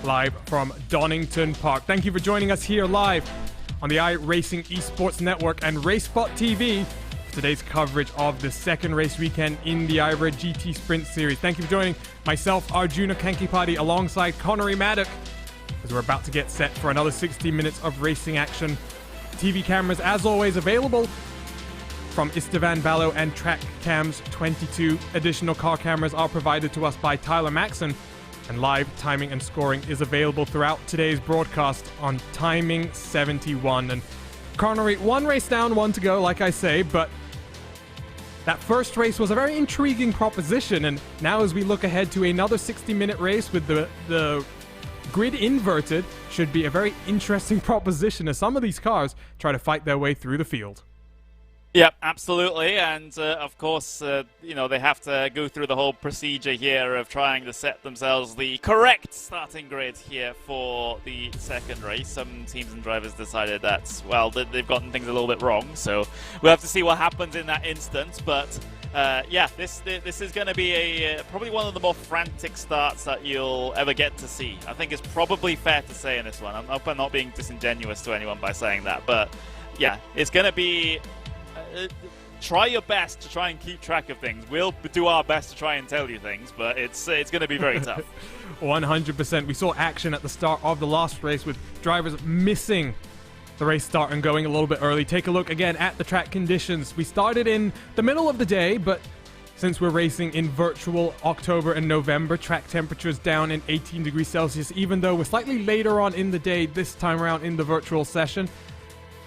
live from Donington Park. Thank you for joining us here live on the iRacing Esports Network and RacespotTV for today's coverage of the second race weekend in the IVRA GT Sprint Series. Thank you for joining myself, Arjuna Kankipati, alongside Connery Maddock, as we're about to get set for another 60 minutes of racing action. TV cameras, as always, available from Istvan Ballo and Track Cams 22. Additional car cameras are provided to us by Tyler Maxson, and live timing and scoring is available throughout today's broadcast on Timing 71. And Connery, one race down, one to go, like I say, but that first race was a very intriguing proposition, and now as we look ahead to another 60-minute race with the grid inverted, should be a very interesting proposition as some of these cars try to fight their way through the field. Yep, absolutely, and of course, you know, they have to go through the whole procedure here of trying to set themselves the correct starting grid here for the second race. Some teams and drivers decided that, well, they've gotten things a little bit wrong, so we'll have to see what happens in that instance, but yeah, this is going to be probably one of the more frantic starts that you'll ever get to see. I think it's probably fair to say in this one. I hope I'm not being disingenuous to anyone by saying that, but yeah, it's going to be... try your best to try and keep track of things. We'll do our best to try and tell you things, but it's going to be very tough. 100%. We saw action at the start of the last race with drivers missing the race start and going a little bit early. Take a look again at the track conditions. We started in the middle of the day, but since we're racing in virtual October and November, track temperatures down in 18 degrees Celsius, even though we're slightly later on in the day this time around in the virtual session.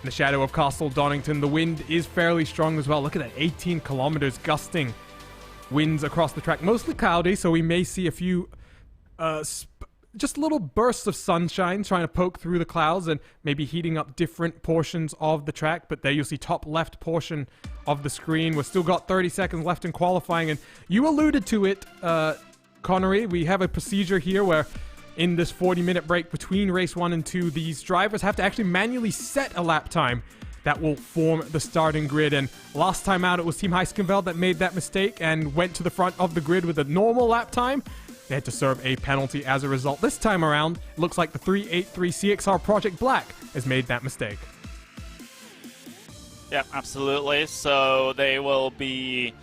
In the shadow of Castle Donington, the wind is fairly strong as well. Look at that, 18 kilometers gusting winds across the track. Mostly cloudy, so we may see a few just little bursts of sunshine trying to poke through the clouds and maybe heating up different portions of the track. But there you'll see top left portion of the screen. We've still got 30 seconds left in qualifying, and you alluded to it, Connery. We have a procedure here where in this 40-minute break between race 1 and 2, these drivers have to actually manually set a lap time that will form the starting grid. And last time out, it was Team Heiskenveld that made that mistake and went to the front of the grid with a normal lap time. They had to serve a penalty as a result. This time around, it looks like the 383 CXR Project Black has made that mistake. Yeah, absolutely. So they will be...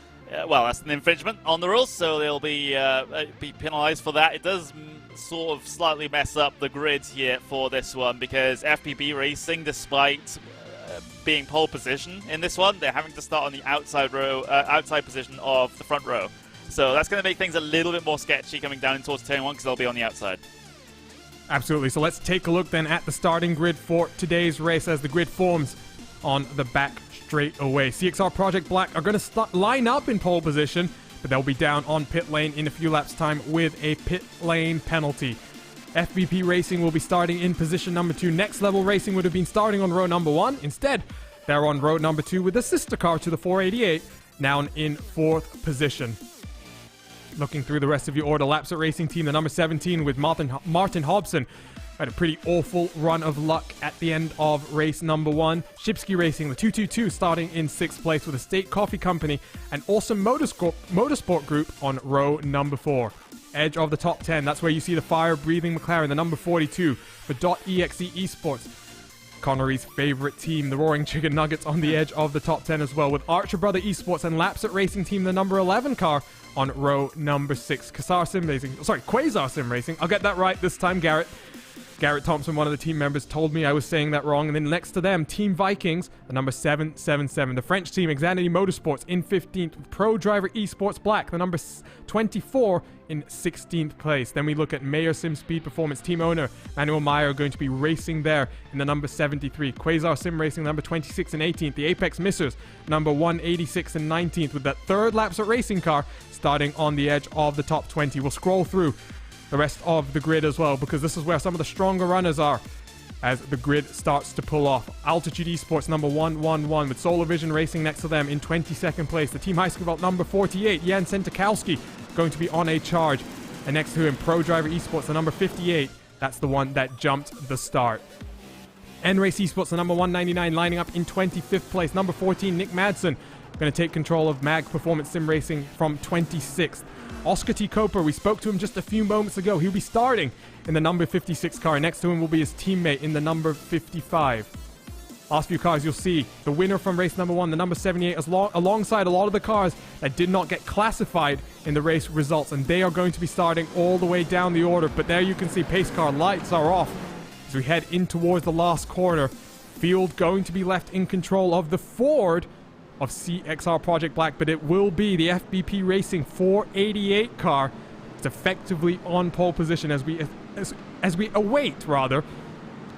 well, that's an infringement on the rules, so they'll be penalized for that. It does sort of slightly mess up the grid here for this one, because FPB Racing, despite being pole position in this one, they're having to start on the outside row, outside position of the front row. So that's going to make things a little bit more sketchy coming down towards turn 1, because they'll be on the outside. Absolutely. So let's take a look then at the starting grid for today's race as the grid forms on the back straight away. CXR Project Black are going to line up in pole position, but they'll be down on pit lane in a few laps time with a pit lane penalty. FBP Racing will be starting in position number 2. Next Level Racing would have been starting on row number 1. Instead, they're on row number 2 with a sister car to the 488, now in 4th position. Looking through the rest of your order, Laps at Racing Team, the number 17 with Martin Hobson. Had a pretty awful run of luck at the end of race number 1. Shipsky Racing, the 222, starting in 6th place with Estate Coffee Company and Awesome Motorsport Group on row number 4. Edge of the top 10, that's where you see the fire-breathing McLaren, the number 42 for .exe Esports. Connery's favorite team, the Roaring Chicken Nuggets, on the edge of the top 10 as well, with Archer Brother Esports and Laps at Racing Team, the number 11 car, on row number 6. Quasar Sim Racing. I'll get that right this time, Garrett. Garrett Thompson, one of the team members, told me I was saying that wrong. And then next to them, Team Vikings, the number 777. The French team, Xanity Motorsports, in 15th. With Pro Driver Esports Black, the number 24, in 16th place. Then we look at Mayor Sim Speed Performance. Team owner, Manuel Meyer, going to be racing there in the number 73. Quasar Sim Racing, number 26 and 18th. The Apex Missers, number 186 and 19th. With that third Laps at Racing car, starting on the edge of the top 20. We'll scroll through the rest of the grid as well, because this is where some of the stronger runners are as the grid starts to pull off. Altitude Esports, number 111, with Solar Vision Racing next to them in 22nd place. The Team Heiskenveld, number 48, Jan Sentikowski, going to be on a charge. And next to him, Pro Driver Esports, the number 58. That's the one that jumped the start. N-Race Esports, the number 199, lining up in 25th place. Number 14, Nick Madsen, going to take control of MAG Performance Sim Racing from 26th. Oscar T. Coper, we spoke to him just a few moments ago. He'll be starting in the number 56 car. Next to him will be his teammate in the number 55. Last few cars you'll see, the winner from race number 1, the number 78, alongside a lot of the cars that did not get classified in the race results, and they are going to be starting all the way down the order. But there you can see pace car lights are off as we head in towards the last corner. Field going to be left in control of the Ford of CXR Project Black, but it will be the FBP Racing 488 car. It's effectively on pole position as we await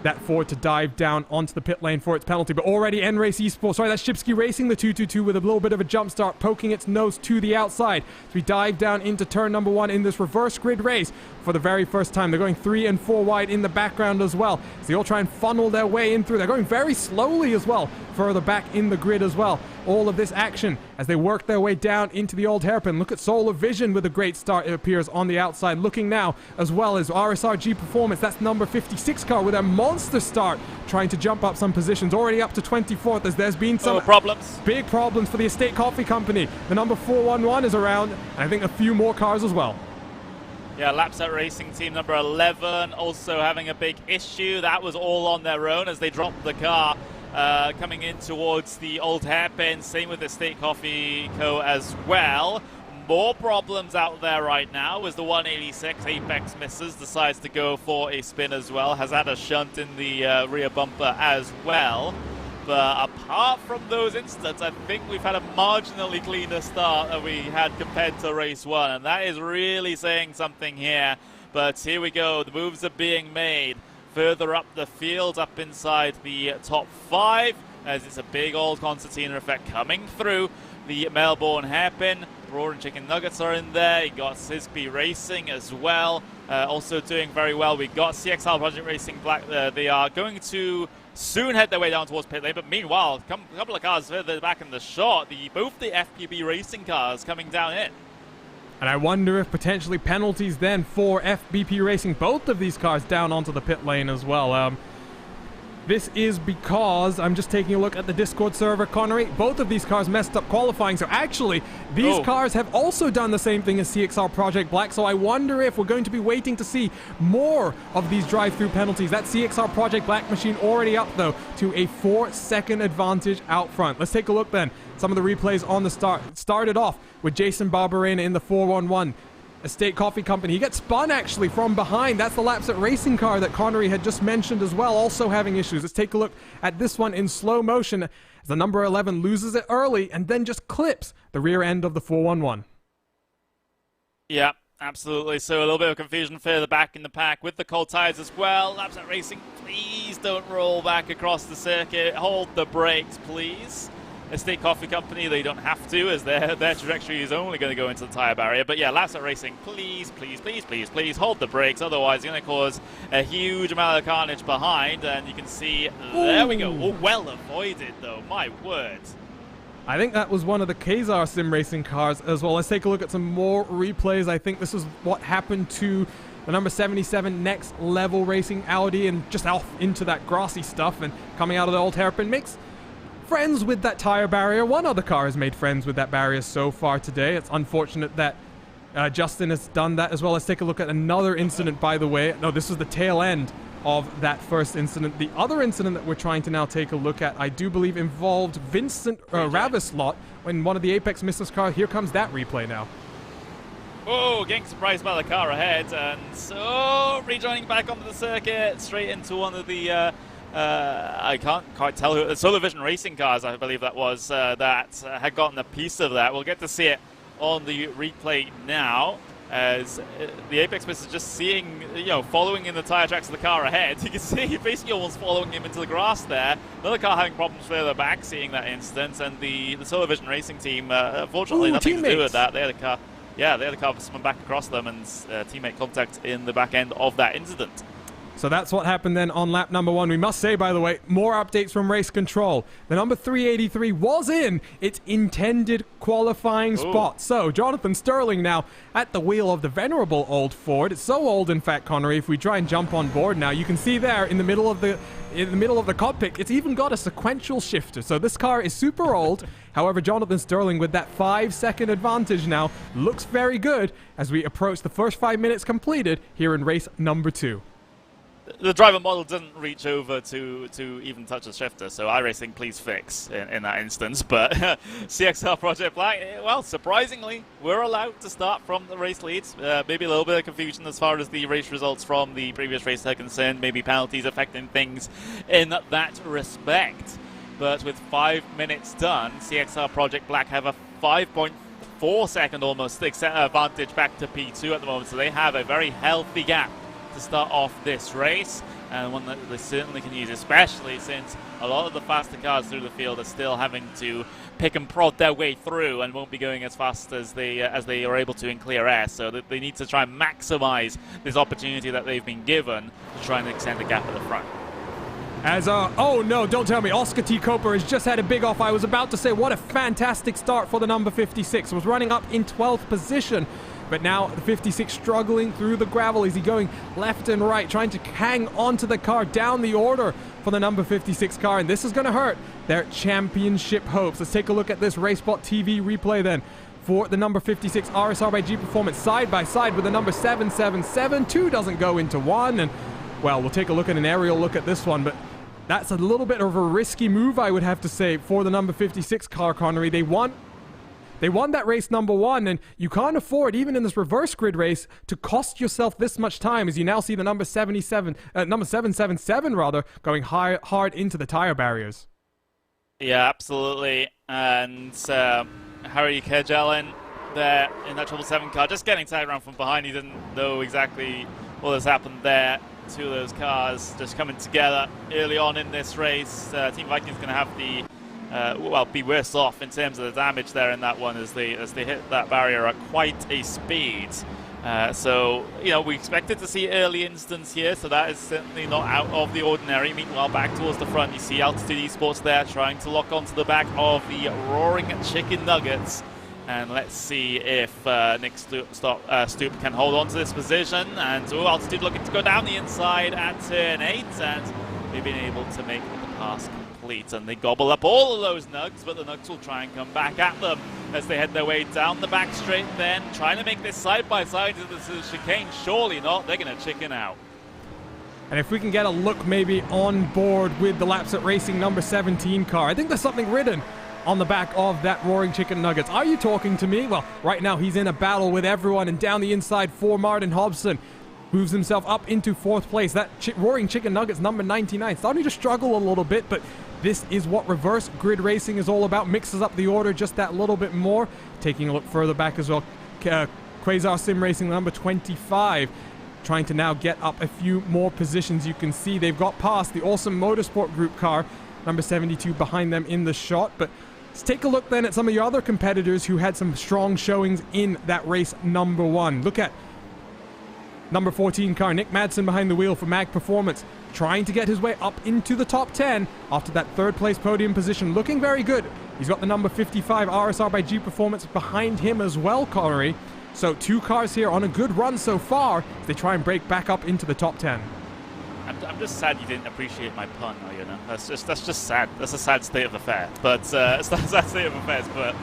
that Ford to dive down onto the pit lane for its penalty. But already N-Race Esports, sorry, that's Shipsky Racing, the 222 with a little bit of a jump start, poking its nose to the outside. So we dive down into turn number 1 in this reverse grid race for the very first time. They're going 3 and 4 wide in the background as well. So they all try and funnel their way in through. They're going very slowly as well, further back in the grid as well. All of this action as they work their way down into the old hairpin. Look at Solar Vision with a great start, it appears, on the outside. Looking now as well as RSRG Performance. That's number 56 car with a monster start, trying to jump up some positions. Already up to 24th as there's been some problems. Big problems for the Estate Coffee Company. The number 411 is around, and I think a few more cars as well. Yeah, Lapset Racing team number 11 also having a big issue. That was all on their own as they dropped the car coming in towards the old hairpin. Same with the Estate Coffee Co. as well. More problems out there right now as the 186 Apex misses, decides to go for a spin as well. Has had a shunt in the rear bumper as well. But apart from those incidents, I think we've had a marginally cleaner start than we had compared to race 1. And that is really saying something here. But here we go. The moves are being made further up the field, up inside the top 5, as it's a big old concertina effect coming through the Melbourne hairpin. Roaring Chicken Nuggets are in there. You got Sisby Racing as well, also doing very well. We got CXR Project Racing Black there. They are going to soon head their way down towards pit lane, but meanwhile, a couple of cars further back in the shot, both the FPB Racing cars coming down in. And I wonder if potentially penalties then for FBP Racing, both of these cars down onto the pit lane as well. This is because, I'm just taking a look at the Discord server, Connery, both of these cars messed up qualifying, so actually, these cars have also done the same thing as CXR Project Black, so I wonder if we're going to be waiting to see more of these drive-through penalties. That CXR Project Black machine already up, though, to a 4-second advantage out front. Let's take a look then. Some of the replays on the start. Started off with Jason Barberena in the 411. Estate Coffee Company. He gets spun actually from behind. That's the Lapset Racing car that Connery had just mentioned as well, also having issues. Let's take a look at this one in slow motion as the number 11 loses it early and then just clips the rear end of the 411. Yeah, absolutely. So a little bit of confusion further back in the pack with the cold tires as well. Lapset Racing, please don't roll back across the circuit. Hold the brakes, please. Estate Coffee Company, they don't have to, as their trajectory is only going to go into the tyre barrier. But yeah, Lapset Racing, please, please, please, please, please hold the brakes. Otherwise, it's going to cause a huge amount of carnage behind. And you can see, there we go. Oh, well avoided, though. My word. I think that was one of the Kazar Sim Racing cars as well. Let's take a look at some more replays. I think this is what happened to the number 77 Next Level Racing Audi, and just off into that grassy stuff and coming out of the old hairpin mix. Friends with that tire barrier. One other car has made friends with that barrier so far today. It's unfortunate that Justin has done that as well. Let's take a look at another incident, by the way. No, this was the tail end of that first incident. The other incident that we're trying to now take a look at, I do believe, involved Vincent Ravislot when one of the Apex Missiles car. Here comes that replay now. Oh, getting surprised by the car ahead, and so rejoining back onto the circuit, straight into one of the I can't quite tell who, the Solar Vision Racing cars, I believe that was, that had gotten a piece of that. We'll get to see it on the replay now, as the Apex Miss is just seeing, following in the tyre tracks of the car ahead. You can see basically almost following him into the grass there. Another car having problems further back, seeing that instance, and the Solar Vision Racing team, unfortunately, nothing to do with that. They had a car, they had a car spun back across them, and teammate contact in the back end of that incident. So that's what happened then on lap number 1. We must say, by the way, more updates from race control. The number 383 was in its intended qualifying spot. So Jonathan Sterling now at the wheel of the venerable old Ford. It's so old, in fact, Connery, if we try and jump on board now, you can see there in the middle of the cockpit, it's even got a sequential shifter. So this car is super old. However, Jonathan Sterling with that 5-second advantage now looks very good as we approach the first 5 minutes completed here in race number 2. The driver model doesn't reach over to even touch the shifter, so iRacing, please fix in that instance. But CXR Project Black, well, surprisingly, we're allowed to start from the race leads. Maybe a little bit of confusion as far as the race results from the previous race are concerned. Maybe penalties affecting things in that respect. But with 5 minutes done, CXR Project Black have a 5.4 second almost advantage back to P2 at the moment, so they have a very healthy gap to start off this race, and one that they certainly can use, especially since a lot of the faster cars through the field are still having to pick and prod their way through and won't be going as fast as they are able to in clear air, so that they need to try and maximize this opportunity that they've been given to try and extend the gap at the front. Oh no, don't tell me, Oscar T. Coper has just had a big off. I was about to say, what a fantastic start for the number 56. Was running up in 12th position. But now the 56 struggling through the gravel. Is he going left and right, trying to hang onto the car down the order for the number 56 car? And this is going to hurt their championship hopes. Let's take a look at this RacespotTV replay then for the number 56 RSR by G Performance side by side with the number 777. 2 doesn't go into 1. And, well, we'll take a look at an aerial look at this one. But that's a little bit of a risky move, I would have to say, for the number 56 car, Connery. They won that race number 1, and you can't afford, even in this reverse grid race, to cost yourself this much time, as you now see the number 777 rather, going hard into the tire barriers. Yeah, absolutely. And Harry Kerjelen there in that 777 car, just getting tied around from behind. He didn't know exactly what has happened there. 2 of those cars just coming together early on in this race. Team Viking's going to have the be worse off in terms of the damage there in that one as they hit that barrier at quite a speed. So, you know, we expected to see early instance here, so that is certainly not out of the ordinary. Meanwhile, back towards the front, you see Altitude Esports there trying to lock onto the back of the Roaring Chicken Nuggets. And let's see if Nick Stoop can hold on to this position. And Altitude looking to go down the inside at turn 8, and they've been able to make the pass complete. And they gobble up all of those nugs, but the nugs will try and come back at them as they head their way down the back straight then, trying to make this side-by-side into the chicane. Surely not, they're going to chicken out. And if we can get a look maybe on board with the Laps at Racing number 17 car, I think there's something written on the back of that Roaring Chicken Nuggets. Are you talking to me? Well, right now he's in a battle with everyone, and down the inside for Martin Hobson. Moves himself up into 4th place. That Roaring Chicken Nuggets number 99 starting to struggle a little bit, but this is what reverse grid racing is all about. Mixes up the order just that little bit more. Taking a look further back as well, Quasar Sim Racing number 25 trying to now get up a few more positions. You can see they've got past the Awesome Motorsport Group car number 72 behind them in the shot. But let's take a look then at some of your other competitors who had some strong showings in that race number 1. Look at number 14 car, Nick Madsen behind the wheel for Mag Performance, trying to get his way up into the top 10 after that 3rd place podium position. Looking very good. He's got the number 55 RSR by G Performance behind him as well, Connery. So 2 cars here on a good run so far as they try and break back up into the top 10. I'm just sad you didn't appreciate my pun, you know. That's just sad. That's a sad state of affairs. But it's a sad state of affairs. But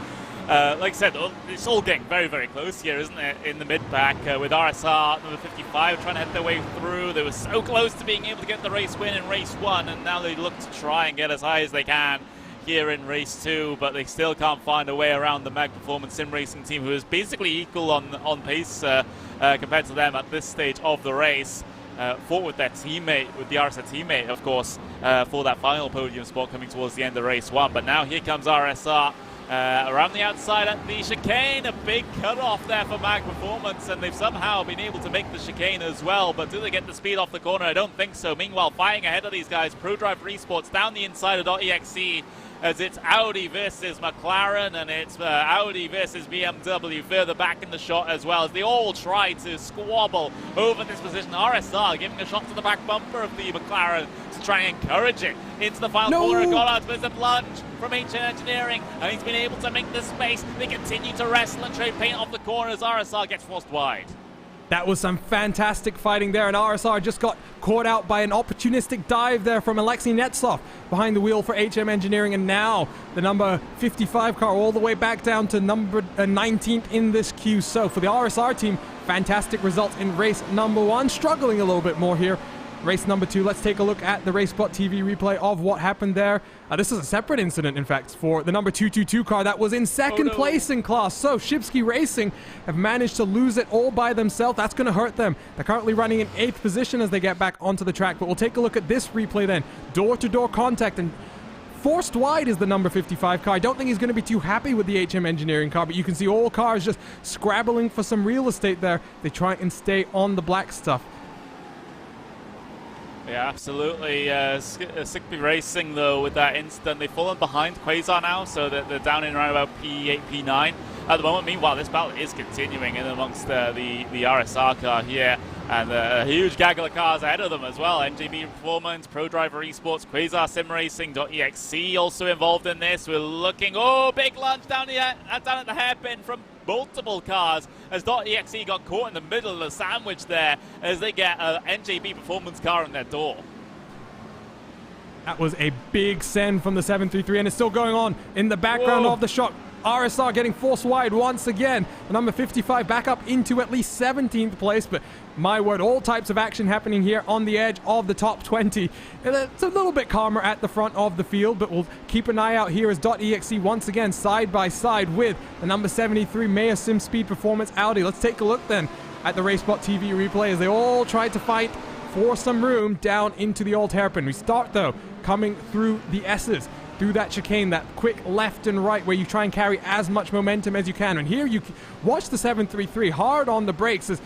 like I said, it's all getting very, very close here, isn't it? In the mid-pack with RSR number 55 trying to head their way through. They were so close to being able to get the race win in race 1, and now they look to try and get as high as they can here in race 2, but they still can't find a way around the Mag Performance Sim Racing team, who is basically equal on pace compared to them at this stage of the race. Fought with their teammate, with the RSR teammate, of course, for that final podium spot coming towards the end of race 1. But now here comes RSR around the outside at the chicane. A big cut-off there for Mag Performance, and they've somehow been able to make the chicane as well. But do they get the speed off the corner? I don't think so. Meanwhile, fighting ahead of these guys, ProDrive Esports down the inside of .exe. as it's Audi versus McLaren, and it's Audi versus BMW further back in the shot as well, as they all try to squabble over this position. RSR giving a shot to the back bumper of the McLaren to try and encourage it into the final corner. Goddard with a plunge from HM Engineering, and he's been able to make the space. They continue to wrestle and trade paint off the corners. RSR gets forced wide. That was some fantastic fighting there, and RSR just got caught out by an opportunistic dive there from Alexei Netsov behind the wheel for HM Engineering, and now the number 55 car all the way back down to number 19th in this queue. So for the RSR team, fantastic results in race number 1, struggling a little bit more here. Race number 2, let's take a look at the RacespotTV replay of what happened there. This is a separate incident, in fact, for the number 222 car that was in second place in class. So Shipsky Racing have managed to lose it all by themselves. That's going to hurt them. They're currently running in 8th position as they get back onto the track. But we'll take a look at this replay then. Door-to-door contact, and forced wide is the number 55 car. I don't think he's going to be too happy with the HM Engineering car, but you can see all cars just scrabbling for some real estate there. They try and stay on the black stuff. Yeah, absolutely. Shipsky Racing, though, with that incident, they've fallen behind Quasar now, so that they're down in around about P8, P9 at the moment. Meanwhile, this battle is continuing in amongst the RSR car here, and a huge gaggle of cars ahead of them as well. MJB Performance, ProDriver Esports, Quasar Sim Racing.exe also involved in this. We're looking, big lunge down at the hairpin from multiple cars, as .exe got caught in the middle of the sandwich there as they get an NJB Performance car on their door. That was a big send from the 733, and it's still going on in the background of the shot. RSR getting forced wide once again. The number 55 back up into at least 17th place, but my word, all types of action happening here on the edge of the top 20. It's a little bit calmer at the front of the field, but we'll keep an eye out here as .exe once again side by side with the number 73 Maya Sim Speed Performance Audi. Let's take a look then at the RacespotTV replay as they all try to fight for some room down into the old hairpin. We start though coming through the S's, through that chicane, that quick left and right where you try and carry as much momentum as you can. And here you watch the 733 hard on the brakes as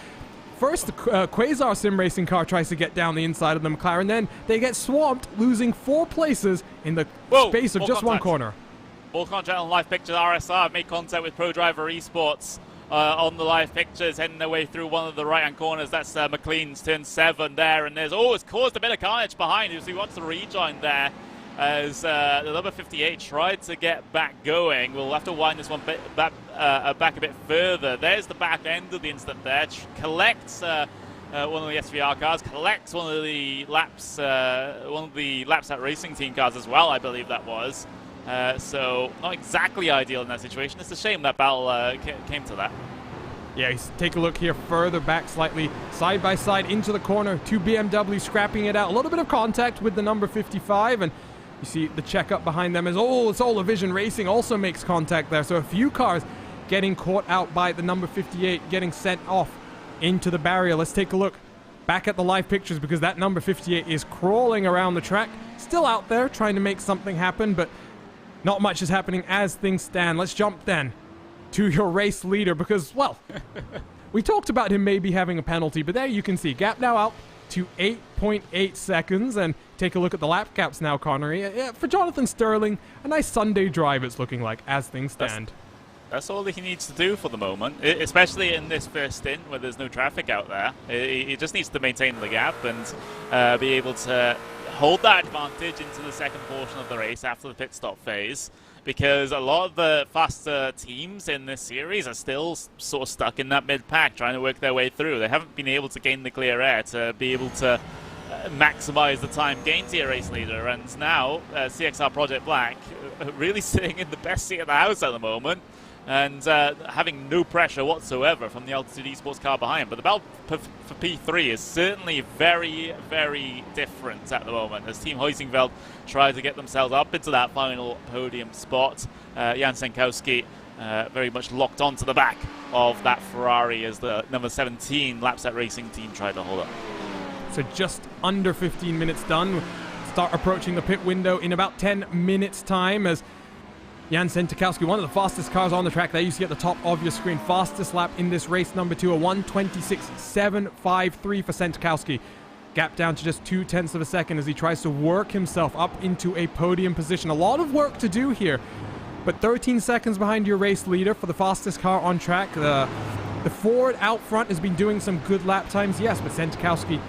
first the Quasar Sim Racing car tries to get down the inside of the McLaren, then they get swamped, losing 4 places in the space of just one corner. All contact on live pictures. RSR made contact with ProDriver Esports on the live pictures, heading their way through one of the right-hand corners. That's McLean's turn 7 there, and there's it's caused a bit of carnage behind you, so he wants to rejoin there as the number 58 tried to get back going. We'll have to wind this one back a bit further. There's the back end of the incident there. Collects one of the SVR cars, collects one of the laps at Racing Team cars as well, I believe that was. So not exactly ideal in that situation. It's a shame that battle came to that. Yeah, take a look here further back slightly, side by side into the corner. 2 BMW scrapping it out. A little bit of contact with the number 55, and you see the checkup behind them as Solar Vision Racing also makes contact there. So a few cars getting caught out by the number 58, getting sent off into the barrier. Let's take a look back at the live pictures because that number 58 is crawling around the track, still out there trying to make something happen, but not much is happening as things stand. Let's jump then to your race leader because, well, we talked about him maybe having a penalty, but there you can see gap now out to 8.8 seconds, and take a look at the lap gaps now, Connery. For Jonathan Sterling, a nice Sunday drive it's looking like as things stand. That's all he needs to do for the moment, especially in this first stint where there's no traffic out there. He just needs to maintain the gap and be able to hold that advantage into the second portion of the race after the pit stop phase, because a lot of the faster teams in this series are still sort of stuck in that mid-pack trying to work their way through. They haven't been able to gain the clear air to be able to maximize the time gained to your race leader, and now CXR Project Black really sitting in the best seat of the house at the moment and having no pressure whatsoever from the Altitude Esports car behind. But the battle for P3 is certainly very, very different at the moment as Team Heusingveld try to get themselves up into that final podium spot. Jan Senkowski very much locked onto the back of that Ferrari as the number 17 Lapset Racing team tried to hold up. So just under 15 minutes done. Start approaching the pit window in about 10 minutes time as Jan Senkowski, one of the fastest cars on the track there. You see at the top of your screen, fastest lap in this race, number 2, a 1:26.753 for Senkowski. Gap down to just 0.2 of a second as he tries to work himself up into a podium position. A lot of work to do here, but 13 seconds behind your race leader for the fastest car on track. The Ford out front has been doing some good lap times, yes, but Sentikowski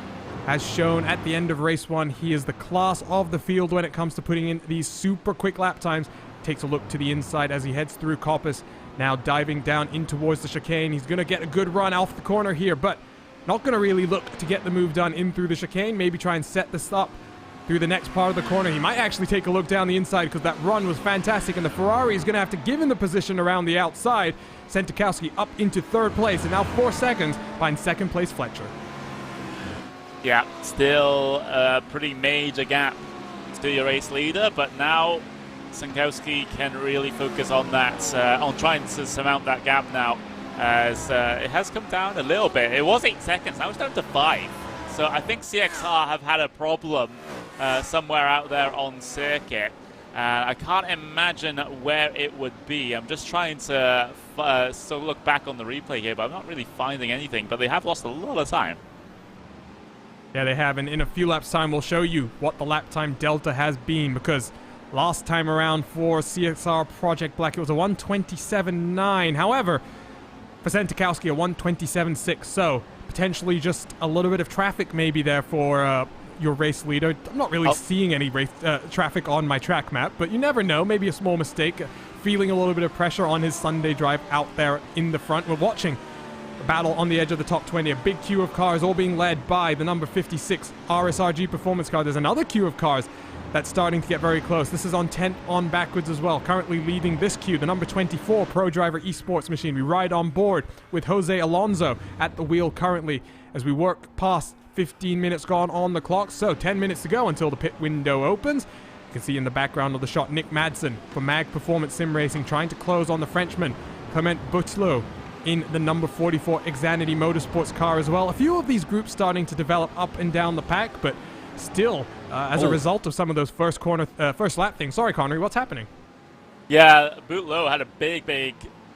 has shown at the end of race 1 he is the class of the field when it comes to putting in these super quick lap times. Takes a look to the inside as he heads through Coppice, now diving down in towards the chicane. He's going to get a good run off the corner here, but not going to really look to get the move done in through the chicane. Maybe try and set this up through the next part of the corner. He might actually take a look down the inside because that run was fantastic, and the Ferrari is going to have to give him the position around the outside. Sentikowski up into 3rd place, and now 4 seconds behind 2nd place Fletcher. Yeah, still a pretty major gap to your race leader, but now Sentikowski can really focus on that, on trying to surmount that gap now, as it has come down a little bit. It was 8 seconds, now it's down to 5. So I think CXR have had a problem somewhere out there on circuit. I can't imagine where it would be. I'm just trying to look back on the replay here, but I'm not really finding anything. But they have lost a lot of time. Yeah, they have, and in a few laps time we'll show you what the lap time delta has been, because last time around for CXR Project Black it was a 1:27.9. However, for Sentikowski a 1:27.6, so potentially just a little bit of traffic maybe there for your race leader. I'm not really seeing any race traffic on my track map, but you never know, maybe a small mistake. Feeling a little bit of pressure on his Sunday drive out there in the front. We're watching battle on the edge of the top 20. A big queue of cars all being led by the number 56 RSRG performance car. There's another queue of cars that's starting to get very close. This is on 10 on backwards as well. Currently leading this queue, the number 24 Pro Driver Esports machine. We ride on board with Jose Alonso at the wheel currently as we work past 15 minutes gone on the clock. So 10 minutes to go until the pit window opens. You can see in the background of the shot Nick Madsen for Mag Performance Sim Racing trying to close on the Frenchman Clement Boutelot in the number 44 Xanity Motorsports car as well. A few of these groups starting to develop up and down the pack, but still, as a result of some of those first lap things. Sorry, Connery, what's happening? Yeah, Boutelot had a big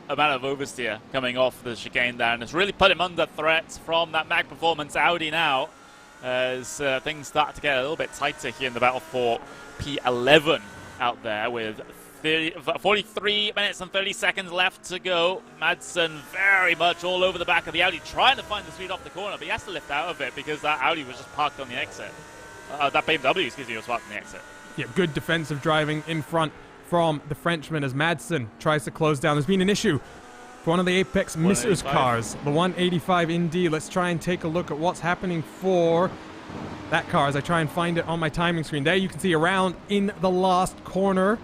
amount of oversteer coming off the chicane there, and it's really put him under threat from that Mag Performance Audi now, as things start to get a little bit tighter here in the battle for P11 out there with 43 minutes and 30 seconds left to go. Madsen very much all over the back of the Audi, trying to find the speed off the corner, but he has to lift out of it because that Audi was just parked on the exit. That BMW, excuse me, was parked on the exit. Yeah, good defensive driving in front from the Frenchman as Madsen tries to close down. There's been an issue for one of the Apex Missers cars, the 185 Indy. Let's try and take a look at what's happening for that car as I try and find it on my timing screen. There you can see around in the last corner.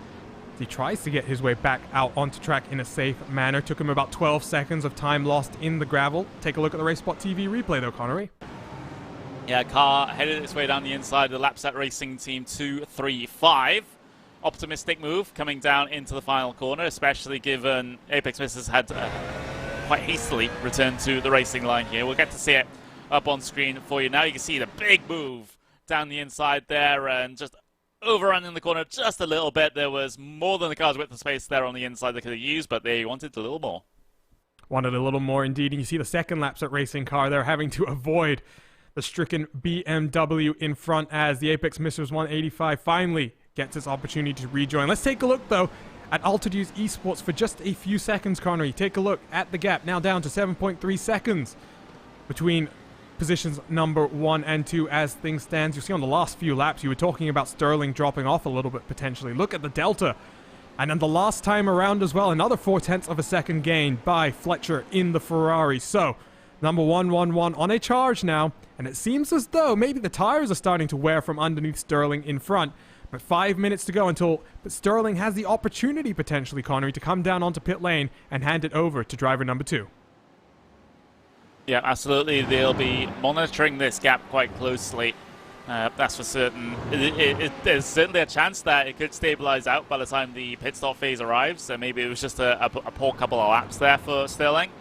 He tries to get his way back out onto track in a safe manner. Took him about 12 seconds of time lost in the gravel. Take a look at the RacespotTV replay though, Connery. Yeah, car headed its way down the inside of the Lapsat Racing Team 235. Optimistic move coming down into the final corner, especially given Apex Missers had quite hastily returned to the racing line here. We'll get to see it up on screen for you now. You can see the big move down the inside there and just overrunning the corner just a little bit. There was more than the car's width of space there on the inside they could have used, but they wanted a little more. Wanted a little more indeed. And you see the second Lapsat Racing car there having to avoid the stricken BMW in front as the Apex Missers 185 finally gets its opportunity to rejoin. Let's take a look though at Altitude's Esports for just a few seconds, Connery. Take a look at the gap, now down to 7.3 seconds between positions number 1 and 2 as things stand. You see on the last few laps, you were talking about Sterling dropping off a little bit potentially. Look at the delta. And then the last time around as well, another 0.4 of a second gain by Fletcher in the Ferrari. So, number 111 on a charge now. And it seems as though maybe the tires are starting to wear from underneath Sterling in front. But 5 minutes to go until Sterling has the opportunity potentially, Connery, to come down onto pit lane and hand it over to driver number 2. Yeah, absolutely. They'll be monitoring this gap quite closely. That's for certain. There's certainly a chance that it could stabilize out by the time the pit stop phase arrives. So maybe it was just a poor couple of laps there for Sterling.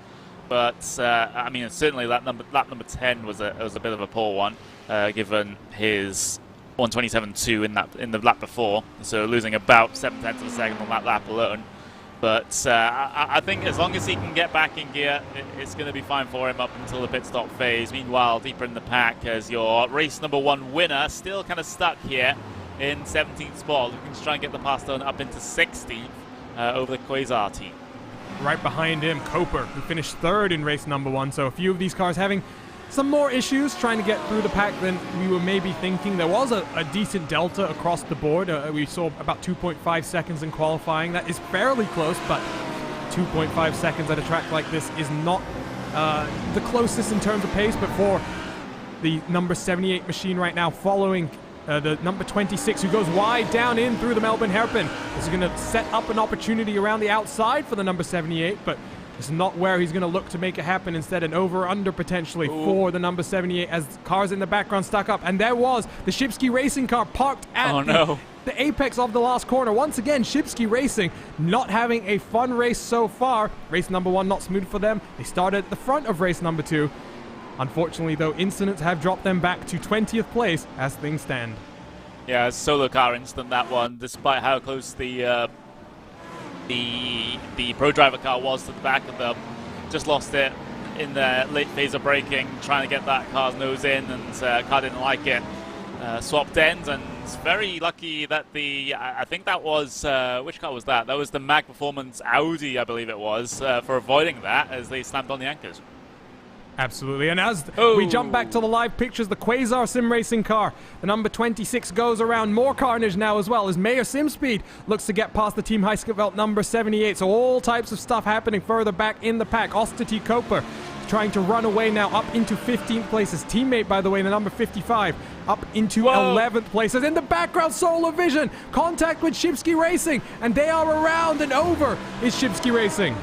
But I mean, certainly lap number 10 was a bit of a poor one, given his 127.2 in the lap before. So losing about 0.7 of a second on that lap alone. But I think as long as he can get back in gear, it's going to be fine for him up until the pit stop phase. Meanwhile, deeper in the pack, as your race number 1 winner, still kind of stuck here in 17th spot, looking to try and get the pass done up into 16th over the Quasar team. Right behind him, Coper, who finished 3rd in race number 1. So a few of these cars having some more issues trying to get through the pack than we were maybe thinking. There was a decent delta across the board. We saw about 2.5 seconds in qualifying. That is fairly close, but 2.5 seconds at a track like this is not the closest in terms of pace. But for the number 78 machine right now, following the number 26, who goes wide down in through the Melbourne hairpin, is going to set up an opportunity around the outside for the number 78, but it's not where he's going to look to make it happen. Instead, an over-under potentially for the number 78 as cars in the background stuck up. And there was the Shipsky Racing car parked at the apex of the last corner. Once again, Shipsky Racing not having a fun race so far. Race number 1 not smooth for them. They started at the front of race number 2. Unfortunately, though, incidents have dropped them back to 20th place as things stand. Yeah, solo car incident, that one, despite how close the Pro Driver car was to the back of them. Just lost it in the late phase of braking, trying to get that car's nose in, and car didn't like it. Swapped ends, and it's very lucky that I think that was, which car was that? That was the Mag Performance Audi, I believe it was, for avoiding that as they slammed on the anchors. Absolutely, and as we jump back to the live pictures, the Quasar Sim Racing car, the number 26 goes around. More carnage now as well as Mayor Simspeed looks to get past the Team Heiskeveld number 78. So all types of stuff happening further back in the pack. Ostati Koper trying to run away now up into 15th place. His teammate, by the way, the number 55, up into 11th place. As in the background, Solar Vision, contact with Shipsky Racing, and they are around and over is Shipsky Racing.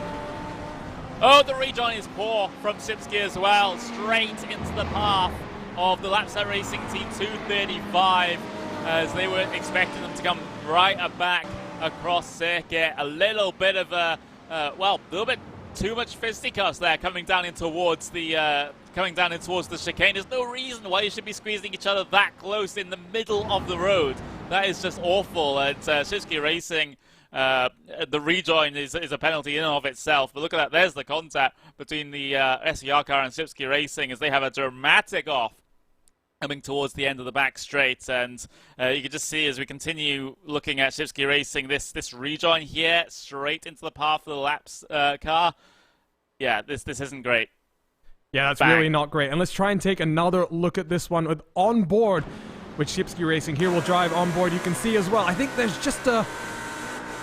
Oh, the rejoin is poor from Shipsky as well. Straight into the path of the Lapsat Racing Team 235, as they were expecting them to come right back across circuit. A little bit of a, little bit too much fisticuffs there coming down in towards the chicane. There's no reason why you should be squeezing each other that close in the middle of the road. That is just awful. And Shipsky Racing, the rejoin is a penalty in and of itself. But look at that, there's the contact between the SER car and Shipsky Racing as they have a dramatic off coming towards the end of the back straight. And you can just see as we continue looking at Shipsky Racing, this rejoin here straight into the path of the Laps car. Yeah, this isn't great. Yeah, that's really not great. And let's try and take another look at this one with on board with Shipsky Racing. Here we'll drive on board. You can see as well, I think there's just a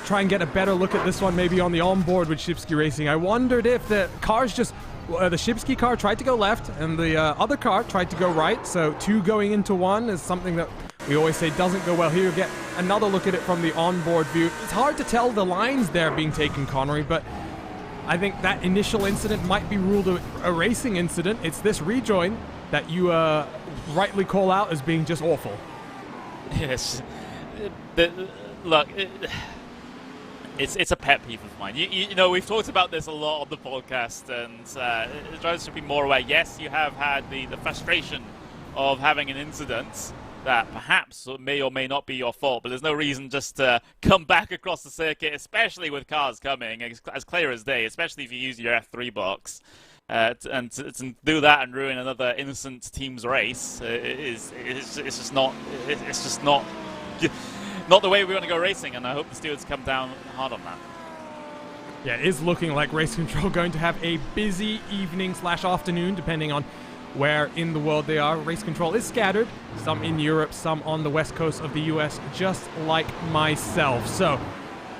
try and get a better look at this one maybe on the onboard with Shipsky Racing. I wondered if the cars just, the Shipsky car tried to go left and the other car tried to go right, so two going into one is something that we always say doesn't go well. Here you get another look at it from the onboard view. It's hard to tell the lines there being taken, Connery, but I think that initial incident might be ruled a racing incident. It's this rejoin that you rightly call out as being just awful. Yes. Look, it's a pet peeve of mine. You know, we've talked about this a lot on the podcast, and drivers should be more aware. Yes, you have had the frustration of having an incident that perhaps may or may not be your fault, but there's no reason just to come back across the circuit, especially with cars coming, as clear as day, especially if you use your F3 box. And to do that and ruin another innocent team's race it's just not the way we want to go racing, and I hope the stewards come down hard on that. Yeah, it is looking like Race Control going to have a busy evening/afternoon, depending on where in the world they are. Race Control is scattered, some in Europe, some on the west coast of the US, just like myself. So,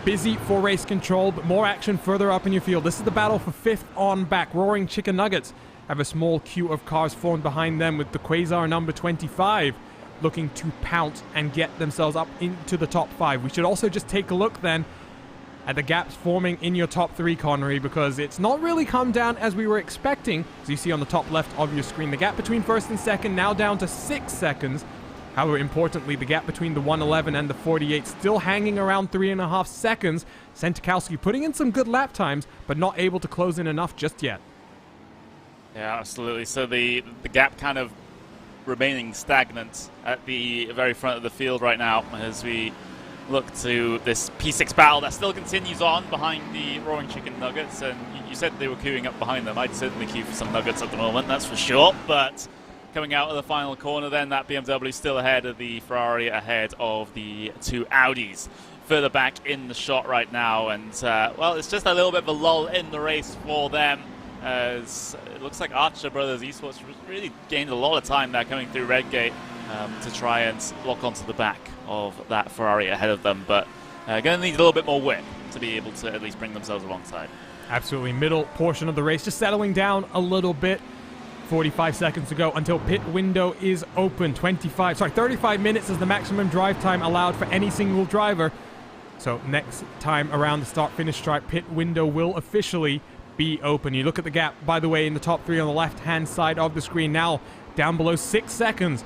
busy for Race Control, but more action further up in your field. This is the battle for 5th on back. Roaring Chicken Nuggets have a small queue of cars formed behind them, with the Quasar number 25 looking to pounce and get themselves up into the top 5. We should also just take a look then at the gaps forming in your top 3, Connery, because it's not really come down as we were expecting. As you see on the top left of your screen, the gap between 1st and 2nd now down to 6 seconds. However, importantly, the gap between the 111 and the 48 still hanging around 3.5 seconds. Sentikowski putting in some good lap times, but not able to close in enough just yet. Yeah, absolutely. So the gap kind of remaining stagnant at the very front of the field right now as we look to this P6 battle that still continues on behind the Roaring Chicken Nuggets. And you said they were queuing up behind them. I'd certainly queue for some Nuggets at the moment, that's for sure. But coming out of the final corner then, that BMW still ahead of the Ferrari, ahead of the two Audis. Further back in the shot right now, and well, it's just a little bit of a lull in the race for them, as it looks like Archer Brothers Esports really gained a lot of time there coming through Redgate to try and lock onto the back of that Ferrari ahead of them, but going to need a little bit more whip to be able to at least bring themselves alongside. Absolutely, middle portion of the race just settling down a little bit. 45 seconds to go until pit window is open. 35 minutes is the maximum drive time allowed for any single driver. So next time around the start-finish stripe, pit window will officially be open. You look at the gap, by the way, in the top three on the left-hand side of the screen. Now down below 6 seconds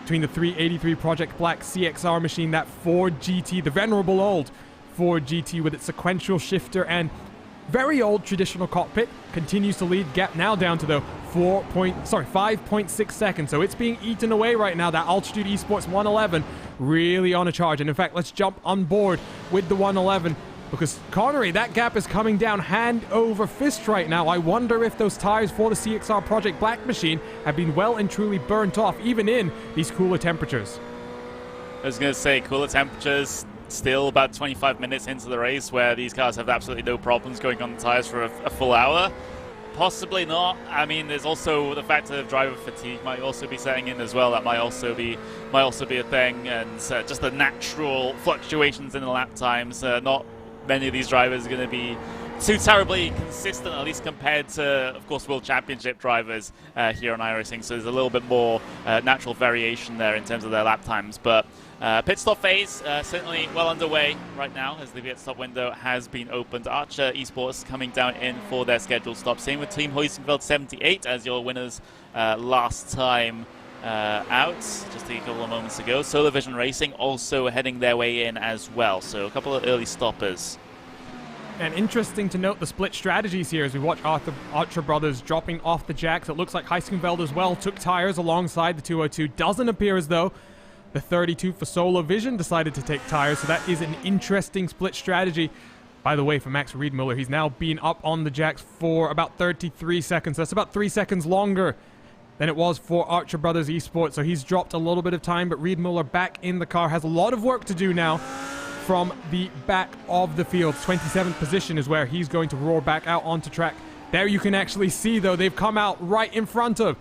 between the 383 Project Black CXR machine, that Ford GT, the venerable old Ford GT with its sequential shifter and very old traditional cockpit, continues to lead. Gap now down to the 5.6 seconds. So it's being eaten away right now. That Altitude Esports 111 really on a charge. And in fact, let's jump on board with the 111 because Connery, that gap is coming down hand over fist right now. I wonder if those tires for the CXR Project Black machine have been well and truly burnt off, even in these cooler temperatures. I was going to say, cooler temperatures, still about 25 minutes into the race where these cars have absolutely no problems going on the tires for a full hour. Possibly not. I mean, there's also the fact that driver fatigue might also be setting in as well. That might also be a thing, and just the natural fluctuations in the lap times. Not many of these drivers are going to be too terribly consistent, at least compared to, of course, World Championship drivers here on iRacing. So there's a little bit more natural variation there in terms of their lap times. But pit stop phase certainly well underway right now as the pit stop window has been opened. Archer Esports coming down in for their scheduled stop. Same with Team Hoisingfeld 78 as your winners last time out just a couple of moments ago. Solar Vision Racing also heading their way in as well. So a couple of early stoppers. And interesting to note the split strategies here as we watch Archer Brothers dropping off the jacks. It looks like Heisenfeld as well took tires alongside the 202. Doesn't appear as though the 32 for Solar Vision decided to take tires, so that is an interesting split strategy. By the way, for Max Riedmuller, he's now been up on the jacks for about 33 seconds. That's about 3 seconds longer than it was for Archer Brothers Esports, so he's dropped a little bit of time, but Riedmuller back in the car has a lot of work to do now from the back of the field. 27th position is where he's going to roar back out onto track. There you can actually see, though, they've come out right in front of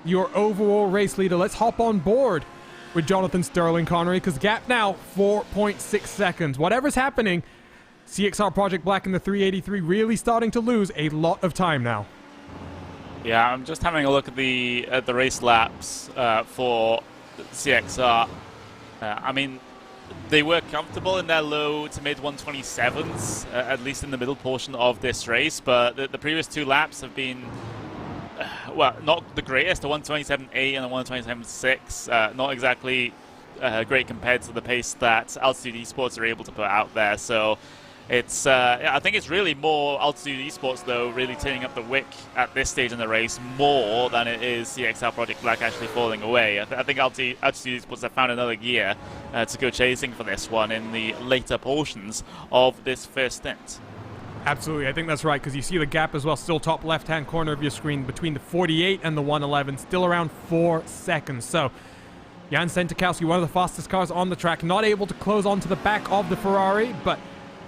your overall race leader. Let's hop on board with Jonathan Sterling, Connery, because gap now 4.6 seconds. Whatever's happening, CXR Project Black in the 383 really starting to lose a lot of time now. Yeah, I'm just having a look at the race laps for CXR. I mean, they were comfortable in their low to mid 127s, at least in the middle portion of this race, but the previous two laps have been well, not the greatest. The 127.8 and the 127.6, not exactly great compared to the pace that Altitude Esports are able to put out there. So it's, I think it's really more Altitude Esports, though, really turning up the wick at this stage in the race more than it is CXR Project Black actually falling away. I think Altitude Esports have found another gear to go chasing for this one in the later portions of this first stint. Absolutely, I think that's right, because you see the gap as well, still top left-hand corner of your screen between the 48 and the 111, still around 4 seconds. So, Jan Sentikowski, one of the fastest cars on the track, not able to close onto the back of the Ferrari, but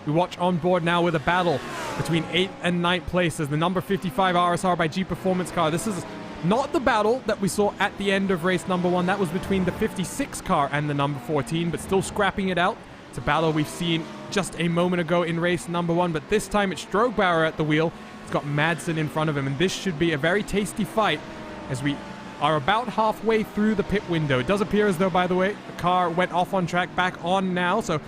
we watch on board now with a battle between 8th and 9th places. The number 55 RSR by G Performance car. This is not the battle that we saw at the end of race number 1. That was between the 56 car and the number 14, but still scrapping it out. It's a battle we've seen just a moment ago in race number 1, but this time it's Strogbauer at the wheel. He's got Madsen in front of him, and this should be a very tasty fight as we are about halfway through the pit window. It does appear as though, by the way, the car went off on track, back on now, so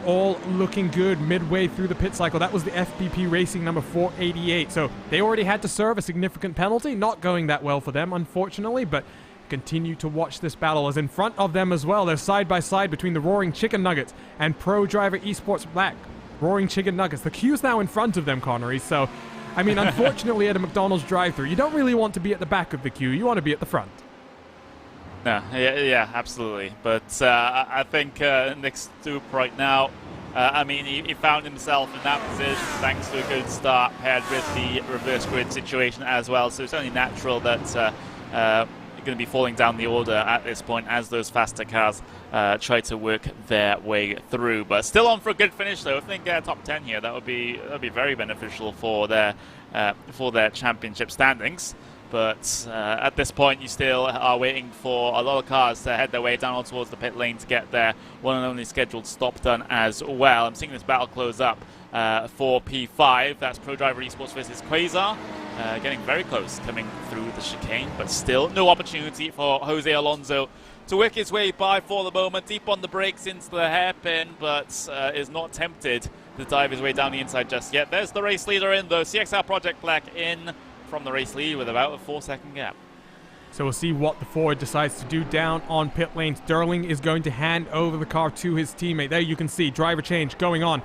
all looking good midway through the pit cycle. That was the FPP Racing number 488, so they already had to serve a significant penalty. Not going that well for them, unfortunately, but continue to watch this battle as in front of them as well. They're side by side between the Roaring Chicken Nuggets and Pro Driver Esports Black. Roaring Chicken Nuggets. The queue's now in front of them, Connery, so, I mean, unfortunately at a McDonald's drive-thru, you don't really want to be at the back of the queue. You want to be at the front. No, yeah, absolutely. But I think Nick Stoop right now, I mean, he found himself in that position thanks to a good start paired with the reverse grid situation as well. So it's only natural that you're going to be falling down the order at this point as those faster cars try to work their way through. But still on for a good finish, though. If they can get a top 10 here, that would be very beneficial for their championship standings. But at this point, you still are waiting for a lot of cars to head their way down towards the pit lane to get their one and only scheduled stop done as well. I'm seeing this battle close up for P5. That's Pro Driver Esports versus Quasar. Getting very close coming through the chicane, but still no opportunity for Jose Alonso to work his way by for the moment. Deep on the brakes into the hairpin, but is not tempted to dive his way down the inside just yet. There's the race leader in, though. CXR Project Black in from the race lead with about a 4-second gap. So we'll see what the Ford decides to do down on pit lane. Sterling is going to hand over the car to his teammate. There you can see driver change going on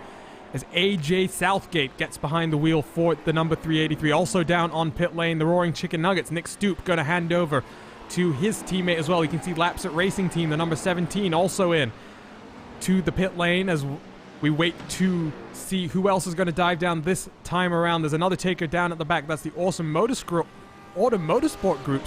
as AJ Southgate gets behind the wheel for the number 383. Also down on pit lane, the Roaring Chicken Nuggets. Nick Stoop going to hand over to his teammate as well. You can see Lapset Racing Team, the number 17, also in to the pit lane as we wait to see who else is going to dive down this time around. There's another taker down at the back. That's the Awesome Motorsport Group,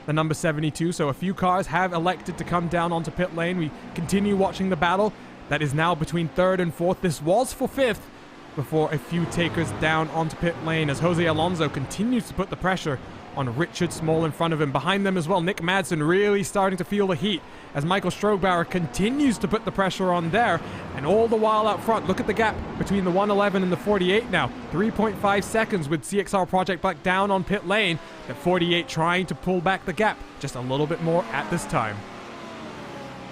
the number 72. So a few cars have elected to come down onto pit lane. We continue watching the battle that is now between 3rd and 4th. This was for 5th before a few takers down onto pit lane as Jose Alonso continues to put the pressure on Richard Small in front of him. Behind them as well, Nick Madsen really starting to feel the heat as Michael Strogbauer continues to put the pressure on there. And all the while out front, look at the gap between the 111 and the 48 now. 3.5 seconds with CXR Project Black down on pit lane. The 48 trying to pull back the gap just a little bit more at this time.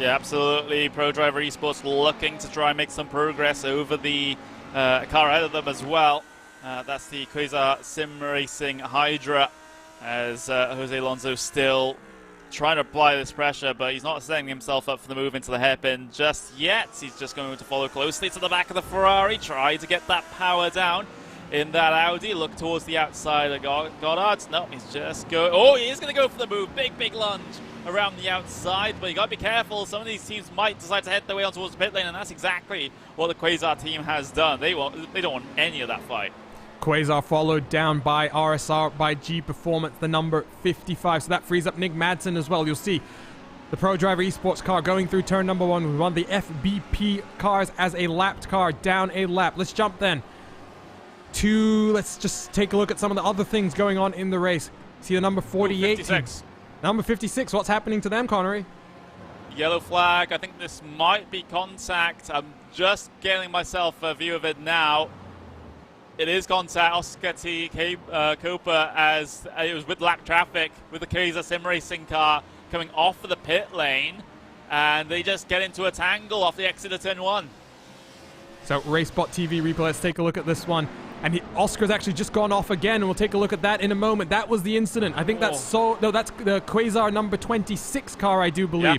Yeah, absolutely. Pro Driver Esports looking to try and make some progress over the car ahead of them as well. That's the Quasar Sim Racing Hydra, as Jose Alonso still trying to apply this pressure, but he's not setting himself up for the move into the hairpin just yet. He's just going to follow closely to the back of the Ferrari, try to get that power down in that Audi. Look towards the outside of Goddard. No, he's just going. Oh, he is going to go for the move. Big lunge around the outside, but you got to be careful. Some of these teams might decide to head their way on towards the pit lane, and that's exactly what the Quasar team has done. They don't want any of that fight. Quasar followed down by RSR, by G Performance, the number 55. So that frees up Nick Madsen as well. You'll see the Pro Driver Esports car going through turn number 1 with one of the FBP cars as a lapped car down a lap. Let's jump then to, let's just take a look at some of the other things going on in the race. See the number 48. 56. Number 56, what's happening to them, Connery? Yellow flag. I think this might be contact. I'm just getting myself a view of it now. It is contact. Oscar T. Cooper, as it was with lap traffic with the Quasar Sim Racing car coming off of the pit lane, and they just get into a tangle off the exit of turn 1. So RacespotTV replay, let's take a look at this one. And Oscar's actually just gone off again, and we'll take a look at that in a moment. That was the incident. I think that's that's the Quasar number 26 car, I do believe. Yeah.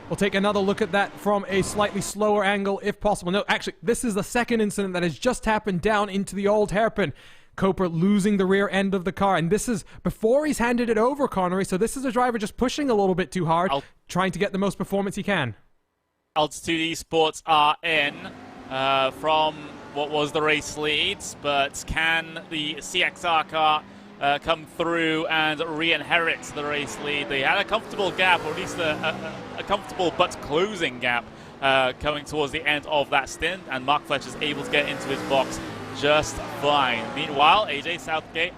We'll take another look at that from a slightly slower angle if possible. No, actually, this is the second incident that has just happened down into the old hairpin. Cooper losing the rear end of the car, and this is before he's handed it over, Connery. So this is a driver just pushing a little bit too hard, trying to get the most performance he can. Altitude Esports are in from what was the race leads, but can the CXR car come through and re-inherit the race lead? They had a comfortable gap, or at least a comfortable but closing gap coming towards the end of that stint, and Mark Fletcher's able to get into his box just fine. Meanwhile, AJ Southgate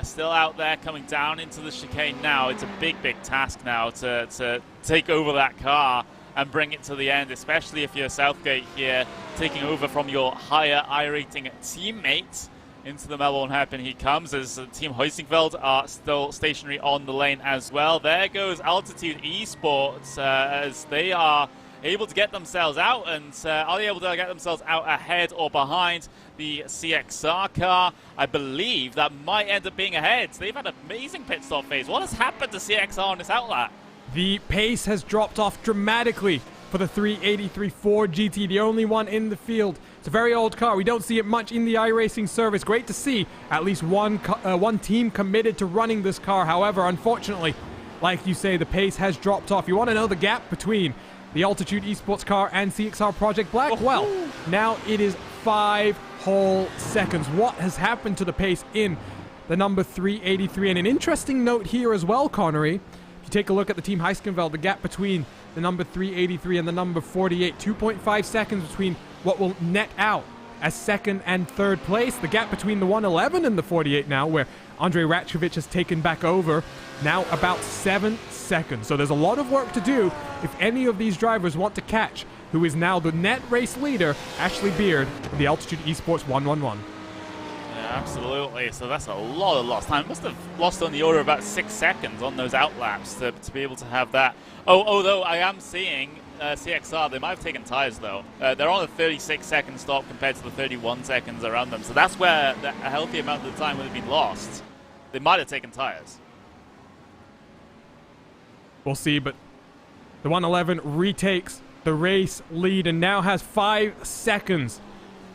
still out there coming down into the chicane now. It's a big task now to take over that car and bring it to the end, especially if you're Southgate here, taking over from your higher I-rating teammate. Into the Melbourne hairpin he comes, as Team Heusingfeld are still stationary on the lane as well. There goes Altitude Esports, as they are able to get themselves out, and are they able to get themselves out ahead or behind the CXR car? I believe that might end up being ahead. They've had an amazing pit stop phase. What has happened to CXR on this outlet? The pace has dropped off dramatically for the 383 Ford GT, the only one in the field. It's a very old car. We don't see it much in the iRacing service. Great to see at least one team committed to running this car. However, unfortunately, like you say, the pace has dropped off. You want to know the gap between the Altitude Esports car and CXR Project Black? Well, now it is 5 whole seconds. What has happened to the pace in the number 383? And an interesting note here as well, Connery. If you take a look at the Team Heiskenveld, the gap between the number 383 and the number 48, 2.5 seconds between what will net out as second and third place. The gap between the 111 and the 48 now, where Andrei Ratchevich has taken back over, now about 7 seconds. So there's a lot of work to do if any of these drivers want to catch who is now the net race leader, Ashley Beard, of the Altitude Esports 111. Yeah, absolutely. So that's a lot of lost time. Must have lost on the order of about 6 seconds on those outlaps to be able to have that. Oh, although I am seeing CXR, they might have taken tires though. They're on a 36-second stop compared to the 31 seconds around them. So that's where a healthy amount of the time would have been lost. They might have taken tires. We'll see, but the 111 retakes the race lead and now has 5 seconds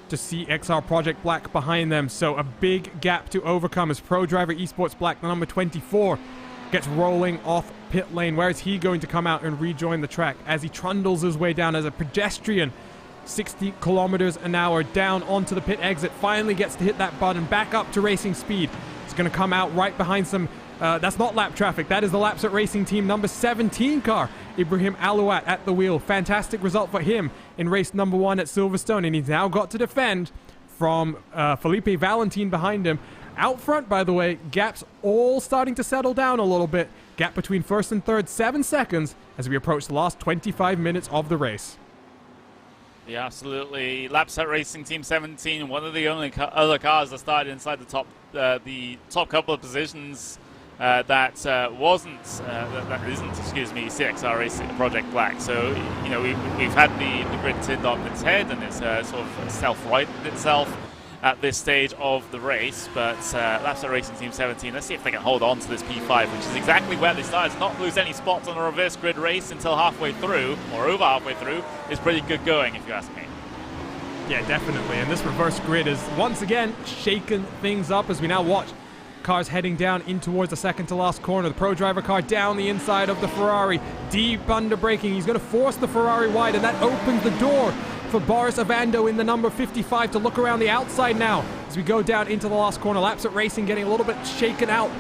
to CXR Project Black behind them. So a big gap to overcome as Pro Driver Esports Black, the number 24, gets rolling off pit lane. Where is he going to come out and rejoin the track as he trundles his way down as a pedestrian 60 kilometers an hour down onto the pit exit? Finally gets to hit that button, back up to racing speed. He's going to come out right behind some that's not lap traffic. That is the Laps at Racing Team number 17 car, Ibrahim Alouat at the wheel. Fantastic result for him in race number 1 at Silverstone, and he's now got to defend from Felipe Valentin behind him. Out front, by the way, gaps all starting to settle down a little bit. Gap between first and third, 7 seconds as we approach the last 25 minutes of the race. Yeah, absolutely. Laps at Racing Team 17, one of the only other cars that started inside the top couple of positions that isn't, CXR Racing Project Black. So, you know, we've had the grid turned on its head and it's sort of self-righted itself at this stage of the race. But Laps at Racing Team 17, let's see if they can hold on to this P5, which is exactly where they started. Not lose any spots on a reverse grid race until halfway through, or over halfway through, is pretty good going, if you ask me. Yeah, definitely. And this reverse grid is once again shaking things up as we now watch cars heading down in towards the second to last corner. The Pro Driver car down the inside of the Ferrari, deep under braking. He's going to force the Ferrari wide, and that opens the door for Boris Avando in the number 55 to look around the outside now as we go down into the last corner. Laps at Racing getting a little bit shaken out.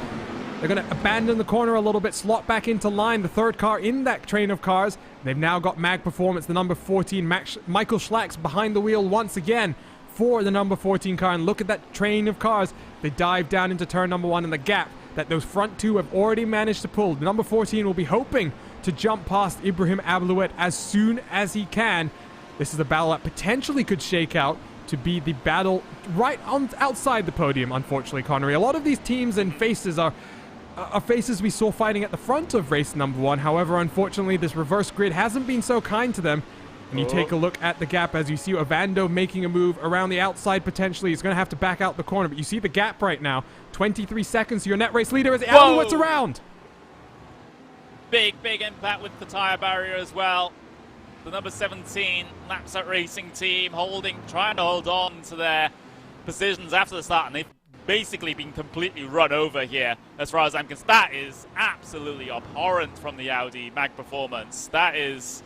They're going to abandon the corner a little bit, slot back into line, the third car in that train of cars. They've now got Mag Performance, the number 14, Michael Schlacks behind the wheel once again for the number 14 car. And look at that train of cars. They dive down into turn number 1, and the gap that those front two have already managed to pull. The number 14 will be hoping to jump past Ibrahim Alouat as soon as he can. This is a battle that potentially could shake out to be the battle right on outside the podium, unfortunately, Connery. A lot of these teams and faces are faces we saw fighting at the front of race number 1. However, unfortunately, this reverse grid hasn't been so kind to them. And you take a look at the gap as you see Ovando making a move around the outside potentially. He's going to have to back out the corner, but you see the gap right now. 23 seconds to your net race leader as Alouat's around. Big impact with the tire barrier as well. The number 17 Laps at Racing Team trying to hold on to their positions after the start, and they've basically been completely run over here as far as I'm concerned. That is absolutely abhorrent from the Audi Mag Performance. That is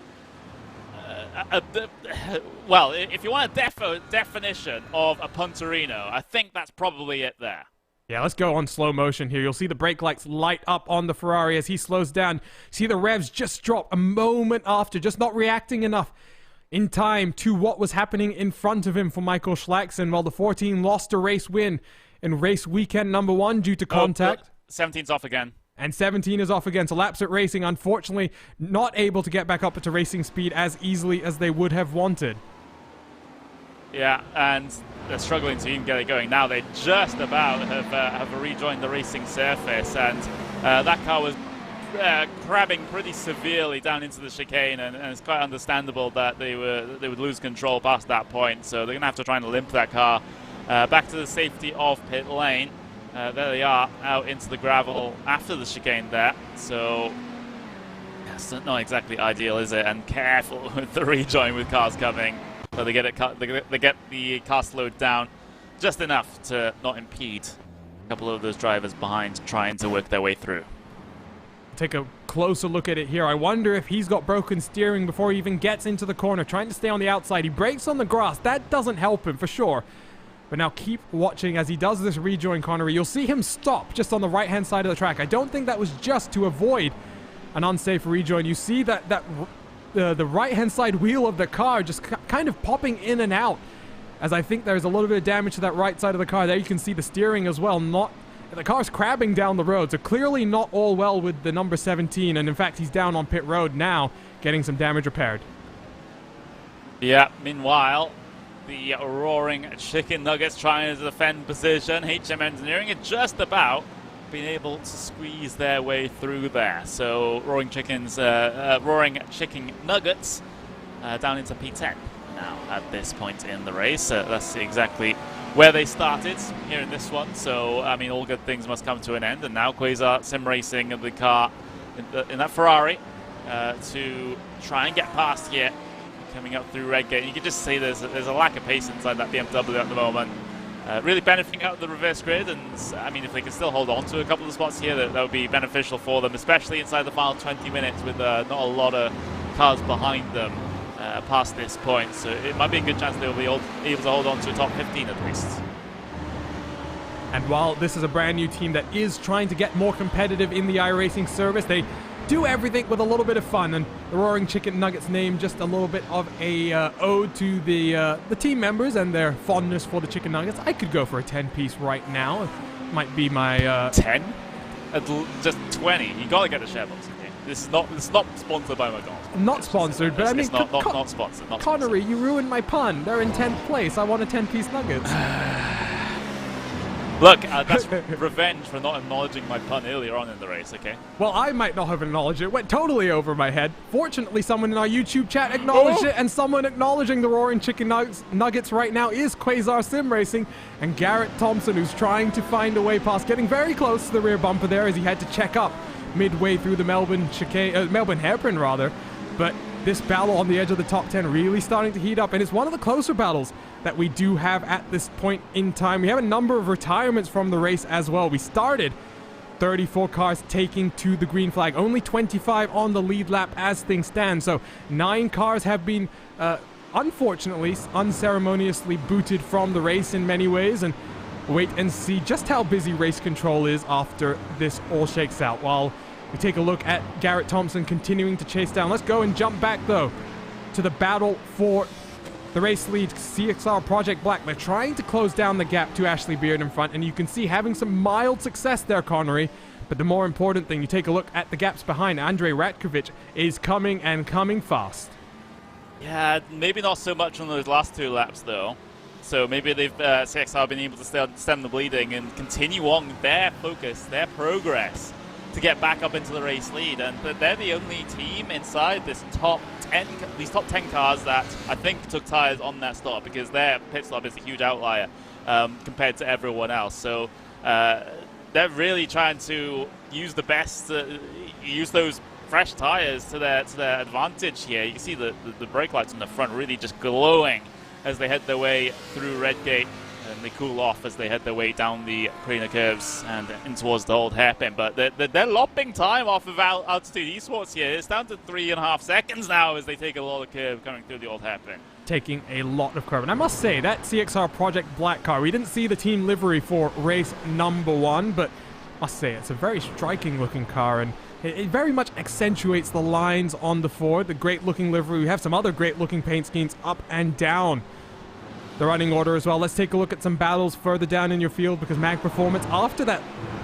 well, if you want a definition of a punterino, I think that's probably it there. Yeah, let's go on slow motion here. You'll see the brake lights light up on the Ferrari as he slows down. See the revs just drop a moment after, just not reacting enough in time to what was happening in front of him for Michael Schlacks. And while the 14 lost a race win in race weekend number 1 due to contact. 17's off again. And 17 is off again. So Laps at Racing, unfortunately, not able to get back up to racing speed as easily as they would have wanted. Yeah, and they're struggling to even get it going. Now they just about have rejoined the racing surface, and that car was crabbing pretty severely down into the chicane, and it's quite understandable that they would lose control past that point. So they're going to have to try and limp that car back to the safety of pit lane. There they are, out into the gravel after the chicane there. So that's not exactly ideal, is it? And careful with the rejoin with cars coming. So they get the car slowed down just enough to not impede a couple of those drivers behind trying to work their way through. take a closer look at it here. I wonder if he's got broken steering before he even gets into the corner, trying to stay on the outside. He brakes on the grass. That doesn't help him for sure. But now keep watching as he does this rejoin, Connery. You'll see him stop just on the right-hand side of the track. I don't think that was just to avoid an unsafe rejoin. You see that the right-hand side wheel of the car just kind of popping in and out, as I think there's a little bit of damage to that right side of the car. There you can see the steering as well. The car's crabbing down the road, so clearly not all well with the number 17. And in fact, he's down on pit road now, getting some damage repaired. Yeah, meanwhile, the Roaring Chicken Nuggets trying to defend position. HM Engineering had just about been able to squeeze their way through there. So Roaring Chicken Nuggets down into P10 now at this point in the race. That's exactly where they started here in this one. So, I mean, all good things must come to an end. And now Quasar Sim Racing of the car in that Ferrari to try and get past here, coming up through Redgate. You can just see there's a lack of pace inside that BMW at the moment. Really benefiting out of the reverse grid, and I mean, if they can still hold on to a couple of spots here, that would be beneficial for them, especially inside the final 20 minutes with not a lot of cars behind them past this point. So it might be a good chance they'll be able to hold on to a top 15 at least. And while this is a brand new team that is trying to get more competitive in the iRacing service, they do everything with a little bit of fun, and the Roaring Chicken Nuggets name just a little bit of a ode to the team members and their fondness for the Chicken Nuggets. I could go for a 10-piece right now. It might be my 10? Just 20. You gotta get the share box. Okay? This is not sponsored by McDonald's. Not sponsored, but I mean, it's not sponsored. Not Connery, you ruined my pun. They're in 10th place. I want a 10-piece Nuggets. Look, that's revenge for not acknowledging my pun earlier on in the race, okay? Well, I might not have acknowledged it. It went totally over my head. Fortunately, someone in our YouTube chat acknowledged it, and someone acknowledging the Roaring Chicken Nuggets right now is Quasar Sim Racing and Garrett Thompson, who's trying to find a way past, getting very close to the rear bumper there as he had to check up midway through the Melbourne hairpin, rather. But this battle on the edge of the top 10 really starting to heat up, and it's one of the closer battles that we do have at this point in time. We have a number of retirements from the race as well. We started 34 cars taking to the green flag, only 25 on the lead lap as things stand. So 9 cars have been, unfortunately, unceremoniously booted from the race in many ways, and wait and see just how busy race control is after this all shakes out. While we take a look at Garrett Thompson continuing to chase down. Let's go and jump back, though, to the battle for the race lead, CXR Project Black. They're trying to close down the gap to Ashley Beard in front, and you can see having some mild success there, Connery. But the more important thing, you take a look at the gaps behind. Andrei Ratkovic is coming and coming fast. Yeah, maybe not so much on those last 2 laps, though. So maybe they've CXR been able to stem the bleeding and continue on their focus, their progress, to get back up into the race lead, and they're the only team inside these top 10 cars that I think took tires on that stop, because their pit stop is a huge outlier compared to everyone else. So they're really trying to use the best, use those fresh tires to their advantage here. You can see the brake lights on the front really just glowing as they head their way through Redgate. And they cool off as they head their way down the Carina curves and in towards the old hairpin. But they're lopping time off of Altitude Esports here. It's down to 3.5 seconds now as they take a lot of curve coming through the old hairpin. Taking a lot of curve. And I must say, that CXR Project Black car, we didn't see the team livery for race number 1, but I must say, it's a very striking looking car, and it very much accentuates the lines on the Ford. The great looking livery. We have some other great looking paint schemes up and down the running order as well. Let's take a look at some battles further down in your field, because Mag Performance, after that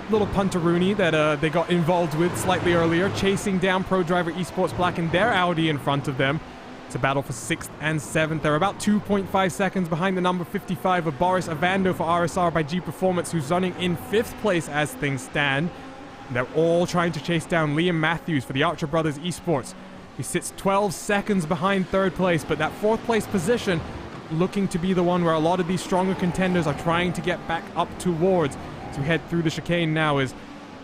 little punteroonie that they got involved with slightly earlier, chasing down Pro Driver Esports Black and their Audi in front of them. It's a battle for 6th and 7th. They're about 2.5 seconds behind the number 55 of Boris Avando for RSR by G Performance, who's running in 5th place as things stand. And they're all trying to chase down Liam Matthews for the Archer Brothers Esports. He sits 12 seconds behind 3rd place, but that 4th place position looking to be the one where a lot of these stronger contenders are trying to get back up towards. As we head through the chicane now, is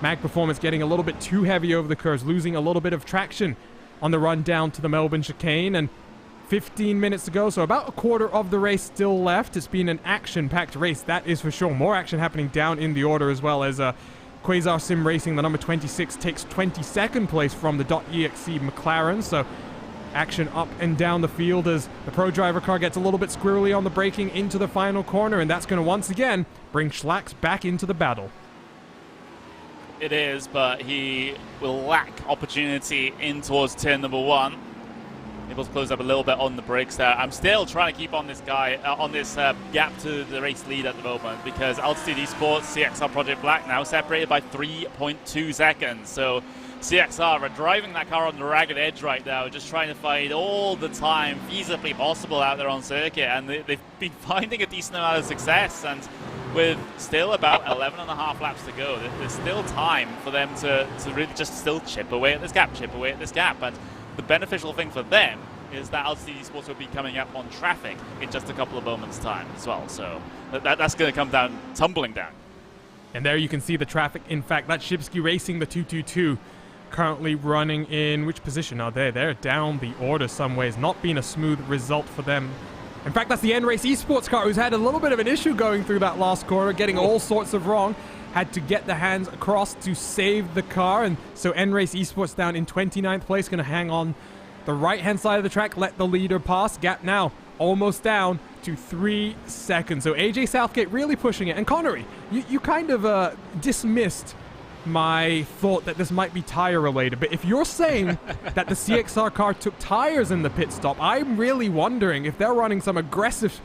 Mag Performance getting a little bit too heavy over the curves, losing a little bit of traction on the run down to the Melbourne chicane. And 15 minutes to go, so about a quarter of the race still left. It's been an action-packed race, that is for sure. More action happening down in the order as well, as Quasar Sim Racing, the number 26, takes 22nd place from the .exe McLaren. So action up and down the field as the Pro Driver car gets a little bit squirrely on the braking into the final corner, and that's going to once again bring Schlax back into the battle. It is, but he will lack opportunity in towards turn number 1. Able to close up a little bit on the brakes there. I'm still trying to keep on this guy, on this gap to the race lead at the moment, because Altitude Esports, CXR Project Black now separated by 3.2 seconds. So CXR are driving that car on the ragged edge right now, just trying to find all the time feasibly possible out there on circuit, and they've been finding a decent amount of success. And with still about 11 and a half laps to go, there's still time for them to really just still chip away at this gap, And the beneficial thing for them is that Altitude Esports will be coming up on traffic in just a couple of moments' time as well. So that's going to come down, tumbling down. And there you can see the traffic. In fact, that's Shibsky Racing, the 222, currently running in which position are they? They're down the order some ways. Not been a smooth result for them. In fact, that's the N-Race Esports car, who's had a little bit of an issue going through that last corner, getting all sorts of wrong. Had to get the hands across to save the car, and so N-Race Esports down in 29th place, going to hang on the right-hand side of the track, let the leader pass. Gap now almost down to 3 seconds. So AJ Southgate really pushing it. And Connery, you kind of dismissed my thought that this might be tire related, but if you're saying that the CXR car took tires in the pit stop, I'm really wondering if they're running some aggressive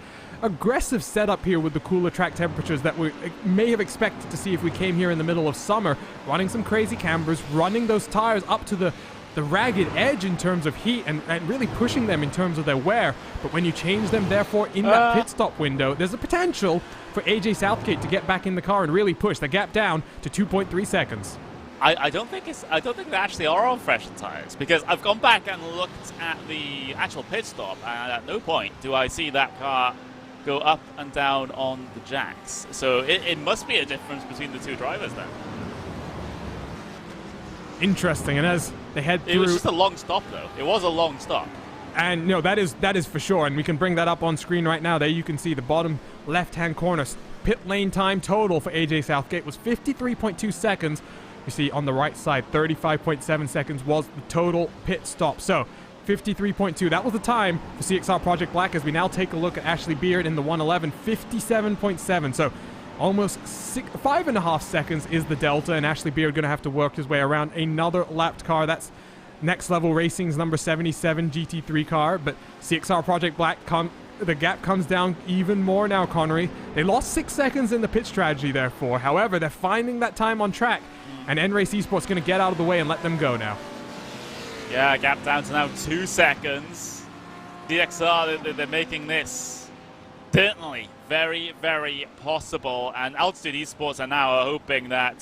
setup here with the cooler track temperatures that we may have expected to see if we came here in the middle of summer, running some crazy cambers, running those tires up to the ragged edge in terms of heat, and really pushing them in terms of their wear. But when you change them, therefore, in that pit stop window, there's a potential for AJ Southgate to get back in the car and really push the gap down to 2.3 seconds. I don't think they actually are on fresh tires, because I've gone back and looked at the actual pit stop, and at no point do I see that car go up and down on the jacks. So it must be a difference between the two drivers then. Interesting. And as they head through, it was just a long stop though. It was a long stop. And no, that is for sure, and we can bring that up on screen right now. There you can see the bottom left-hand corner. Pit lane time total for AJ Southgate was 53.2 seconds. You see on the right side, 35.7 seconds was the total pit stop. So 53.2, that was the time for CXR Project Black. As we now take a look at Ashley Beard in the 111, 57.7. So almost 5.5 seconds is the delta, and Ashley Beard going to have to work his way around another lapped car. That's Next Level Racing's number 77 GT3 car, but CXR Project Black, the gap comes down even more now, Connery. They lost 6 seconds in the pit strategy, therefore. However, they're finding that time on track, and N-Race Esports going to get out of the way and let them go now. Yeah, gap down to now 2 seconds. DXR, they're making this certainly very, very possible, and Altitude Esports are now hoping that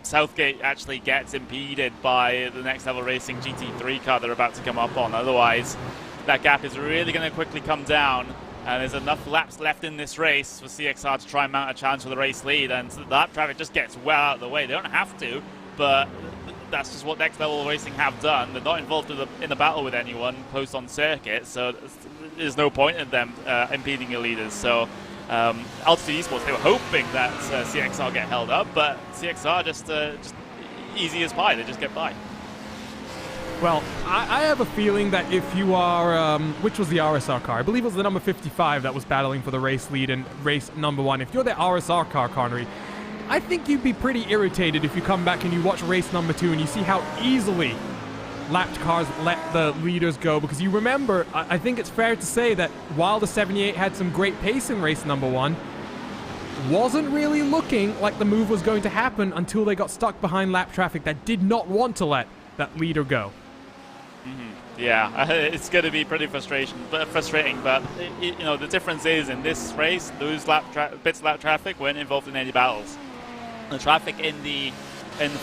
Southgate actually gets impeded by the Next Level Racing GT3 car they're about to come up on. Otherwise, that gap is really going to quickly come down, and there's enough laps left in this race for CXR to try and mount a chance for the race lead, and the lap traffic just gets well out of the way. They don't have to, but that's just what Next Level Racing have done. They're not involved in the battle with anyone close on circuit, so there's no point in them impeding your leaders. So Altitude Esports, they were hoping that CXR get held up, but CXR just easy as pie. They just get by. Well, I have a feeling that if you are, which was the RSR car? I believe it was the number 55 that was battling for the race lead in race number 1. If you're the RSR car, Connery, I think you'd be pretty irritated if you come back and you watch race number 2 and you see how easily lapped cars let the leaders go. Because you remember, I think it's fair to say that while the 78 had some great pace in race number 1, wasn't really looking like the move was going to happen until they got stuck behind lap traffic that did not want to let that leader go. Yeah, it's going to be pretty frustrating, but you know, the difference is in this race, those bits of lap traffic weren't involved in any battles. The traffic in the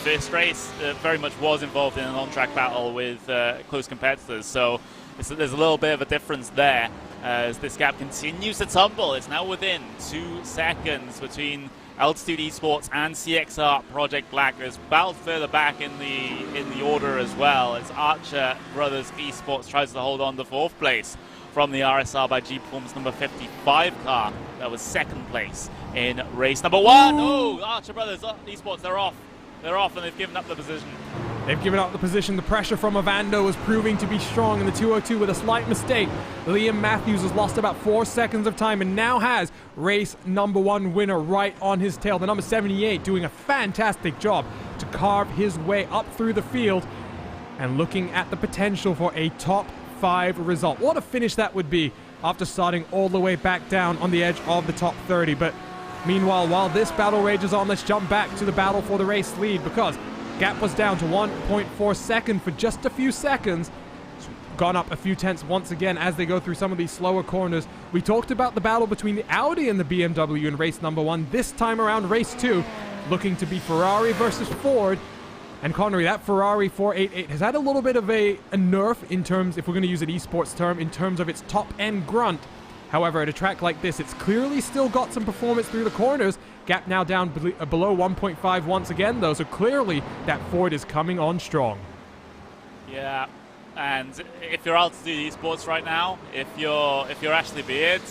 first race very much was involved in an on-track battle with close competitors, so there's a little bit of a difference there. As this gap continues to tumble, it's now within 2 seconds between Altitude Esports and CXR Project Black. There's battled further back in the order as well, as Archer Brothers Esports tries to hold on to 4th place from the RSR by G Performance number 55 car that was 2nd place in race number 1. Oh, Archer Brothers Esports, they're off. They're off and they've given up the position. They've given up the position. The pressure from Ovando was proving to be strong in the 202 with a slight mistake. Liam Matthews has lost about 4 seconds of time and now has race number 1 winner right on his tail. The number 78 doing a fantastic job to carve his way up through the field and looking at the potential for a top 5 result. What a finish that would be after starting all the way back down on the edge of the top 30. But meanwhile, while this battle rages on, let's jump back to the battle for the race lead because gap was down to 1.4 seconds for just a few seconds. It's gone up a few tenths once again as they go through some of these slower corners. We talked about the battle between the Audi and the BMW in race number 1. This time around, race 2, looking to be Ferrari versus Ford. And Connery, that Ferrari 488 has had a little bit of a nerf in terms, if we're going to use an esports term, in terms of its top-end grunt. However, at a track like this, it's clearly still got some performance through the corners. Gap now down below 1.5 once again, though, so clearly that Ford is coming on strong. Yeah, and if you're Altitude Esports right now, if you're Ashley Beard,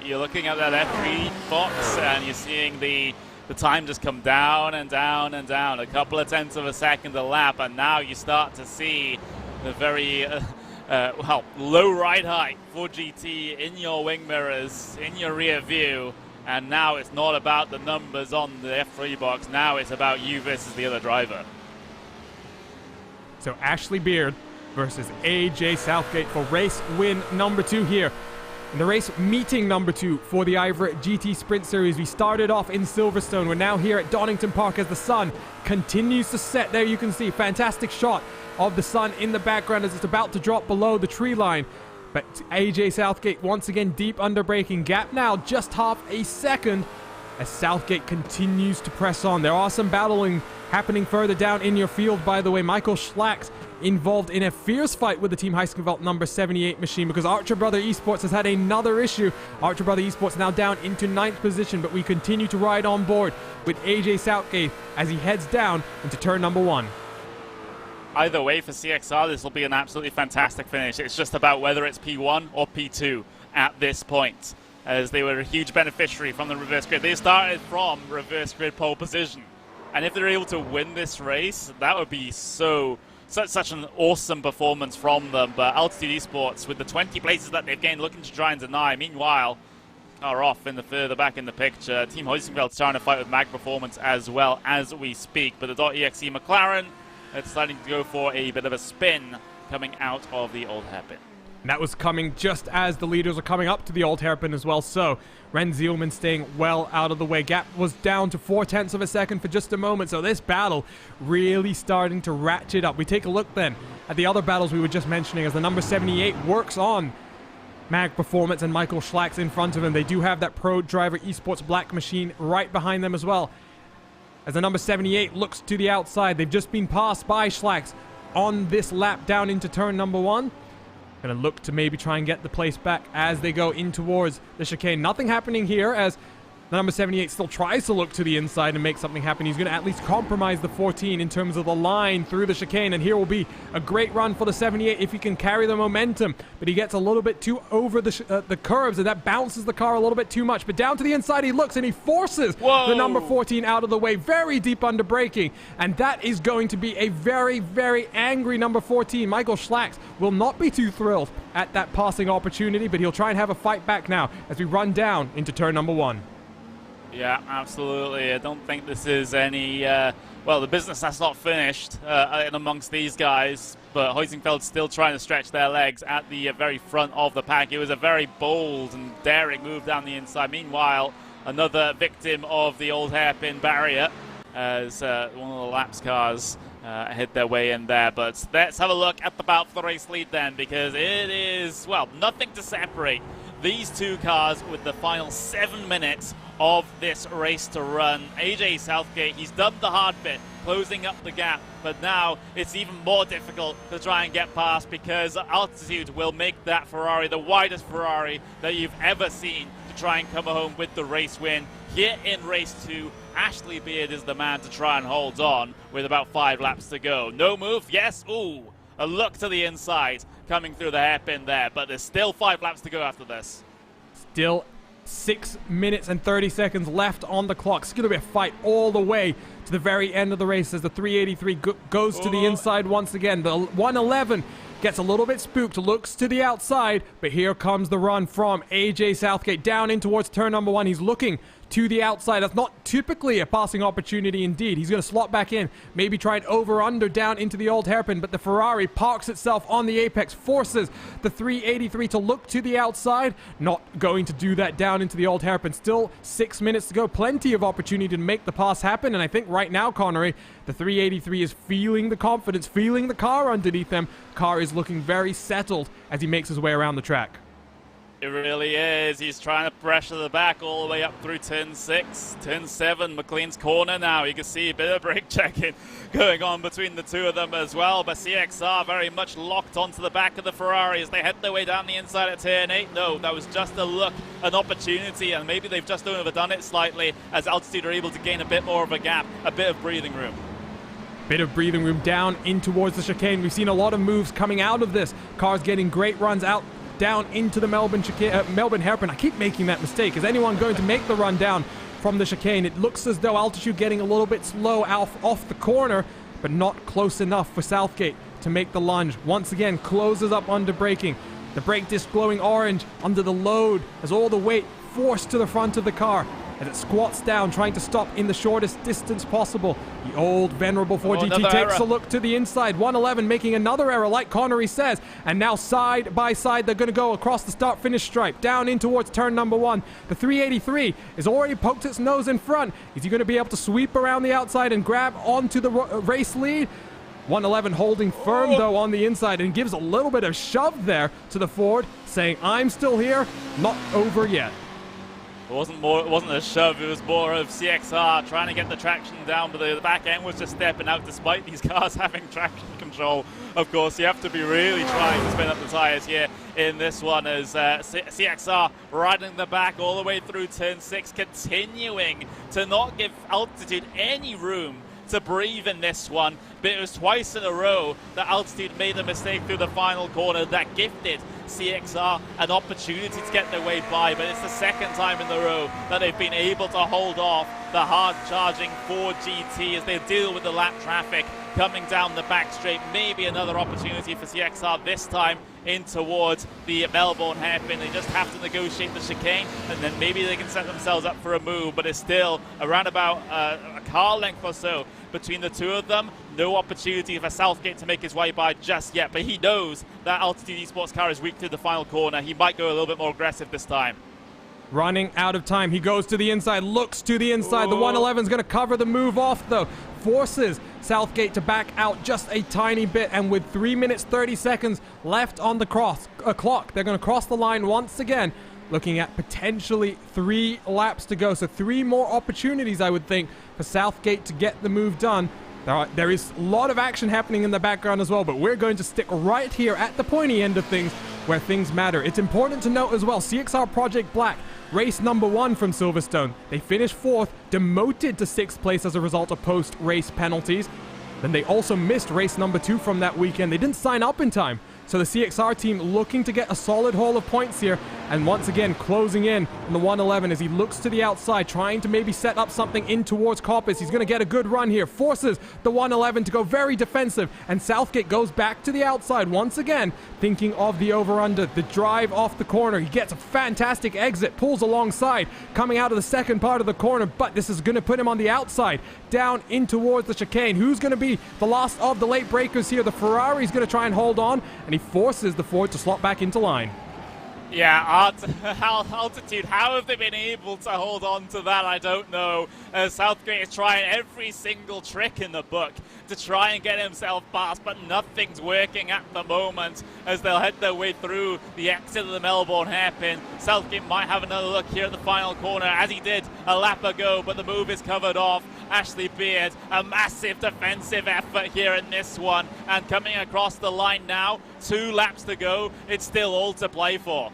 you're looking at that F3 box and you're seeing the time just come down and down and down, a couple of tenths of a second a lap, and now you start to see the very well, low ride height for GT in your wing mirrors, in your rear view. And now it's not about the numbers on the F3 box. Now it's about you versus the other driver. So Ashley Beard versus AJ Southgate for race win number 2 here. In the race meeting number 2 for the IVRA GT Sprint Series. We started off in Silverstone. We're now here at Donington Park as the sun continues to set. There you can see fantastic shot of the sun in the background as it's about to drop below the tree line. But AJ Southgate once again deep under braking. Gap now just half a second as Southgate continues to press on. There are some battling happening further down in your field, by the way. Michael Schlacks involved in a fierce fight with the Team Heiskeveld number 78 machine because Archer Brother Esports has had another issue. Archer Brother Esports now down into 9th position, but we continue to ride on board with AJ Southgate as he heads down into turn number 1. Either way, for CXR, this will be an absolutely fantastic finish. It's just about whether it's P1 or P2 at this point, as they were a huge beneficiary from the reverse grid. They started from reverse grid pole position, and if they're able to win this race, that would be such an awesome performance from them. But Altitude Esports, with the 20 places that they've gained, looking to try and deny. Meanwhile, are off in the further back in the picture. Team Heiskeveld trying to fight with Mag Performance as well as we speak, but the .exe McLaren, it's starting to go for a bit of a spin coming out of the old hairpin. And that was coming just as the leaders are coming up to the old hairpin as well. So Ren Zielman staying well out of the way. Gap was down to 0.4 of a second for just a moment. So this battle really starting to ratchet up. We take a look then at the other battles we were just mentioning as the number 78 works on Mag Performance and Michael Schlacks in front of him. They do have that Pro Driver Esports Black machine right behind them as well. As the number 78 looks to the outside, they've just been passed by Schlacks on this lap down into turn number 1. Gonna look to maybe try and get the place back as they go in towards the chicane. Nothing happening here as the number 78 still tries to look to the inside and make something happen. He's gonna at least compromise the 14 in terms of the line through the chicane, and here will be a great run for the 78 if he can carry the momentum. But he gets a little bit too over the curves, and that bounces the car a little bit too much. But down to the inside he looks, and he forces the number 14 out of the way, very deep under braking, and that is going to be a very, very angry number 14. Michael Schlacks will not be too thrilled at that passing opportunity, but he'll try and have a fight back now as we run down into turn number 1. Yeah, absolutely. I don't think this is any, well, the business that's not finished in amongst these guys, but Heiskeveld still trying to stretch their legs at the very front of the pack. It was a very bold and daring move down the inside. Meanwhile, another victim of the old hairpin barrier as one of the laps cars head their way in there. But let's have a look at the battle for the race lead then, because it is, well, nothing to separate these two cars with the final 7 minutes of this race to run. AJ Southgate, he's done the hard bit, closing up the gap, but now it's even more difficult to try and get past because Altitude will make that Ferrari the widest Ferrari that you've ever seen to try and come home with the race win. Here in race 2, Ashley Beard is the man to try and hold on with about 5 laps to go. No move, yes, ooh, a look to the inside coming through the hairpin there, but there's still 5 laps to go after this. Still 6 minutes and 30 seconds left on the clock. It's going to be a fight all the way to the very end of the race as the 383 goes to the inside once again. The 111 gets a little bit spooked, looks to the outside, but here comes the run from AJ Southgate down in towards turn number 1. He's looking to the outside. That's not typically a passing opportunity indeed. He's going to slot back in, maybe try and over-under down into the old hairpin, but the Ferrari parks itself on the apex, forces the 383 to look to the outside. Not going to do that down into the old hairpin. Still 6 minutes to go. Plenty of opportunity to make the pass happen, and I think right now, Connery, the 383 is feeling the confidence, feeling the car underneath him. Car is looking very settled as he makes his way around the track. It really is. He's trying to pressure the back all the way up through turn 6. Turn 7, McLean's corner now. You can see a bit of brake checking going on between the two of them as well. But CXR very much locked onto the back of the Ferrari as they head their way down the inside at turn 8. No, that was just a look, an opportunity, and maybe they've just overdone it slightly as Altitude are able to gain a bit more of a gap, a bit of breathing room. Bit of breathing room down in towards the chicane. We've seen a lot of moves coming out of this. Cars getting great runs out down into the Melbourne hairpin. I keep making that mistake. Is anyone going to make the run down from the chicane? It looks as though Altitude getting a little bit slow off the corner, but not close enough for Southgate to make the lunge. Once again, closes up under braking. The brake disc glowing orange under the load as all the weight forced to the front of the car as it squats down, trying to stop in the shortest distance possible. The old venerable 4GT takes a look to the inside. 111 making another error, like Connery says. And now side by side, they're going to go across the start-finish stripe, down in towards turn number 1. The 383 is already poked its nose in front. Is he going to be able to sweep around the outside and grab onto the race lead? 111 holding firm, though, on the inside and gives a little bit of shove there to the Ford, saying, I'm still here, not over yet. It wasn't a shove, it was more of CXR trying to get the traction down, but the back end was just stepping out despite these cars having traction control. Of course, you have to be really trying to spin up the tires here in this one as CXR riding the back all the way through turn 6, continuing to not give Altitude any room to breathe in this one. But it was twice in a row that Altitude made a mistake through the final corner that gifted CXR an opportunity to get their way by, but it's the second time in the row that they've been able to hold off the hard-charging Ford GT as they deal with the lap traffic coming down the back straight. Maybe another opportunity for CXR this time in towards the Melbourne hairpin. They just have to negotiate the chicane, and then maybe they can set themselves up for a move, but it's still around about a car length or so between the two of them. No opportunity for Southgate to make his way by just yet, but he knows that Altitude Esports car is weak through the final corner. He might go a little bit more aggressive this time. Running out of time. He goes to the inside, looks to the inside. The 111 is going to cover the move off, though. Forces Southgate to back out just a tiny bit, and with 3 minutes 30 seconds left on the clock, they're going to cross the line once again, looking at potentially 3 laps to go. So 3 more opportunities, I would think, for Southgate to get the move done. There is a lot of action happening in the background as well, but we're going to stick right here at the pointy end of things where things matter. It's important to note as well, CXR Project Black, race number 1 from Silverstone. They finished 4th, demoted to 6th place as a result of post-race penalties. Then they also missed race number 2 from that weekend. They didn't sign up in time. So the CXR team looking to get a solid haul of points here, and once again closing in on the 111 as he looks to the outside, trying to maybe set up something in towards Coppice. He's going to get a good run here, forces the 111 to go very defensive, and Southgate goes back to the outside once again, thinking of the over-under, the drive off the corner. He gets a fantastic exit, pulls alongside, coming out of the second part of the corner, but this is going to put him on the outside, down in towards the chicane. Who's going to be the last of the late breakers here? The Ferrari's going to try and hold on, and he forces the Ford to slot back into line. Yeah, Altitude, how have they been able to hold on to that? I don't know. Southgate is trying every single trick in the book to try and get himself past, but nothing's working at the moment as they'll head their way through the exit of the Melbourne hairpin. Southgate might have another look here at the final corner, as he did a lap ago, but the move is covered off. Ashley Beard, a massive defensive effort here in this one, and coming across the line now, 2 laps to go. It's still all to play for.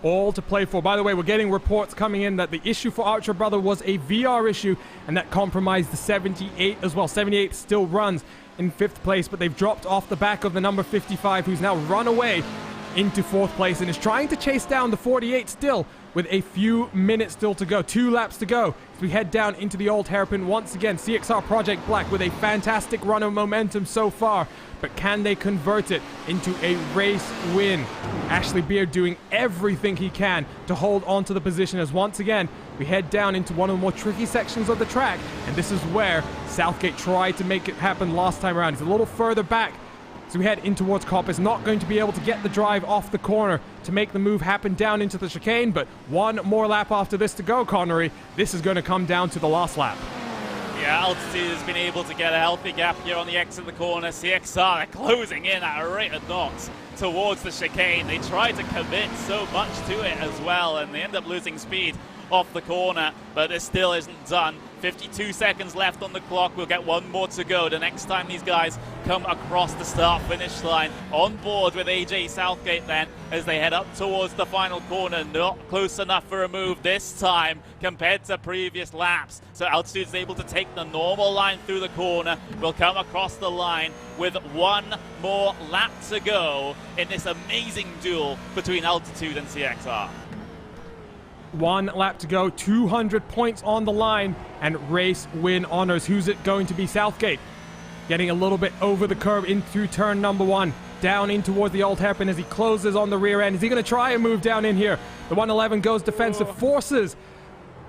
All to play for. By the way, we're getting reports coming in that the issue for Archer Brother was a VR issue, and that compromised the 78 as well. 78 still runs in 5th place, but they've dropped off the back of the number 55, who's now run away into 4th place and is trying to chase down the 48 still with a few minutes still to go. 2 laps to go as we head down into the Old Hairpin once again. CXR Project Black with a fantastic run of momentum so far, but can they convert it into a race win? Ashley Beard doing everything he can to hold on to the position as once again we head down into one of the more tricky sections of the track, and this is where Southgate tried to make it happen last time around. He's a little further back so we head in towards Coppice, not going to be able to get the drive off the corner to make the move happen down into the chicane, but one more lap after this to go, Connery. This is going to come down to the last lap. Yeah, Altitude has been able to get a healthy gap here on the exit of the corner. CXR are closing in at a rate of knots towards the chicane. They try to commit so much to it as well, and they end up losing speed off the corner, but it still isn't done. 52 seconds left on the clock. We'll get one more to go the next time these guys come across the start-finish line. On board with AJ Southgate then as they head up towards the final corner. Not close enough for a move this time compared to previous laps. So Altitude's able to take the normal line through the corner. We'll come across the line with one more lap to go in this amazing duel between Altitude and CXR. 1 lap to go, 200 points on the line, and race win honors. Who's it going to be? Southgate getting a little bit over the curb in through turn number 1, down in towards the Old Hairpin as he closes on the rear end. Is he going to try and move down in here? The 111 goes defensive, forces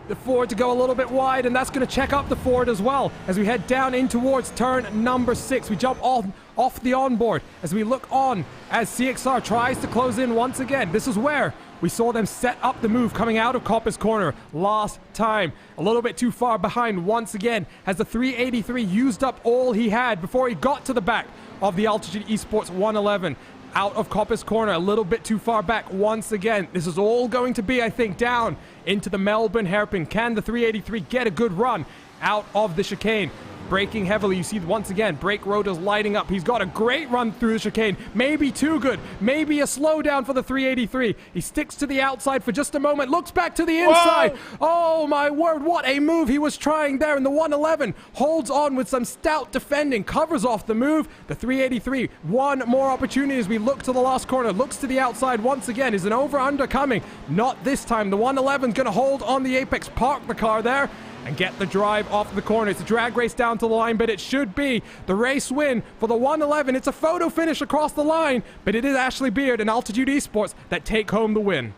the Ford to go a little bit wide, and that's going to check up the Ford as well as we head down in towards turn number 6. We jump off the onboard as we look on as CXR tries to close in once again. This is where we saw them set up the move coming out of Coppice Corner last time. A little bit too far behind once again as the 383 used up all he had before he got to the back of the Altitude Esports 111. Out of Coppice Corner, a little bit too far back once again. This is all going to be, I think, down into the Melbourne hairpin. Can the 383 get a good run out of the chicane? Braking heavily, you see once again, brake rotors lighting up. He's got a great run through the chicane. Maybe too good. Maybe a slowdown for the 383. He sticks to the outside for just a moment, looks back to the inside. Whoa! Oh my word, what a move he was trying there. And the 111 holds on with some stout defending, covers off the move. The 383, one more opportunity as we look to the last corner. Looks to the outside once again. Is an over-under coming? Not this time. The 111's going to hold on the apex, park the car there, and get the drive off the corner. It's a drag race down to the line, but it should be the race win for the 111. It's a photo finish across the line, but it is Ashley Beard and Altitude Esports that take home the win.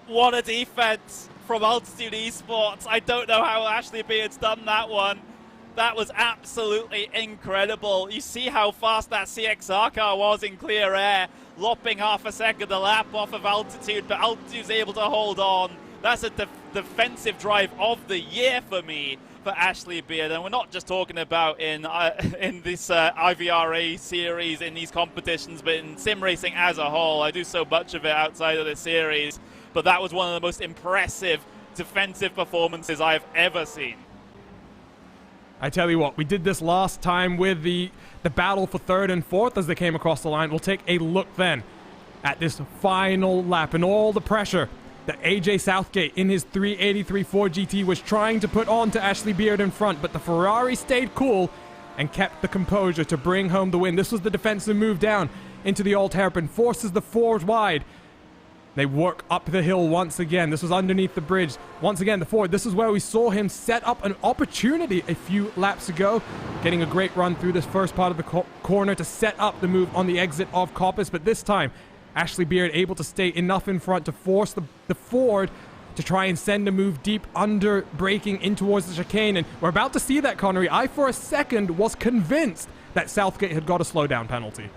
What a defense from Altitude Esports. I don't know how Ashley Beard's done that one. That was absolutely incredible. You see how fast that CXR car was in clear air, lopping half a second a lap off of Altitude, but Altitude's able to hold on. That's a defensive drive of the year for me, for Ashley Beard. And we're not just talking about in this IVRA series, in these competitions, but in sim racing as a whole. I do so much of it outside of this series, but that was one of the most impressive defensive performances I've ever seen. I tell you what, we did this last time with the battle for 3rd and 4th as they came across the line. We'll take a look then at this final lap and all the pressure that AJ Southgate in his 383 Ford GT was trying to put on to Ashley Beard in front, but the Ferrari stayed cool and kept the composure to bring home the win. This was the defensive move down into the Old Hairpin, forces the Ford wide. They work up the hill once again. This was underneath the bridge. Once again, the Ford, this is where we saw him set up an opportunity a few laps ago, getting a great run through this first part of the corner to set up the move on the exit of Coppice, but this time Ashley Beard able to stay enough in front to force the Ford to try and send a move deep under braking in towards the chicane. And we're about to see that, Connery. I, for a second, was convinced that Southgate had got a slowdown penalty.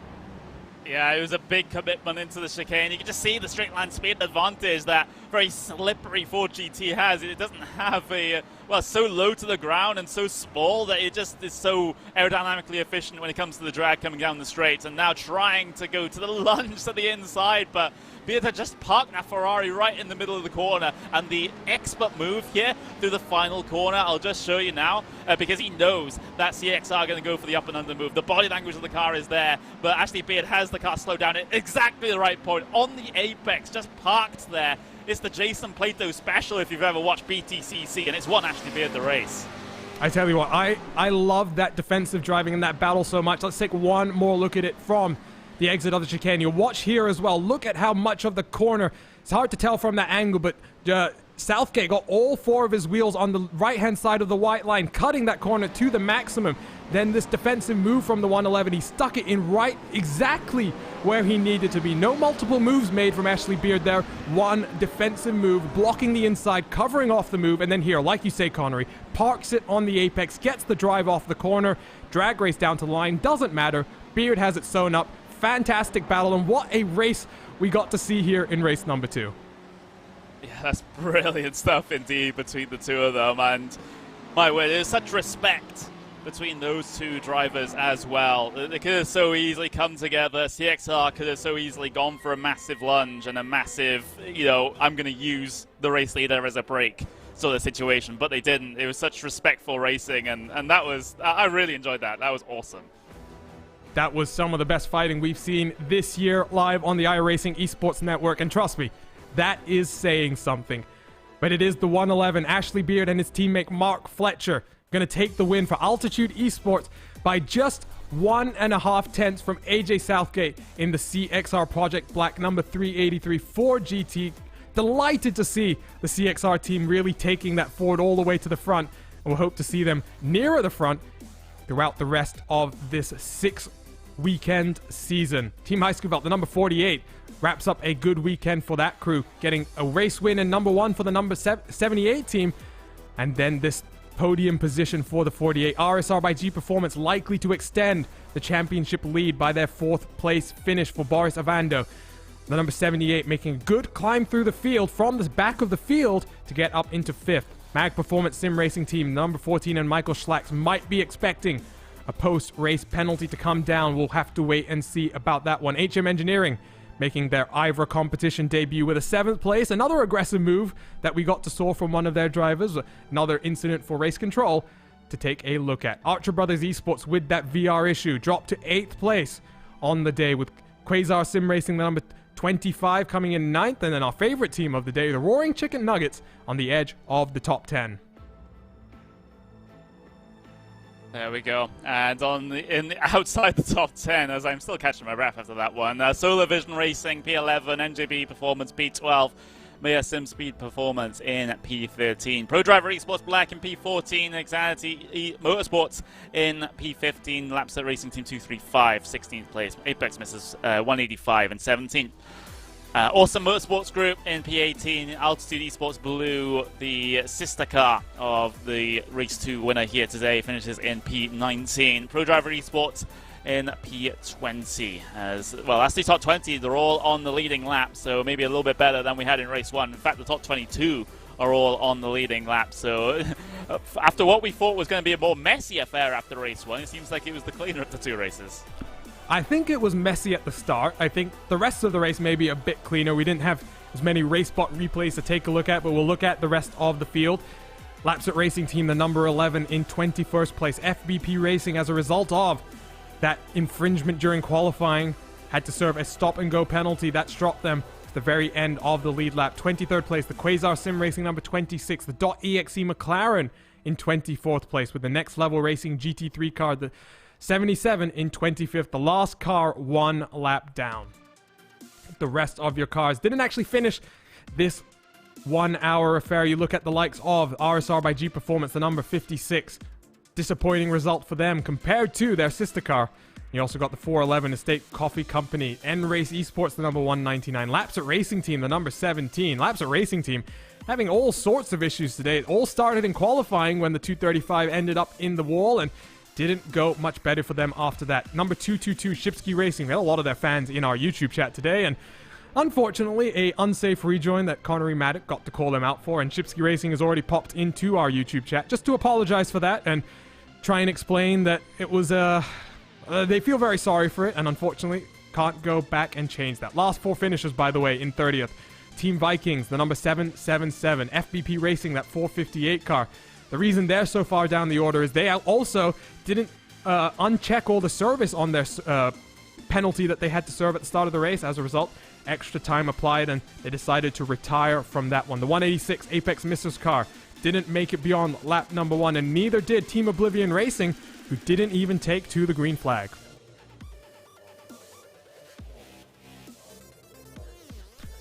Yeah, it was a big commitment into the chicane. You can just see the straight line speed advantage that very slippery Ford GT has. It doesn't have a, well, so low to the ground and so small that it just is so aerodynamically efficient when it comes to the drag coming down the straight. And now trying to go to the lunge to the inside, but Beard had just parked that Ferrari right in the middle of the corner. And the expert move here through the final corner, I'll just show you now, because he knows that CXR are going to go for the up and under move. The body language of the car is there, but Ashley Beard has the car slow down at exactly the right point on the apex, just parked there. It's the Jason Plato special if you've ever watched BTCC, and it's won Ashley Beard the race. I tell you what, I love that defensive driving in that battle so much. Let's take one more look at it from the exit of the chicane. You'll watch here as well. Look at how much of the corner. It's hard to tell from that angle, but Southgate got all 4 of his wheels on the right-hand side of the white line, cutting that corner to the maximum. Then this defensive move from the 111, he stuck it in right exactly where he needed to be. No multiple moves made from Ashley Beard there. One defensive move, blocking the inside, covering off the move, and then here, like you say, Connery, parks it on the apex, gets the drive off the corner, drag race down to the line, doesn't matter. Beard has it sewn up. Fantastic battle, and what a race we got to see here in race number 2. Yeah, that's brilliant stuff indeed between the two of them, and my word, there's such respect between those two drivers as well. They could have so easily come together. CXR could have so easily gone for a massive lunge and a massive, I'm going to use the race leader as a brake sort of situation, but they didn't. It was such respectful racing, and that was, I really enjoyed that. That was awesome. That was some of the best fighting we've seen this year live on the iRacing Esports Network, and trust me, that is saying something. But it is the 111, Ashley Beard and his teammate Mark Fletcher, going to take the win for Altitude Esports by just 1.5 tenths from AJ Southgate in the CXR Project Black number 383 Ford GT. Delighted to see the CXR team really taking that forward all the way to the front, and we'll hope to see them nearer the front throughout the rest of this 6-weekend season. Team Heiskeveld, the number 48, wraps up a good weekend for that crew, getting a race win in number 1 for the number 78 team, and then this podium position for the 48. RSR by G Performance likely to extend the championship lead by their 4th place finish for Boris Avando. The number 78 making a good climb through the field from the back of the field to get up into 5th. Mag Performance Sim Racing Team, number 14 and Michael Schlacks might be expecting a post-race penalty to come down. We'll have to wait and see about that one. HM Engineering making their IVRA competition debut with a 7th place. Another aggressive move that we got to saw from one of their drivers. Another incident for race control to take a look at. Archer Brothers Esports with that VR issue dropped to 8th place on the day, with Quasar Sim Racing, the number 25, coming in 9th. And then our favorite team of the day, the Roaring Chicken Nuggets, on the edge of the top 10. There we go. And outside the top 10, as I'm still catching my breath after that one, Solar Vision Racing P11, NJB Performance P12, Maya Sim Speed Performance in P13, Pro Driver Esports Black in P14, Exanity Motorsports in P15, Lapset Racing Team 235, 16th place, Apex Misses 185 and 17th. Awesome Motorsports Group in P18, Altitude Esports Blue, the sister car of the Race 2 winner here today, finishes in P19. Pro Driver Esports in P20. As well, that's the top 20. They're all on the leading lap, so maybe a little bit better than we had in Race 1. In fact, the top 22 are all on the leading lap. So after what we thought was going to be a more messy affair after Race 1, it seems like it was the cleaner of the 2 races. I think it was messy at the start. I think the rest of the race may be a bit cleaner. We didn't have as many RaceBot replays to take a look at, but we'll look at the rest of the field. Lapset Racing Team, the number 11, in 21st place. FBP Racing, as a result of that infringement during qualifying, had to serve a stop-and-go penalty. That's dropped them to the very end of the lead lap. 23rd place, the Quasar Sim Racing, number 26. The .exe McLaren in 24th place, with the Next Level Racing GT3 car, the 77 in 25th, the last car 1 lap down. The rest of your cars didn't actually finish this 1 hour affair. You look at the likes of RSR by G Performance, the number 56. Disappointing result for them compared to their sister car. You also got the 411 Estate Coffee Company, N-Race Esports, the number 199. Lapset Racing Team, the number 17. Lapset Racing Team having all sorts of issues today. It all started in qualifying when the 235 ended up in the wall, and didn't go much better for them after that. Number 222, Shipsky Racing. We had a lot of their fans in our YouTube chat today, and unfortunately, a unsafe rejoin that Connery Maddock got to call them out for, and Shipsky Racing has already popped into our YouTube chat just to apologize for that and try and explain that it was, they feel very sorry for it, and unfortunately can't go back and change that. Last 4 finishers, by the way, in 30th. Team Vikings, the number 777. FBP Racing, that 458 car. The reason they're so far down the order is they also didn't uncheck all the service on their penalty that they had to serve at the start of the race. As a result, extra time applied, and they decided to retire from that one. The 186 Apex Missers car didn't make it beyond lap number 1, and neither did Team Oblivion Racing, who didn't even take to the green flag.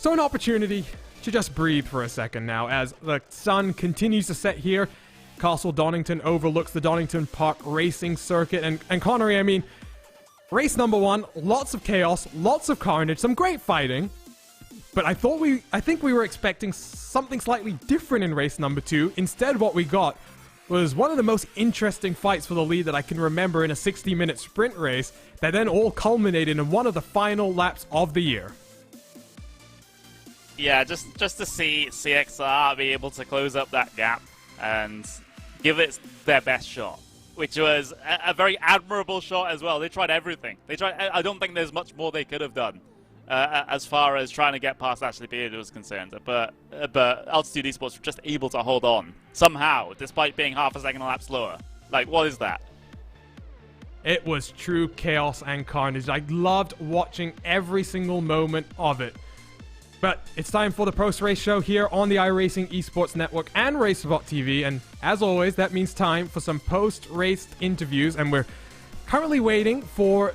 So an opportunity to just breathe for a second now as the sun continues to set here. Castle Donington overlooks the Donington Park racing circuit. And Connery, I mean, race number 1, lots of chaos, lots of carnage, some great fighting. But I think we were expecting something slightly different in race number 2. Instead, what we got was one of the most interesting fights for the lead that I can remember in a 60-minute sprint race that then all culminated in one of the final laps of the year. Yeah, just to see CXR be able to close up that gap and give it their best shot, which was a very admirable shot as well. They tried everything. I don't think there's much more they could have done as far as trying to get past Ashley Beard was concerned. But Altitude Esports were just able to hold on somehow, despite being half a second a lap slower. Like, what is that? It was true chaos and carnage. I loved watching every single moment of it. But it's time for the post-race show here on the iRacing Esports Network and RacespotTV, and as always, that means time for some post-race interviews, and we're currently waiting for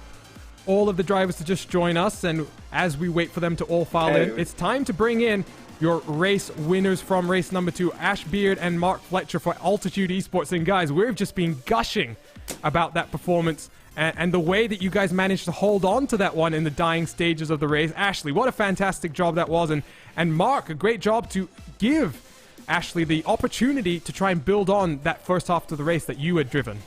all of the drivers to just join us, and as we wait for them to all file in, it's time to bring in your race winners from race number 2, Ash Beard and Mark Fletcher for Altitude Esports. And guys, we've just been gushing about that performance and the way that you guys managed to hold on to that one in the dying stages of the race. Ashley, what a fantastic job that was. And Mark, a great job to give Ashley the opportunity to try and build on that first half of the race that you had driven.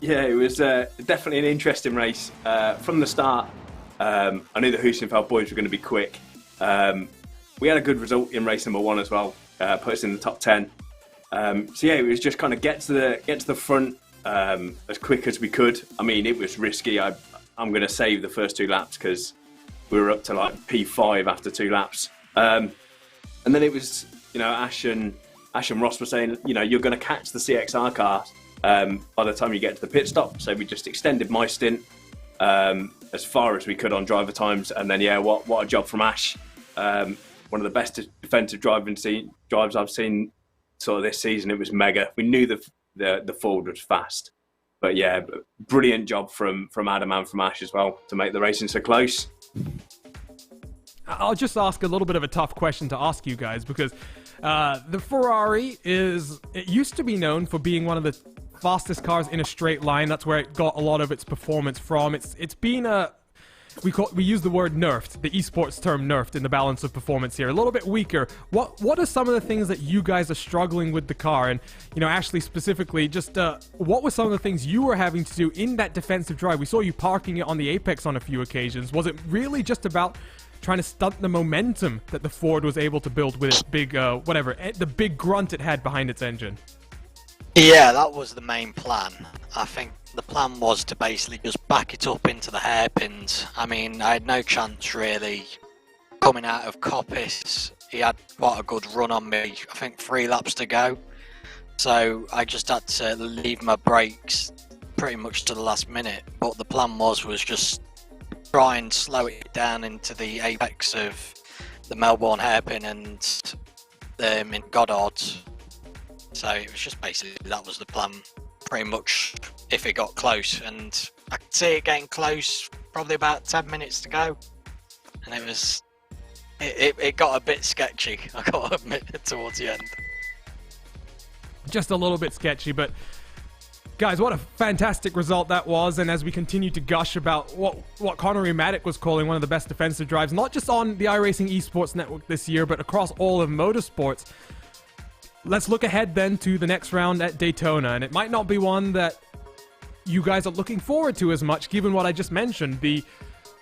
Yeah, it was definitely an interesting race. From the start, I knew the Hussenfeld boys were going to be quick. We had a good result in race number 1 as well, put us in the top 10. So yeah, it was just kind of get to the front as quick as we could. I mean, it was risky. I'm going to save the first 2 laps because we were up to like P5 after 2 laps. And then it was, Ash and Ross were saying, you're going to catch the CXR car by the time you get to the pit stop. So we just extended my stint as far as we could on driver times. And then, yeah, what a job from Ash. One of the best defensive drives I've seen sort of this season. It was mega. We knew the Ford was fast. But yeah, brilliant job from Adam and from Ash as well to make the racing so close. I'll just ask a little bit of a tough question to ask you guys because the Ferrari it used to be known for being one of the fastest cars in a straight line. That's where it got a lot of its performance from. It's been we use the word nerfed, the esports term nerfed in the balance of performance here. A little bit weaker. What are some of the things that you guys are struggling with the car? And, Ashley specifically, just what were some of the things you were having to do in that defensive drive? We saw you parking it on the apex on a few occasions. Was it really just about trying to stunt the momentum that the Ford was able to build with its big, the big grunt it had behind its engine? Yeah, that was the main plan. I think the plan was to basically just back it up into the hairpins. I mean, I had no chance really coming out of Coppice. He had quite a good run on me, I think 3 laps to go. So I just had to leave my brakes pretty much to the last minute. But the plan was just try and slow it down into the apex of the Melbourne hairpin and in Goddard. So it was just basically that was the plan, pretty much if it got close. And I could see it getting close, probably about 10 minutes to go. And it got a bit sketchy, I gotta admit, towards the end. Just a little bit sketchy, but guys, what a fantastic result that was. And as we continue to gush about what Connery Maddock was calling one of the best defensive drives, not just on the iRacing Esports Network this year, but across all of motorsports, let's look ahead then to the next round at Daytona. And it might not be one that you guys are looking forward to as much, given what I just mentioned, the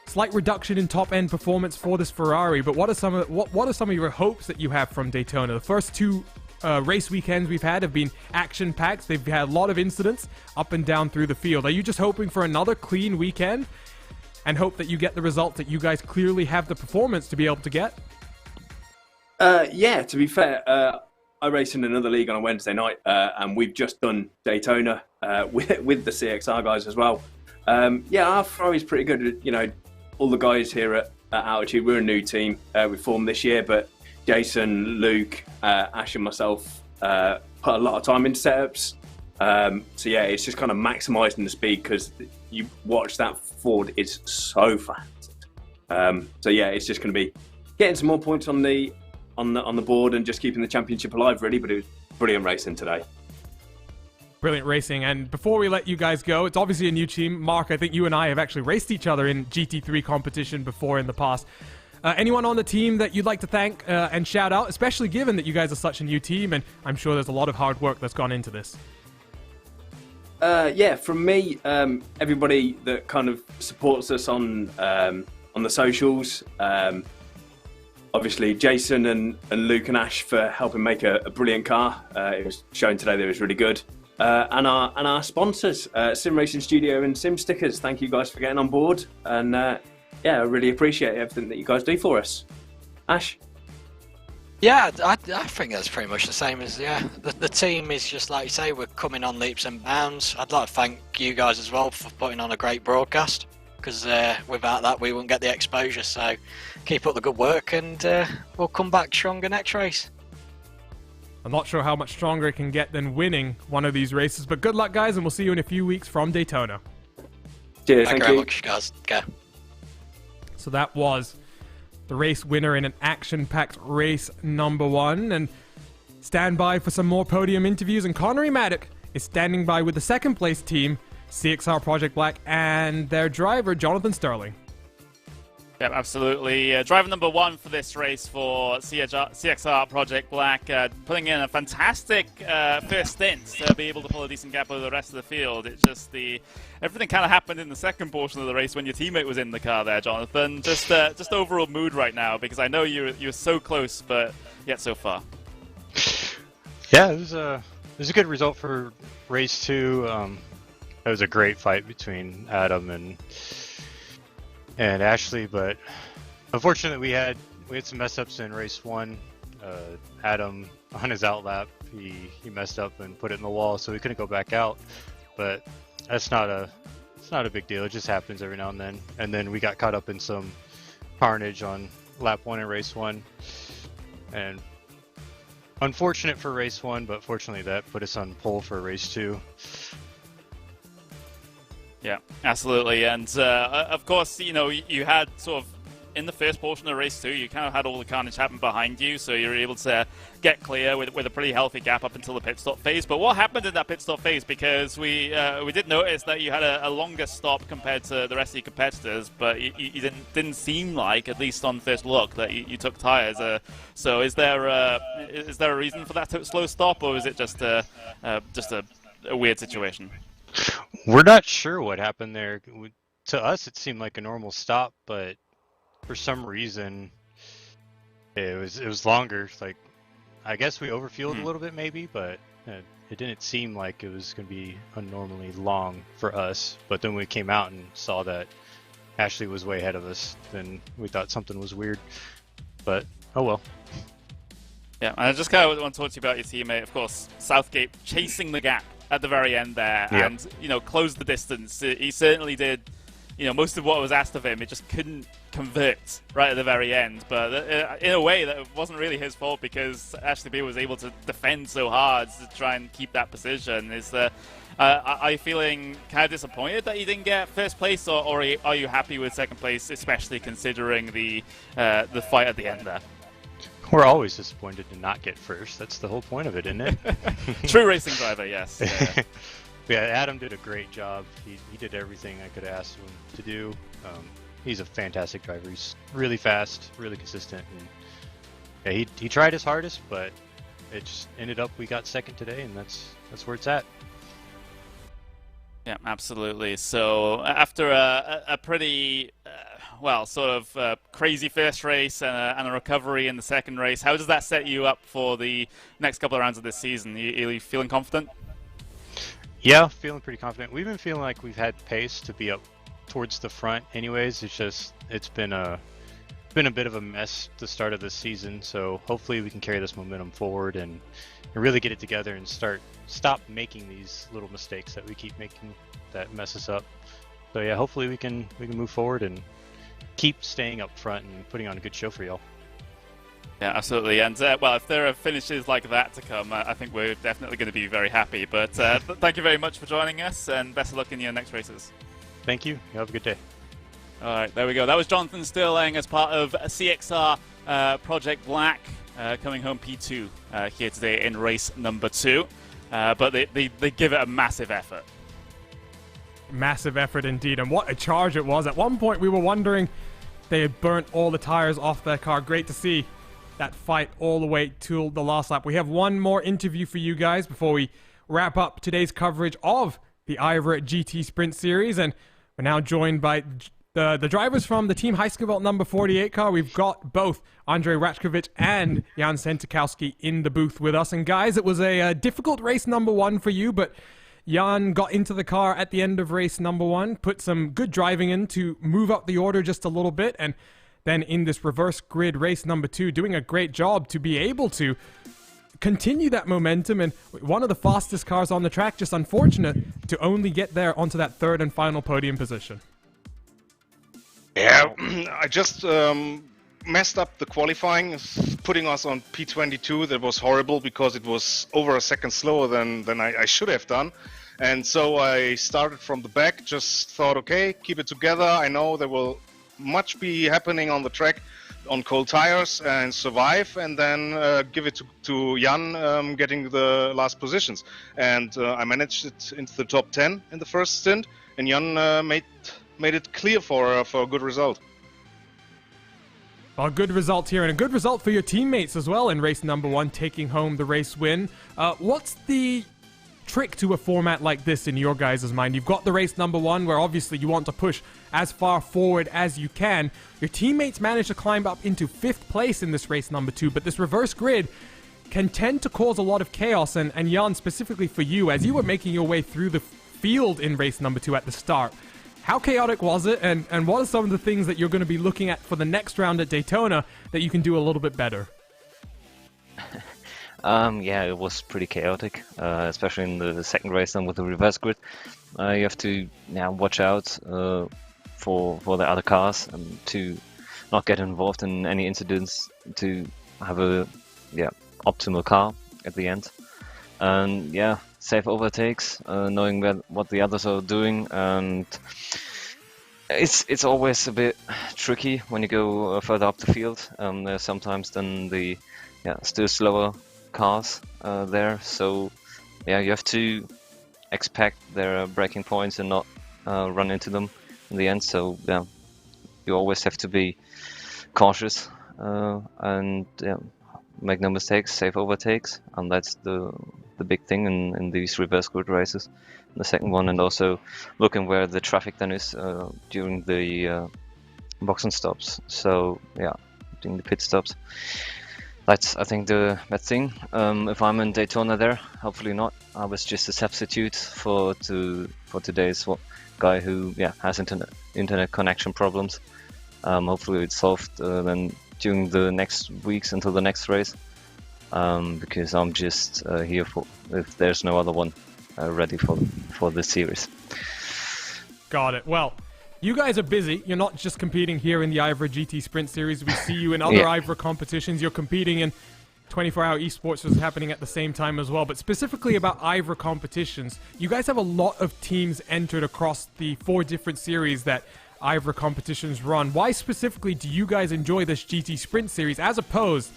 slight reduction in top-end performance for this Ferrari. But what are some of your hopes that you have from Daytona? The first 2 race weekends we've had have been action-packed. They've had a lot of incidents up and down through the field. Are you just hoping for another clean weekend and hope that you get the result that you guys clearly have the performance to be able to get? Yeah, to be fair, I race in another league on a Wednesday night, and we've just done Daytona with the CXR guys as well. Yeah, our Ferrari's pretty good. All the guys here at Altitude, we're a new team. We formed this year, but Jason, Luke, Ash and myself put a lot of time into setups. So yeah, it's just kind of maximising the speed because you watch that Ford is so fast. So yeah, it's just going to be getting some more points on the board and just keeping the championship alive, really. But it was brilliant racing today. Brilliant racing. And before we let you guys go, it's obviously a new team. Mark, I think you and I have actually raced each other in GT3 competition before in the past. Anyone on the team that you'd like to thank and shout out, especially given that you guys are such a new team, and I'm sure there's a lot of hard work that's gone into this? Yeah, from me, everybody that kind of supports us on the socials. Obviously, Jason and Luke and Ash for helping make a brilliant car. It was shown today that it was really good. And our sponsors, Sim Racing Studio and Sim Stickers. Thank you guys for getting on board. And yeah, I really appreciate everything that you guys do for us. Ash? Yeah, I think that's pretty much the same as, the team is just like you say, we're coming on leaps and bounds. I'd like to thank you guys as well for putting on a great broadcast, because without that we wouldn't get the exposure. So keep up the good work, and we'll come back stronger next race. I'm not sure how much stronger it can get than winning one of these races, but good luck, guys, and we'll see you in a few weeks from Daytona. Cheers, Thank you very much, guys. Okay. So that was the race winner in an action-packed race number 1. And stand by for some more podium interviews. And Connery Maddock is standing by with the second place team, CXR Project Black, and their driver, Jonathan Sterling. Yeah, absolutely. Driver number 1 for this race for CXR Project Black, putting in a fantastic first stint to be able to pull a decent gap over the rest of the field. It's just everything kind of happened in the second portion of the race when your teammate was in the car there, Jonathan. Just overall mood right now, because I know you're so close, but yet so far. Yeah, it was a good result for race 2. It was a great fight between Adam and Ashley, but unfortunately we had some mess ups in race 1. Adam, on his outlap, he messed up and put it in the wall, so we couldn't go back out. But it's not a big deal. It just happens every now and then. And then we got caught up in some carnage on lap 1 in race 1, and unfortunate for race 1, but fortunately that put us on pole for race 2. Yeah, absolutely. And of course, you had sort of in the first portion of race 2, you kind of had all the carnage happen behind you, so you were able to get clear with a pretty healthy gap up until the pit stop phase. But what happened in that pit stop phase? Because we did notice that you had a longer stop compared to the rest of your competitors, but you didn't seem like, at least on first look, that you took tires. So is there a reason for that slow stop, or is it just a weird situation? We're not sure what happened there. To us, it seemed like a normal stop, but for some reason, it was longer. Like, I guess we overfueled a little bit, maybe, but it didn't seem like it was going to be unnormally long for us. But then we came out and saw that Ashley was way ahead of us, then we thought something was weird. But oh well. Yeah, and I just kind of want to talk to you about your teammate, of course, Southgate, chasing the gap at the very end there, and closed the distance. He certainly did, most of what was asked of him. It just couldn't convert right at the very end. But in a way, that wasn't really his fault, because Ashley B was able to defend so hard to try and keep that position. Are you feeling kind of disappointed that you didn't get first place, or are you happy with second place, especially considering the fight at the end there? We're always disappointed to not get first. That's the whole point of it, isn't it? True racing driver, yes. Yeah, Adam did a great job. He did everything I could ask him to do. He's a fantastic driver. He's really fast, really consistent, and yeah, he tried his hardest, but it just ended up we got second today, and that's where it's at. Yeah, absolutely. So after a pretty crazy first race and a recovery in the second race, how does that set you up for the next couple of rounds of this season? Are you feeling confident? Yeah, feeling pretty confident. We've been feeling like we've had pace to be up towards the front anyways. It's been a bit of a mess the start of the season, so hopefully we can carry this momentum forward and really get it together and stop making these little mistakes that we keep making that mess us up. So yeah, hopefully we can move forward and keep staying up front and putting on a good show for y'all. Yeah, absolutely. And if there are finishes like that to come, I think we're definitely going to be very happy. But thank you very much for joining us, and best of luck in your next races. Thank you. You have a good day. All right, there we go. That was Jonathan Sterling as part of CXR Project Black coming home P2 here today in race number 2. But they give it a massive effort. Massive effort indeed, and what a charge it was. At one point we were wondering they had burnt all the tires off their car. Great to see that fight all the way to the last lap. We have one more interview for you guys before we wrap up today's coverage of the IVRA GT Sprint Series, and we're now joined by the drivers from the Team Heiskeveld number 48 car. We've got both Andrei Rachkovic and Jan Sentikowski in the booth with us. And guys, it was a difficult race number 1 for you, but Jan got into the car at the end of race number 1, put some good driving in to move up the order just a little bit, and then in this reverse grid race number 2, doing a great job to be able to continue that momentum, and one of the fastest cars on the track. Just unfortunate to only get there onto that third and final podium position. Yeah, I just messed up the qualifying, putting us on P22. That was horrible because it was over a second slower than I should have done. And so I started from the back, just thought, okay, keep it together. I know there will much be happening on the track on cold tires and survive, and then give it to Jan getting the last positions. And I managed it into the top 10 in the first stint, and Jan made it clear for a good result. Well, good result here, and a good result for your teammates as well in race number 1, taking home the race win. What's the trick to a format like this in your guys' mind? You've got the race number 1 where obviously you want to push as far forward as you can. Your teammates managed to climb up into 5th place in this race number 2, but this reverse grid can tend to cause a lot of chaos, and Jan, specifically for you, as you were making your way through the field in race number 2 at the start, how chaotic was it, and what are some of the things that you're going to be looking at for the next round at Daytona that you can do a little bit better? Yeah, it was pretty chaotic, especially in the second race then with the reverse grid. You have to watch out for the other cars and to not get involved in any incidents, to have a optimal car at the end. And yeah, safe overtakes, knowing what the others are doing, and it's always a bit tricky when you go further up the field. There's sometimes then the still slower cars there, so yeah, you have to expect their braking points and not run into them in the end. So yeah, you always have to be cautious and make no mistakes, safe overtakes, and that's the big thing in these reverse grid races. The second one, and also looking where the traffic then is during the boxing stops. So yeah, during the pit stops. That's, I think, the bad thing. If I'm in Daytona there, hopefully not. I was just a substitute for today's guy who has internet connection problems. Hopefully it's solved then during the next weeks until the next race. Because I'm just here for if there's no other one ready for the series. Got it. Well, you guys are busy. You're not just competing here in the IVRA GT Sprint Series. We see you in other IVRA competitions. You're competing in 24-hour esports, which is happening at the same time as well. But specifically about IVRA competitions, you guys have a lot of teams entered across the 4 different series that IVRA competitions run. Why specifically do you guys enjoy this GT Sprint Series as opposed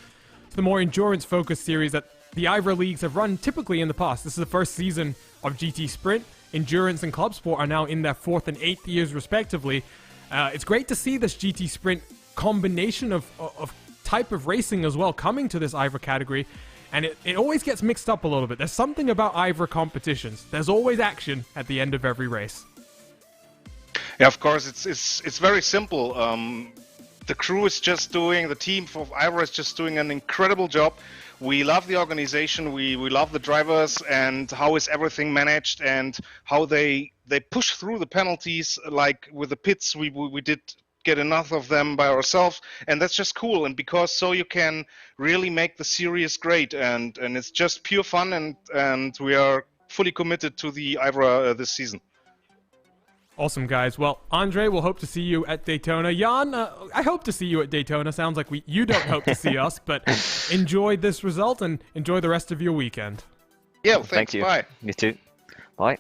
to the more endurance-focused series that the IVRA leagues have run typically in the past? This is the first season of GT Sprint. Endurance and Club Sport are now in their 4th and 8th years respectively. It's great to see this GT Sprint combination of type of racing as well coming to this IVRA category, and it always gets mixed up a little bit. There's something about IVRA competitions. There's always action at the end of every race. Yeah, of course, it's very simple. The crew is just doing, the team of IVRA is just doing an incredible job. We love the organization, we love the drivers, and how is everything managed, and how they push through the penalties. Like with the pits, we did get enough of them by ourselves, and that's just cool. And because so you can really make the series great, and it's just pure fun, and we are fully committed to the IVRA this season. Awesome, guys. Well, Andre, we'll hope to see you at Daytona. Jan, I hope to see you at Daytona. Sounds like you don't hope to see us, but enjoy this result and enjoy the rest of your weekend. Yeah, well, thank you. Bye. You too. Bye.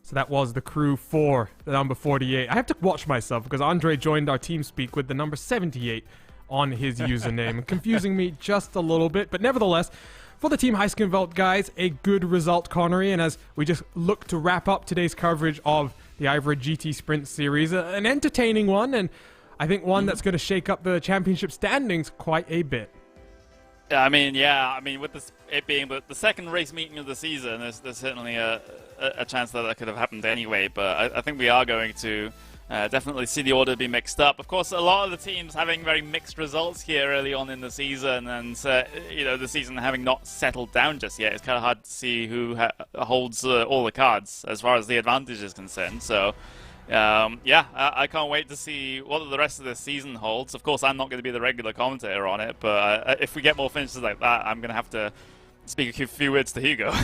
So that was the crew for the number 48. I have to watch myself because Andre joined our team speak with the number 78 on his username, confusing me just a little bit. But nevertheless, for the Team Heiskenveld guys, a good result, Connery. And as we just look to wrap up today's coverage of the IVRA GT Sprint Series, an entertaining one, and I think one that's going to shake up the championship standings quite a bit. I mean, with it being the second race meeting of the season, there's certainly a chance that could have happened anyway. But I think we are going to definitely see the order be mixed up. Of course, a lot of the teams having very mixed results here early on in the season, and the season having not settled down just yet. It's kind of hard to see who holds all the cards as far as the advantage is concerned. So. I can't wait to see what the rest of the season holds. Of course, I'm not going to be the regular commentator on it, but if we get more finishes like that, I'm going to have to speak a few words to Hugo.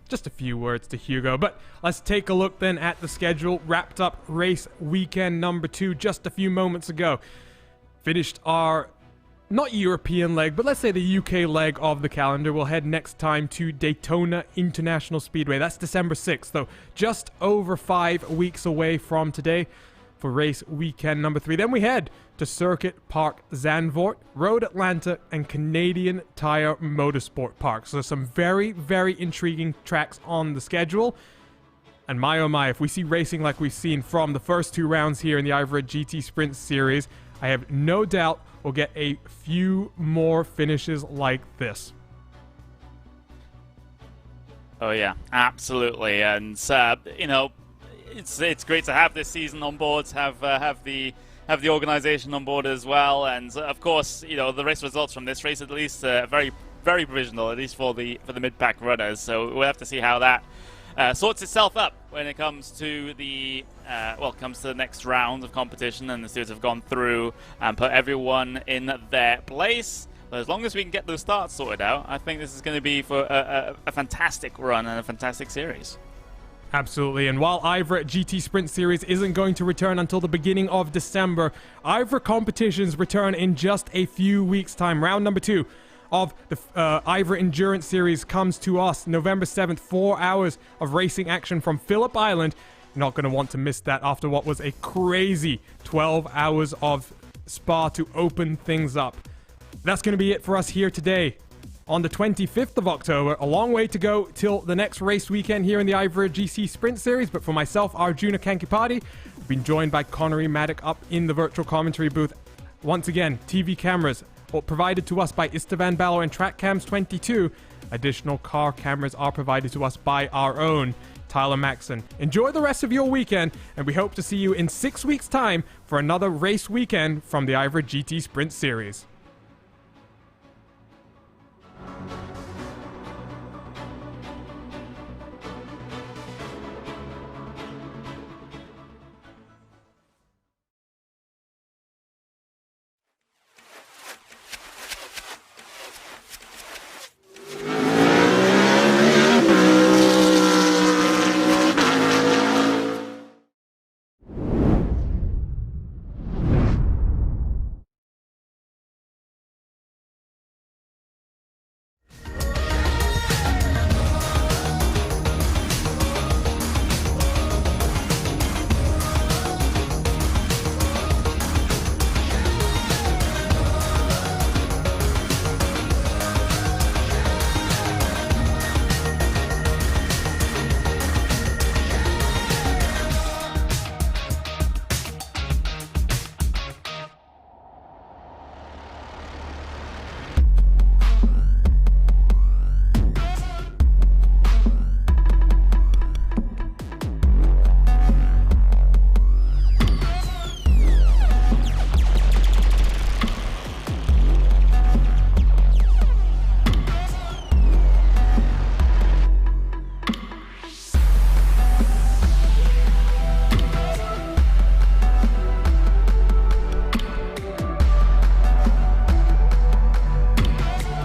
Just a few words to Hugo, but let's take a look then at the schedule. Wrapped up race weekend number 2 just a few moments ago. Finished our, not European leg, but let's say the UK leg of the calendar. We'll head next time to Daytona International Speedway. That's December 6th, though just over 5 weeks away from today for race weekend number 3. Then we head to Circuit Park Zandvoort, Road Atlanta, and Canadian Tire Motorsport Park. So some very, very intriguing tracks on the schedule. And my oh my, if we see racing like we've seen from the first 2 rounds here in the IVRA GT Sprint Series, I have no doubt we'll get a few more finishes like this. Oh yeah, absolutely, and it's great to have this season on board, have the organisation on board as well, and of course, the race results from this race at least very, very provisional, at least for the mid-pack runners. So we'll have to see how that sorts itself up when it comes to the next round of competition, and the stewards have gone through and put everyone in their place. But as long as we can get those starts sorted out, I think this is going to be for a fantastic run and a fantastic series. Absolutely, and while IVRA GT Sprint Series isn't going to return until the beginning of December, IVRA competitions return in just a few weeks' time. Round number 2 of the IVRA Endurance Series comes to us November 7th, 4 hours of racing action from Phillip Island. You're not going to want to miss that after what was a crazy 12 hours of Spa to open things up. That's going to be it for us here today on the 25th of October. A long way to go till the next race weekend here in the IVRA GC Sprint Series, but for myself, Arjuna Kankipati, I've been joined by Connery Maddock up in the virtual commentary booth. Once again, TV cameras provided to us by Istvan Balor and TrackCams 22. Additional car cameras are provided to us by our own Tyler Maxson. Enjoy the rest of your weekend, and we hope to see you in 6 weeks' time for another race weekend from the IVRA GT Sprint Series.